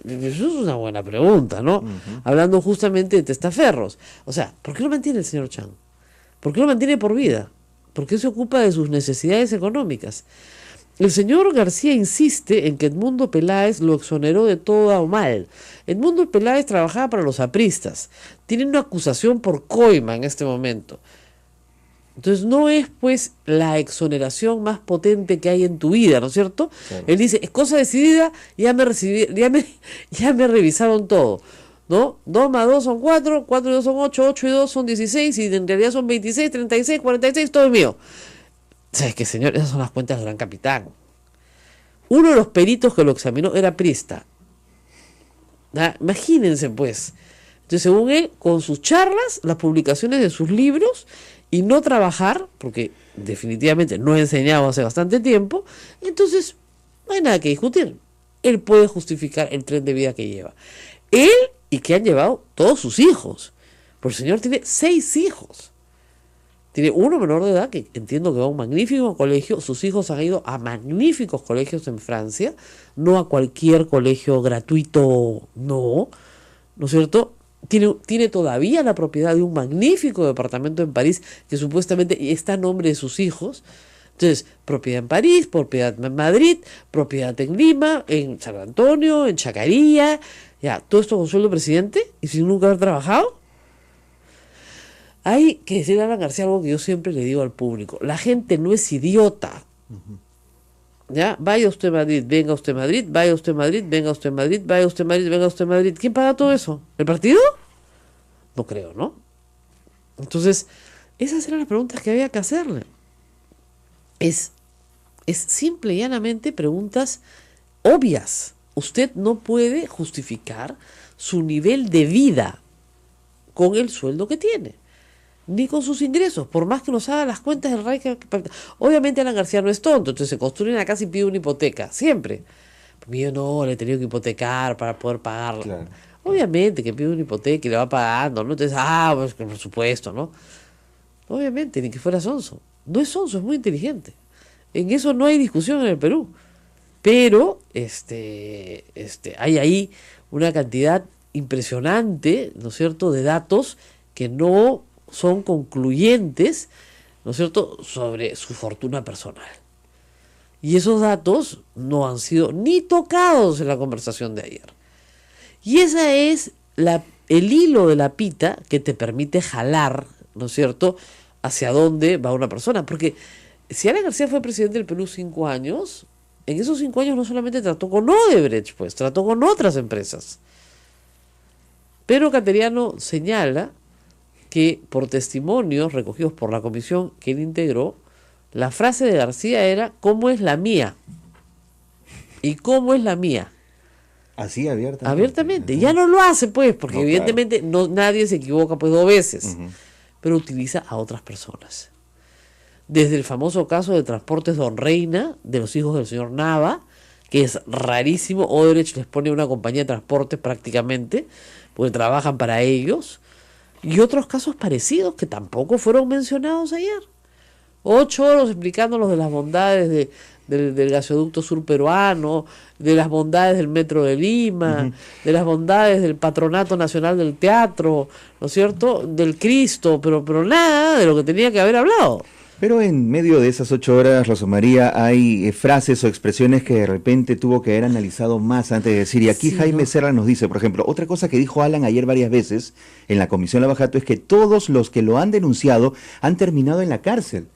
[SPEAKER 2] Eso es una buena pregunta, ¿no? Hablando justamente de testaferros. O sea, ¿por qué lo mantiene el señor Chang? ¿Por qué lo mantiene por vida? ¿Por qué se ocupa de sus necesidades económicas? El señor García insiste en que Edmundo Peláez lo exoneró de todo mal. Edmundo Peláez trabajaba para los apristas. Tiene una acusación por coima en este momento. Entonces no es pues la exoneración más potente que hay en tu vida, ¿no es cierto? Claro. Él dice, es cosa decidida, ya me revisaron todo, ¿no? 2 más 2 son 4, 4 y 2 son 8, 8 y 2 son 16, y en realidad son 26, 36, 46, todo es mío. ¿Sabes qué, señor? Esas son las cuentas del Gran Capitán. Uno de los peritos que lo examinó era priista. Imagínense, pues. Entonces, según él, con sus charlas, las publicaciones de sus libros y no trabajar, porque definitivamente no ha enseñado hace bastante tiempo, entonces no hay nada que discutir. Él puede justificar el tren de vida que lleva. Él y que han llevado todos sus hijos. Porque el señor tiene 6 hijos. Tiene uno menor de edad, que entiendo que va a un magnífico colegio. Sus hijos han ido a magníficos colegios en Francia, no a cualquier colegio gratuito, no es cierto? Tiene todavía la propiedad de un magnífico departamento en París, que supuestamente está a nombre de sus hijos. Entonces, propiedad en París, propiedad en Madrid, propiedad en Lima, en San Antonio, en Chacarilla, ya, todo esto con sueldo de presidente y sin nunca haber trabajado. Hay que decirle a Alan García algo que yo siempre le digo al público: la gente no es idiota. ¿Ya? Vaya usted a Madrid, venga usted a Madrid, vaya usted a Madrid, venga usted a Madrid, vaya usted a Madrid, venga usted a Madrid. ¿Quién paga todo eso? ¿El partido? No creo, ¿no? Entonces, esas eran las preguntas que había que hacerle. Es simple y llanamente preguntas obvias. Usted no puede justificar su nivel de vida con el sueldo que tiene, ni con sus ingresos, por más que nos haga las cuentas del RAI. Obviamente Alan García no es tonto, entonces se construye una casa y pide una hipoteca, siempre. Porque yo no, le he tenido que hipotecar para poder pagarla. Claro. Obviamente que pide una hipoteca y le va pagando, ¿no? Entonces, pues por supuesto, ¿no? Obviamente, ni que fuera sonso. No es sonso, es muy inteligente. En eso no hay discusión en el Perú. Pero hay ahí una cantidad impresionante, ¿no es cierto?, de datos que no son concluyentes, ¿no es cierto?, sobre su fortuna personal. Y esos datos no han sido ni tocados en la conversación de ayer. Y esa es el hilo de la pita que te permite jalar, ¿no es cierto?, hacia dónde va una persona. Porque si Alan García fue presidente del Perú 5 años, en esos 5 años no solamente trató con Odebrecht, pues trató con otras empresas. Pero Cateriano señala que por testimonios recogidos por la comisión que él integró, la frase de García era: ¿cómo es la mía? ¿Y cómo es la mía?
[SPEAKER 3] Así abiertamente.
[SPEAKER 2] Abiertamente. Ya no lo hace, pues, porque
[SPEAKER 3] no,
[SPEAKER 2] evidentemente
[SPEAKER 3] claro.
[SPEAKER 2] Nadie se equivoca pues 2 veces, pero utiliza a otras personas. Desde el famoso caso de Transportes Don Reina, de los hijos del señor Nava, que es rarísimo. Odebrecht les pone una compañía de transportes prácticamente, porque trabajan para ellos, y otros casos parecidos que tampoco fueron mencionados ayer. 8 horas explicándolos de las bondades del gasoducto sur peruano, de las bondades del metro de Lima, de las bondades del Patronato Nacional del Teatro, ¿no es cierto?, del Cristo, pero nada de lo que tenía que haber hablado.
[SPEAKER 3] Pero en medio de esas 8 horas, Rosa María, hay frases o expresiones que de repente tuvo que haber analizado más antes de decir. Y aquí sí, Jaime Serra nos dice, por ejemplo, otra cosa que dijo Alan ayer varias veces en la Comisión Lavajato es que todos los que lo han denunciado han terminado en la cárcel.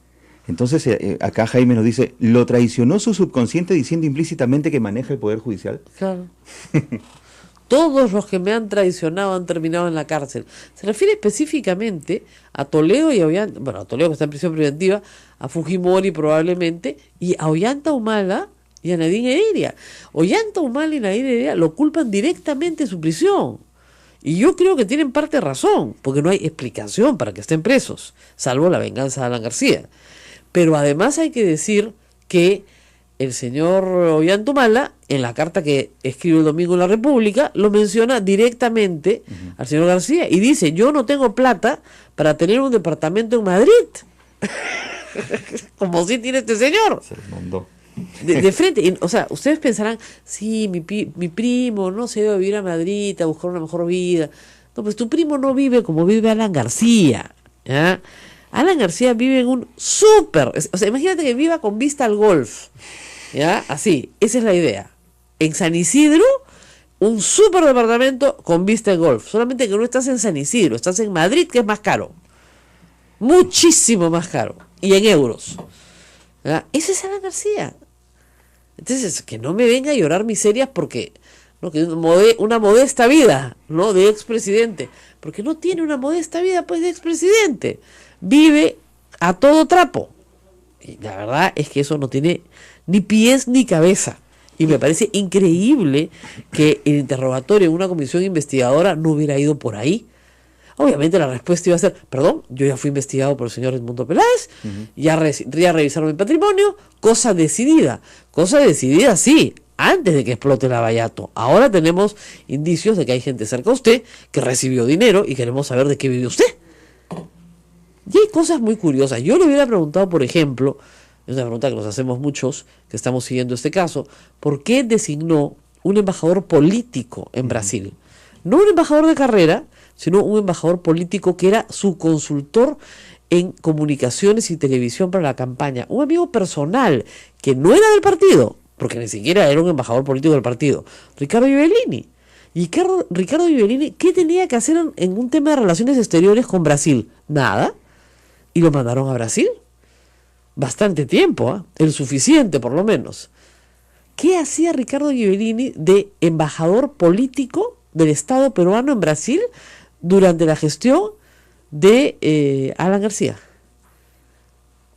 [SPEAKER 3] Entonces, acá Jaime nos dice, ¿lo traicionó su subconsciente diciendo implícitamente que maneja el Poder Judicial?
[SPEAKER 2] Claro. Todos los que me han traicionado han terminado en la cárcel. Se refiere específicamente a Toledo y a Ollanta, bueno, a Toledo que está en prisión preventiva, a Fujimori probablemente, y a Ollanta Humala y a Nadine Heredia. Ollanta Humala y Nadine Heredia lo culpan directamente de su prisión. Y yo creo que tienen parte de razón, porque no hay explicación para que estén presos, salvo la venganza de Alan García. Pero además hay que decir que el señor Ollanta Humala, en la carta que escribe el domingo en La República, lo menciona directamente al señor García y dice: yo no tengo plata para tener un departamento en Madrid. Como si tiene este señor.
[SPEAKER 3] Se lo mandó.
[SPEAKER 2] De frente. Y, o sea, ustedes pensarán, sí, mi primo no se debe vivir a Madrid a buscar una mejor vida. No, pues tu primo no vive como vive Alan García, ¿ya? Alan García vive en un súper, o sea, imagínate que viva con vista al golf, ¿ya? Así, esa es la idea. En San Isidro, un súper departamento con vista al golf. Solamente que no estás en San Isidro, estás en Madrid, que es más caro. Muchísimo más caro. Y en euros. ¿Ya? Ese es Alan García. Entonces, que no me venga a llorar miserias porque, ¿no?, que una modesta vida, ¿no?, de expresidente. Porque no tiene una modesta vida, pues, de expresidente. Vive a todo trapo. Y la verdad es que eso no tiene ni pies ni cabeza. Y me parece increíble que el interrogatorio en una comisión investigadora no hubiera ido por ahí. Obviamente la respuesta iba a ser, perdón, yo ya fui investigado por el señor Edmundo Peláez, ya revisaron mi patrimonio, cosa decidida sí, antes de que explote el Lavallato. Ahora tenemos indicios de que hay gente cerca a usted que recibió dinero y queremos saber de qué vive usted. Y hay cosas muy curiosas. Yo le hubiera preguntado, por ejemplo, es una pregunta que nos hacemos muchos que estamos siguiendo este caso, ¿por qué designó un embajador político en Brasil? No un embajador de carrera, sino un embajador político que era su consultor en comunicaciones y televisión para la campaña. Un amigo personal que no era del partido, porque ni siquiera era un embajador político del partido, Ricardo Ivellini. Y Ricardo Ivellini, ¿qué tenía que hacer en un tema de relaciones exteriores con Brasil? Nada. Y lo mandaron a Brasil. Bastante tiempo, el suficiente por lo menos. ¿Qué hacía Ricardo Ghibellini de embajador político del Estado peruano en Brasil durante la gestión de Alan García?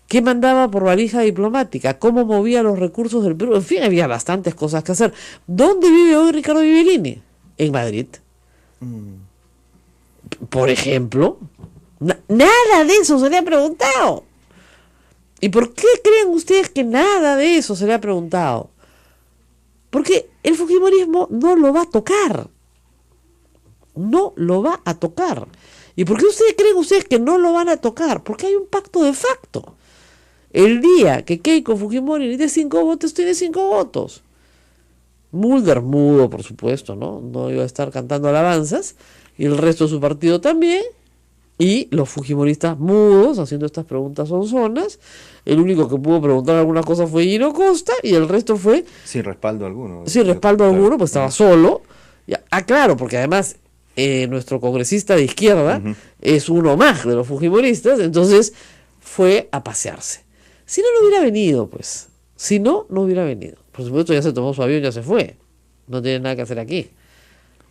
[SPEAKER 2] ¿Qué mandaba por valija diplomática? ¿Cómo movía los recursos del Perú? En fin, había bastantes cosas que hacer. ¿Dónde vive hoy Ricardo Ghibellini? En Madrid. Por ejemplo, nada de eso se le ha preguntado. ¿Y por qué creen ustedes que nada de eso se le ha preguntado? Porque el fujimorismo no lo va a tocar. No lo va a tocar. ¿Y por qué creen ustedes que no lo van a tocar? Porque hay un pacto de facto. El día que Keiko Fujimori necesite 5 votos, tiene 5 votos. Mulder mudo, por supuesto, ¿no? No iba a estar cantando alabanzas. Y el resto de su partido también. Y los fujimoristas mudos, haciendo estas preguntas sonzonas. El único que pudo preguntar alguna cosa fue Gino Costa, y el resto fue...
[SPEAKER 3] Sin respaldo alguno.
[SPEAKER 2] Sin respaldo alguno, pues estaba solo. Claro, porque además nuestro congresista de izquierda es uno más de los fujimoristas, entonces fue a pasearse. Si no, no hubiera venido, pues. Si no, no hubiera venido. Por supuesto, ya se tomó su avión, ya se fue. No tiene nada que hacer aquí.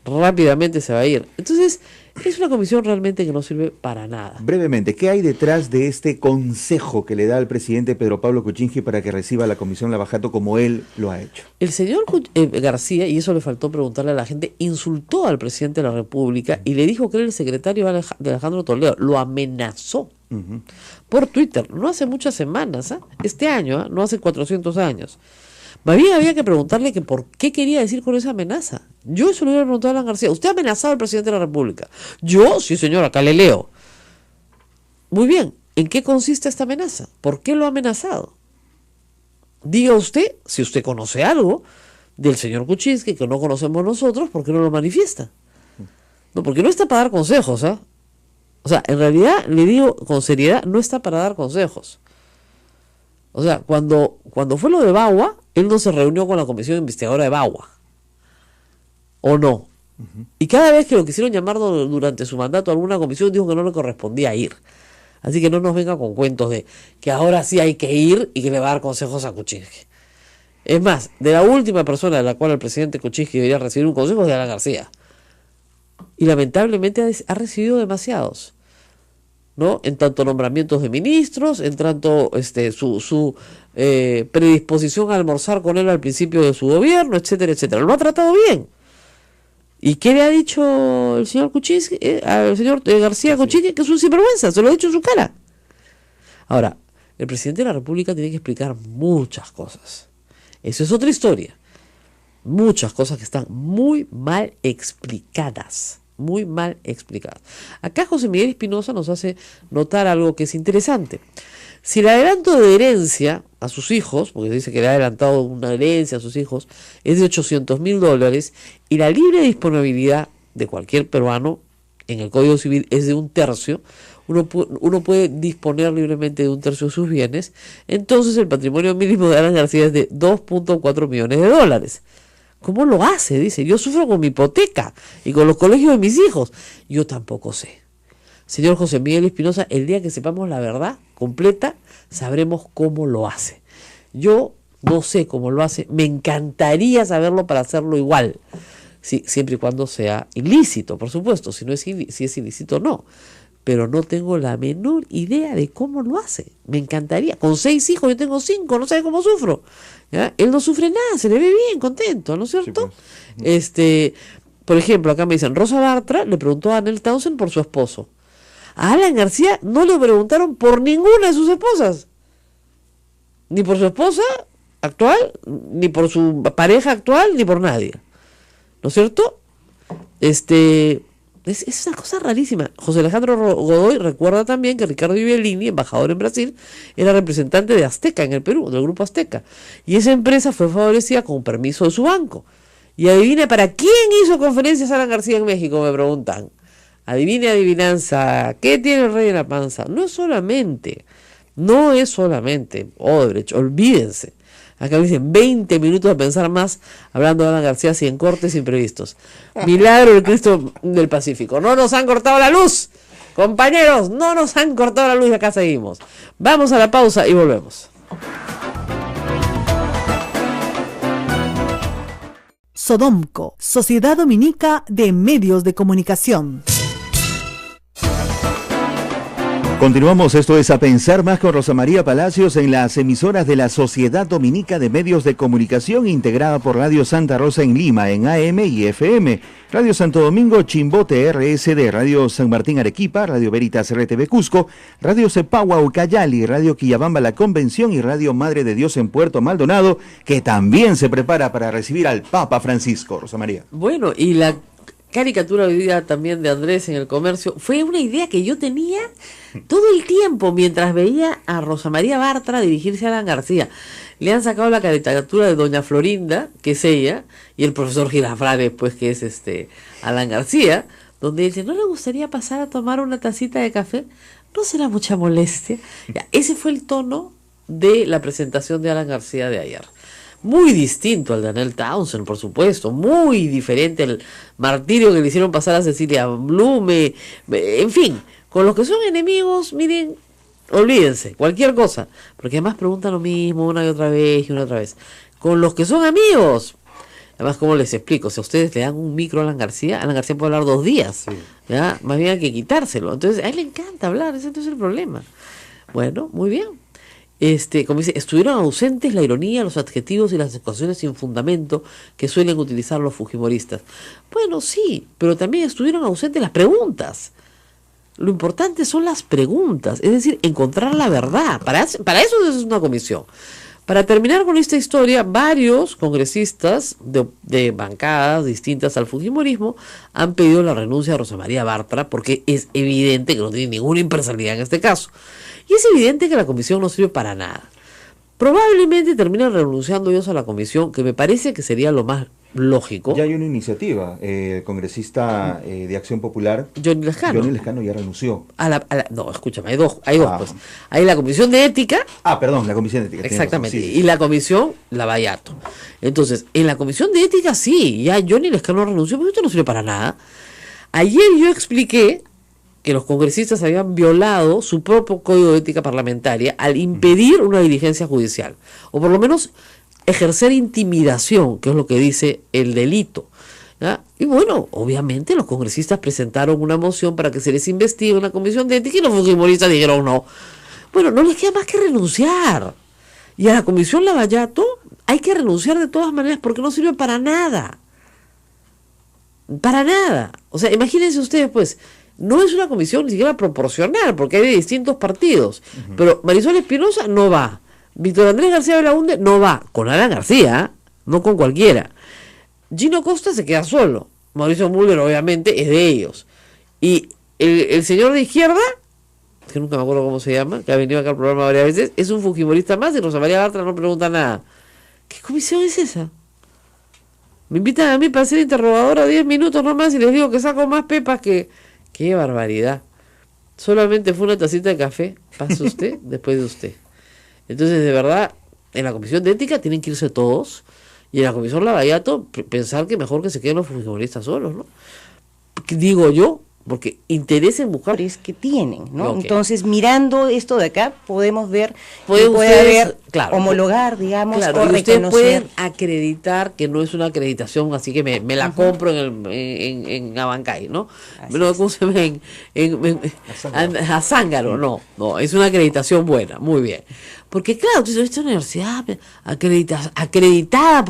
[SPEAKER 2] Rápidamente se va a ir. Entonces, es una comisión realmente que no sirve para nada.
[SPEAKER 3] Brevemente, ¿qué hay detrás de este consejo que le da al presidente Pedro Pablo Kuczynski para que reciba la comisión Lavallato como él lo ha hecho?
[SPEAKER 2] El señor García, y eso le faltó preguntarle a la gente, insultó al presidente de la República y le dijo que era el secretario de Alejandro Toledo. Lo amenazó por Twitter, no hace muchas semanas, este año, no hace 400 años. Más bien había que preguntarle que por qué quería decir con esa amenaza. Yo eso le hubiera preguntado a Alan García. ¿Usted ha amenazado al presidente de la República? Yo, sí señor, acá le leo. Muy bien, ¿en qué consiste esta amenaza? ¿Por qué lo ha amenazado? Diga usted, si usted conoce algo del señor Kuczynski que no conocemos nosotros, ¿por qué no lo manifiesta? No, porque no está para dar consejos, ¿ah? O sea, en realidad, le digo con seriedad, no está para dar consejos. O sea, cuando fue lo de Bagua, él no se reunió con la comisión investigadora de Bagua. ¿O no? Y cada vez que lo quisieron llamar durante su mandato a alguna comisión, dijo que no le correspondía ir. Así que no nos venga con cuentos de que ahora sí hay que ir y que le va a dar consejos a Kuczynski. Es más, de la última persona de la cual el presidente Kuczynski debería recibir un consejo es de Alan García. Y lamentablemente ha recibido demasiados, ¿no? En tanto nombramientos de ministros, en tanto su predisposición a almorzar con él al principio de su gobierno, etcétera, etcétera. Lo ha tratado bien. ¿Y qué le ha dicho el señor Kuczynski, al señor García Kuczynski? Que es un sinvergüenza, se lo ha dicho en su cara. Ahora, el presidente de la República tiene que explicar muchas cosas. Eso es otra historia. Muchas cosas que están muy mal explicadas. Muy mal explicadas. Acá José Miguel Espinosa nos hace notar algo que es interesante. Si el adelanto de herencia a sus hijos, porque dice que le ha adelantado una herencia a sus hijos, es de $800,000 y la libre disponibilidad de cualquier peruano en el Código Civil es de 1/3, uno puede disponer libremente de 1/3 de sus bienes, entonces el patrimonio mínimo de Alan García es de $2.4 millones. ¿Cómo lo hace? Dice, yo sufro con mi hipoteca y con los colegios de mis hijos. Yo tampoco sé. Señor José Miguel Espinosa, el día que sepamos la verdad completa, sabremos cómo lo hace. Yo no sé cómo lo hace, me encantaría saberlo para hacerlo igual. Sí, siempre y cuando sea ilícito, por supuesto, si es ilícito no. pero no tengo la menor idea de cómo lo hace. Me encantaría. Con 6 hijos, yo tengo 5, no sabe cómo sufro. ¿Ya? Él no sufre nada, se le ve bien, contento, ¿no es cierto? Sí, pues. Por ejemplo, acá me dicen, Rosa Bartra le preguntó a Anel Townsend por su esposo. A Alan García no le preguntaron por ninguna de sus esposas. Ni por su esposa actual, ni por su pareja actual, ni por nadie. ¿No es cierto? Es una cosa rarísima. José Alejandro Godoy recuerda también que Ricardo Ibellini, embajador en Brasil, era representante de Azteca en el Perú, del grupo Azteca. Y esa empresa fue favorecida con permiso de su banco. Y adivine para quién hizo conferencias Alan García en México, me preguntan. Adivine, adivinanza, ¿qué tiene el rey en la panza? No es solamente Odebrecht, olvídense. Acá me dicen 20 minutos de pensar más hablando de Alan García sin cortes imprevistos. Milagro del Cristo del Pacífico. No nos han cortado la luz, compañeros, no nos han cortado la luz y acá seguimos. Vamos a la pausa y volvemos.
[SPEAKER 4] Sodomco, Sociedad Dominica de Medios de Comunicación.
[SPEAKER 3] Continuamos, esto es A Pensar Más con Rosa María Palacios en las emisoras de la Sociedad Dominica de Medios de Comunicación, integrada por Radio Santa Rosa en Lima, en AM y FM, Radio Santo Domingo, Chimbote RSD, Radio San Martín Arequipa, Radio Veritas RTV Cusco, Radio Cepagua Ucayali, Radio Quillabamba La Convención y Radio Madre de Dios en Puerto Maldonado, que también se prepara para recibir al Papa Francisco, Rosa María.
[SPEAKER 2] Bueno, y la caricatura hoy día también de Andrés en El Comercio fue una idea que yo tenía todo el tiempo mientras veía a Rosa María Bartra dirigirse a Alan García. Le han sacado la caricatura de Doña Florinda, que es ella, y el profesor Girafranes, pues, que es Alan García, donde dice, ¿no le gustaría pasar a tomar una tacita de café? ¿No será mucha molestia? Ya, ese fue el tono de la presentación de Alan García de ayer. Muy distinto al de Anel Townsend, por supuesto, muy diferente al martirio que le hicieron pasar a Cecilia Blume, en fin, con los que son enemigos, miren, olvídense, cualquier cosa, porque además preguntan lo mismo una y otra vez y una y otra vez. Con los que son amigos, además, ¿cómo les explico? Si a ustedes le dan un micro a Alan García puede hablar 2 días, sí. ¿Ya? Más bien hay que quitárselo, entonces a él le encanta hablar, ese es el problema. Bueno, muy bien. Como dice, estuvieron ausentes la ironía, los adjetivos y las ecuaciones sin fundamento que suelen utilizar los fujimoristas. Bueno, sí, pero también estuvieron ausentes las preguntas. Lo importante son las preguntas, es decir, encontrar la verdad. Para eso es una comisión. Para terminar con esta historia, varios congresistas de bancadas distintas al fujimorismo han pedido la renuncia de Rosa María Bartra porque es evidente que no tiene ninguna imparcialidad en este caso. Y es evidente que la comisión no sirve para nada. Probablemente terminen renunciando ellos a la comisión, que me parece que sería lo más lógico.
[SPEAKER 3] Ya hay una iniciativa, el congresista de Acción Popular,
[SPEAKER 2] Johnny
[SPEAKER 3] Lescano ya renunció.
[SPEAKER 2] No, escúchame, hay dos pues. Hay la comisión de ética.
[SPEAKER 3] Perdón, la comisión de ética.
[SPEAKER 2] Exactamente, sí. Y la comisión Lavallato. Entonces, en la comisión de ética sí, ya Johnny Lescano renunció, pero esto no sirve para nada. Ayer yo expliqué que los congresistas habían violado su propio código de ética parlamentaria al impedir una diligencia judicial, o por lo menos ejercer intimidación, que es lo que dice el delito, ¿ya? Y bueno, obviamente los congresistas presentaron una moción para que se les investigue en la comisión de ética y los fujimoristas dijeron no. Bueno, no les queda más que renunciar. Y a la comisión Lavallato hay que renunciar de todas maneras porque no sirve para nada. Para nada. O sea, imagínense ustedes, pues, no es una comisión ni siquiera proporcional, porque hay de distintos partidos. Pero Marisol Espinosa no va. Víctor Andrés García Belaunde no va. Con Alan García, no con cualquiera. Gino Costa se queda solo. Mauricio Müller, obviamente, es de ellos. Y el señor de izquierda, que nunca me acuerdo cómo se llama, que ha venido acá al programa varias veces, es un fujimorista más y Rosa María Bartra no pregunta nada. ¿Qué comisión es esa? Me invitan a mí para ser interrogadora 10 minutos nomás y les digo que saco más pepas que... ¡Qué barbaridad! Solamente fue una tacita de café, pase usted, después de usted. Entonces, de verdad, en la comisión de ética tienen que irse todos, y en la comisión Lavallato pensar que mejor que se queden los fujimoristas solos, ¿no? Digo yo, porque interés en buscar
[SPEAKER 5] que tienen, ¿no?
[SPEAKER 2] Ok.
[SPEAKER 5] Entonces, mirando esto de acá, podemos ver
[SPEAKER 2] Pueden
[SPEAKER 5] que puede
[SPEAKER 2] ustedes,
[SPEAKER 5] haber,
[SPEAKER 2] claro,
[SPEAKER 5] homologar, digamos,
[SPEAKER 2] claro,
[SPEAKER 5] o
[SPEAKER 2] y ustedes
[SPEAKER 5] reconocer.
[SPEAKER 2] pueden acreditar que no es una acreditación, así que me la compro en Abancay, ¿no?
[SPEAKER 5] Así
[SPEAKER 2] No,
[SPEAKER 5] es.
[SPEAKER 2] ¿cómo se llama? A Zángaro, no, es una acreditación buena, muy bien. Porque claro, tú dices, esta universidad acreditada,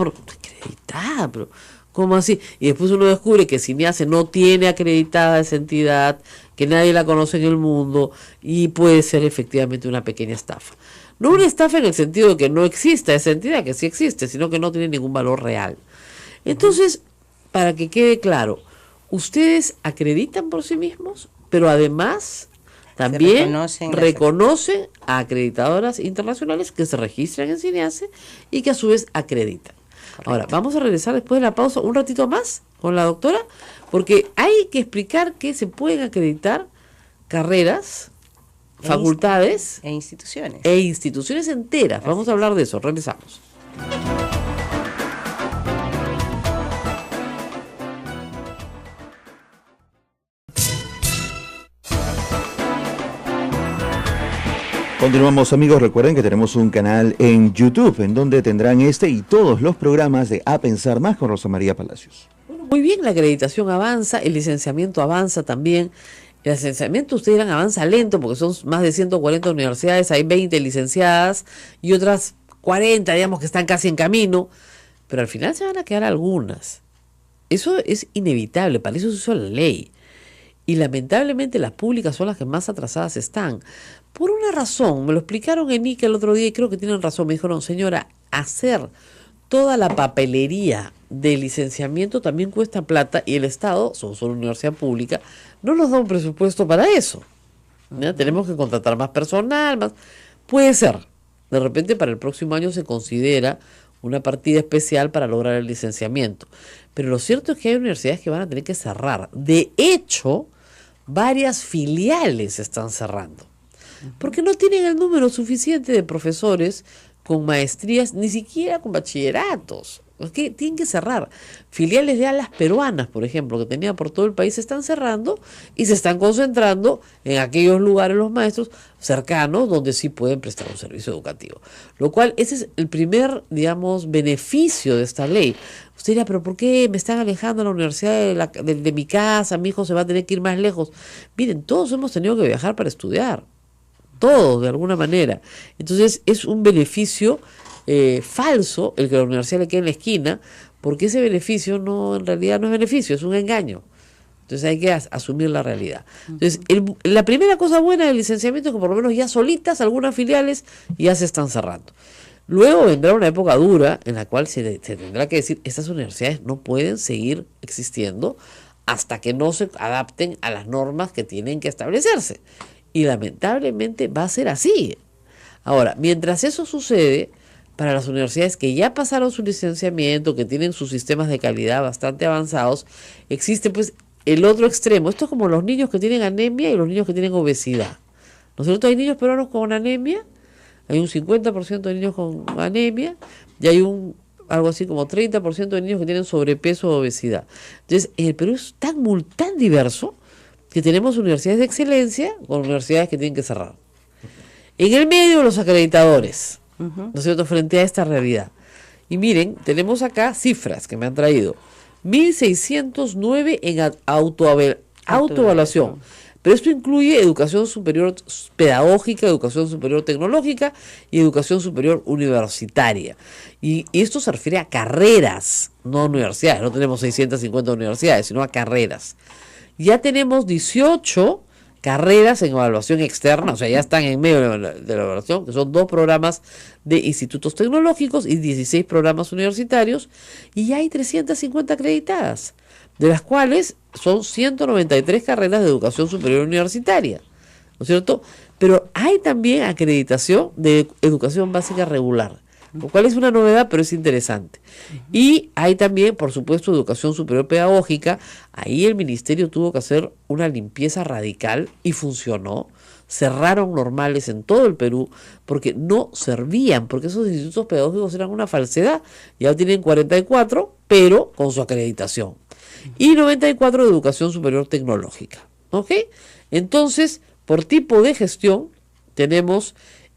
[SPEAKER 2] pero ¿cómo así? Y después uno descubre que Cinease no tiene acreditada esa entidad, que nadie la conoce en el mundo, y puede ser efectivamente una pequeña estafa. No una estafa en el sentido de que no exista esa entidad, que sí existe, sino que no tiene ningún valor real. Entonces, para que quede claro, ustedes acreditan por sí mismos, pero además también reconocen a acreditadoras internacionales que se registran en Cinease y que a su vez acreditan. Correcto. Ahora, vamos a regresar después de la pausa un ratito más con la doctora, porque hay que explicar que se pueden acreditar carreras, facultades
[SPEAKER 5] e instituciones.
[SPEAKER 2] E instituciones enteras. Así vamos a hablar de eso, regresamos.
[SPEAKER 3] Continuamos, amigos, recuerden que tenemos un canal en YouTube en donde tendrán este y todos los programas de A Pensar Más con Rosa María Palacios.
[SPEAKER 2] Bueno, muy bien, la acreditación avanza, el licenciamiento avanza también. El licenciamiento, ustedes dirán, avanza lento porque son más de 140 universidades, hay 20 licenciadas y otras 40, digamos, que están casi en camino, pero al final se van a quedar algunas. Eso es inevitable, para eso se hizo la ley. Y lamentablemente las públicas son las que más atrasadas están. Por una razón, me lo explicaron en ICA el otro día y creo que tienen razón. Me dijeron, señora, hacer toda la papelería de licenciamiento también cuesta plata y el Estado, somos una universidad pública, no nos da un presupuesto para eso. ¿Ya? Tenemos que contratar más personal, más. Puede ser. De repente para el próximo año se considera una partida especial para lograr el licenciamiento. Pero lo cierto es que hay universidades que van a tener que cerrar. De hecho, varias filiales están cerrando. Porque no tienen el número suficiente de profesores con maestrías, ni siquiera con bachilleratos. ¿Okay? Tienen que cerrar. Filiales de alas peruanas, por ejemplo, que tenía por todo el país, se están cerrando y se están concentrando en aquellos lugares los maestros cercanos donde sí pueden prestar un servicio educativo. Lo cual, ese es el primer, digamos, beneficio de esta ley. Usted dirá, pero ¿por qué me están alejando de la universidad de mi casa? Mi hijo se va a tener que ir más lejos. Miren, todos hemos tenido que viajar para estudiar. Todos, de alguna manera. Entonces, es un beneficio falso el que la universidad le quede en la esquina, porque ese beneficio no, en realidad no es beneficio, es un engaño. Entonces hay que asumir la realidad. Entonces, la primera cosa buena del licenciamiento es que por lo menos ya solitas algunas filiales ya se están cerrando. Luego vendrá una época dura en la cual se tendrá que decir, estas universidades no pueden seguir existiendo hasta que no se adapten a las normas que tienen que establecerse. Y lamentablemente va a ser así. Ahora, mientras eso sucede, para las universidades que ya pasaron su licenciamiento, que tienen sus sistemas de calidad bastante avanzados, existe pues el otro extremo. Esto es como los niños que tienen anemia y los niños que tienen obesidad. ¿No es cierto? Hay niños peruanos con anemia, hay un 50% de niños con anemia y hay algo así como 30% de niños que tienen sobrepeso o obesidad. Entonces, el Perú es tan diverso que tenemos universidades de excelencia con universidades que tienen que cerrar. En el medio, los acreditadores, ¿no es cierto?, frente a esta realidad. Y miren, tenemos acá cifras que me han traído. 1.609 en autoevaluación. Pero esto incluye educación superior pedagógica, educación superior tecnológica y educación superior universitaria. Y esto se refiere a carreras, no a universidades. No tenemos 650 universidades, sino a carreras. Ya tenemos 18 carreras en evaluación externa, o sea, ya están en medio de la evaluación, que son 2 programas de institutos tecnológicos y 16 programas universitarios, y ya hay 350 acreditadas, de las cuales son 193 carreras de educación superior universitaria, ¿no es cierto? Pero hay también acreditación de educación básica regular, lo cual es una novedad, pero es interesante. Y hay también, por supuesto, educación superior pedagógica. Ahí el ministerio tuvo que hacer una limpieza radical y funcionó. Cerraron normales en todo el Perú porque no servían, porque esos institutos pedagógicos eran una falsedad. Ya tienen 44, pero con su acreditación. Y 94 de educación superior tecnológica. ¿Ok? Entonces, por tipo de gestión, tenemos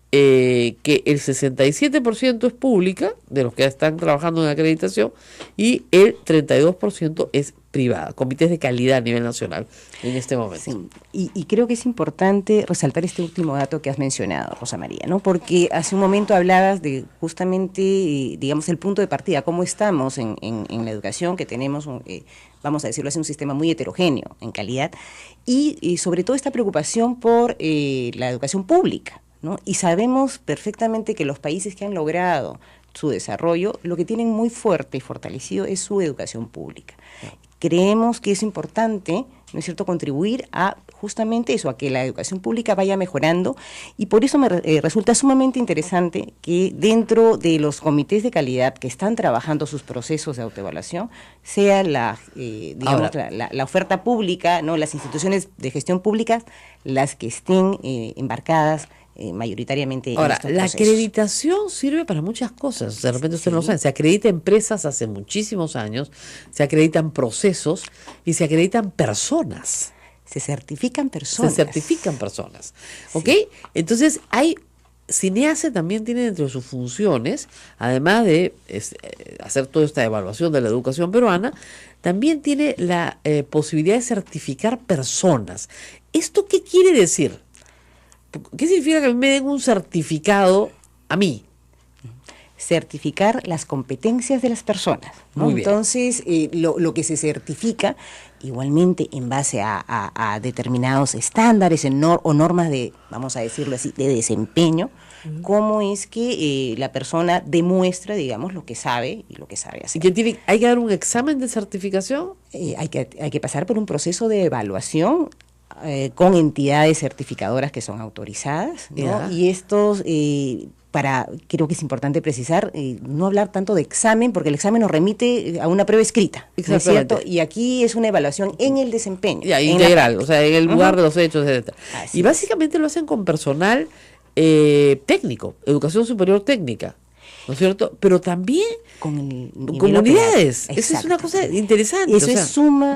[SPEAKER 2] que el 67% es pública, de los que están trabajando en acreditación, y el 32% es privada, comités de calidad a nivel nacional en este momento.
[SPEAKER 5] Sí, y creo que es importante resaltar este último dato que has mencionado, Rosa María, ¿no? Porque hace un momento hablabas de justamente, digamos, el punto de partida, cómo estamos en la educación, que tenemos, vamos a decirlo así, un sistema muy heterogéneo en calidad, y sobre todo esta preocupación por la educación pública, ¿no? Y sabemos perfectamente que los países que han logrado su desarrollo, lo que tienen muy fuerte y fortalecido es su educación pública. Creemos que es importante, ¿no es cierto?, contribuir a justamente eso, a que la educación pública vaya mejorando, y por eso me resulta sumamente interesante que dentro de los comités de calidad que están trabajando sus procesos de autoevaluación, sea la oferta pública, ¿no?, las instituciones de gestión pública las que estén embarcadas mayoritariamente en
[SPEAKER 2] Ahora,
[SPEAKER 5] estos
[SPEAKER 2] la
[SPEAKER 5] procesos.
[SPEAKER 2] acreditación sirve para muchas cosas. De repente ustedes no lo saben. Se acredita empresas hace muchísimos años, se acreditan procesos y se acreditan personas.
[SPEAKER 5] Se certifican personas.
[SPEAKER 2] Se certifican personas. ¿Ok? Entonces, CINEACE también tiene dentro de sus funciones, además de hacer toda esta evaluación de la educación peruana, también tiene la posibilidad de certificar personas. ¿Esto qué quiere decir? ¿Qué significa que a mí me den un certificado a mí?
[SPEAKER 5] Certificar las competencias de las personas, ¿no?
[SPEAKER 2] Muy bien.
[SPEAKER 5] Entonces, lo que se certifica, igualmente en base a determinados estándares o normas de, vamos a decirlo así, de desempeño, cómo es que la persona demuestra, digamos, lo que sabe y lo que sabe hacer.
[SPEAKER 2] ¿Y hay que dar un examen de certificación?
[SPEAKER 5] Hay que pasar por un proceso de evaluación con entidades certificadoras que son autorizadas, ¿no?
[SPEAKER 2] Ya.
[SPEAKER 5] Y estos, creo que es importante precisar, no hablar tanto de examen, porque el examen nos remite a una prueba escrita, ¿no es cierto? Y aquí es una evaluación en el desempeño.
[SPEAKER 2] Ya, integral, o sea, en el lugar de los hechos, etc.
[SPEAKER 5] Así
[SPEAKER 2] Y básicamente lo hacen con personal técnico, educación superior técnica, ¿no es cierto? Pero también
[SPEAKER 5] con el nivel
[SPEAKER 2] comunidades.
[SPEAKER 5] operativo.
[SPEAKER 2] Eso es una cosa
[SPEAKER 5] Exactamente.
[SPEAKER 2] interesante.
[SPEAKER 5] Eso
[SPEAKER 2] o sea,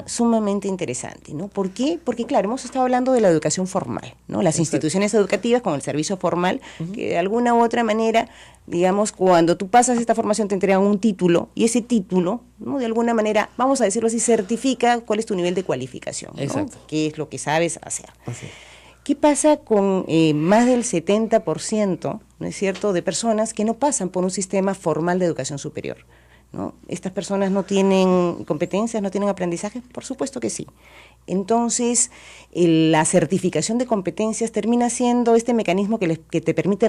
[SPEAKER 5] es sumamente interesante, ¿no? ¿Por qué? Porque, claro, hemos estado hablando de la educación formal, ¿no? Las instituciones educativas con el servicio formal, que de alguna u otra manera, digamos, cuando tú pasas esta formación te entregan un título, y ese título, ¿no?, de alguna manera, vamos a decirlo así, certifica cuál es tu nivel de cualificación, ¿no?
[SPEAKER 2] Exacto.
[SPEAKER 5] Qué es lo que sabes hacer.
[SPEAKER 2] así.
[SPEAKER 5] ¿Qué pasa con más del 70%, ¿no es cierto?, de personas que no pasan por un sistema formal de educación superior, ¿no? ¿Estas personas no tienen competencias, no tienen aprendizaje? Por supuesto que sí. Entonces, la certificación de competencias termina siendo este mecanismo que te permite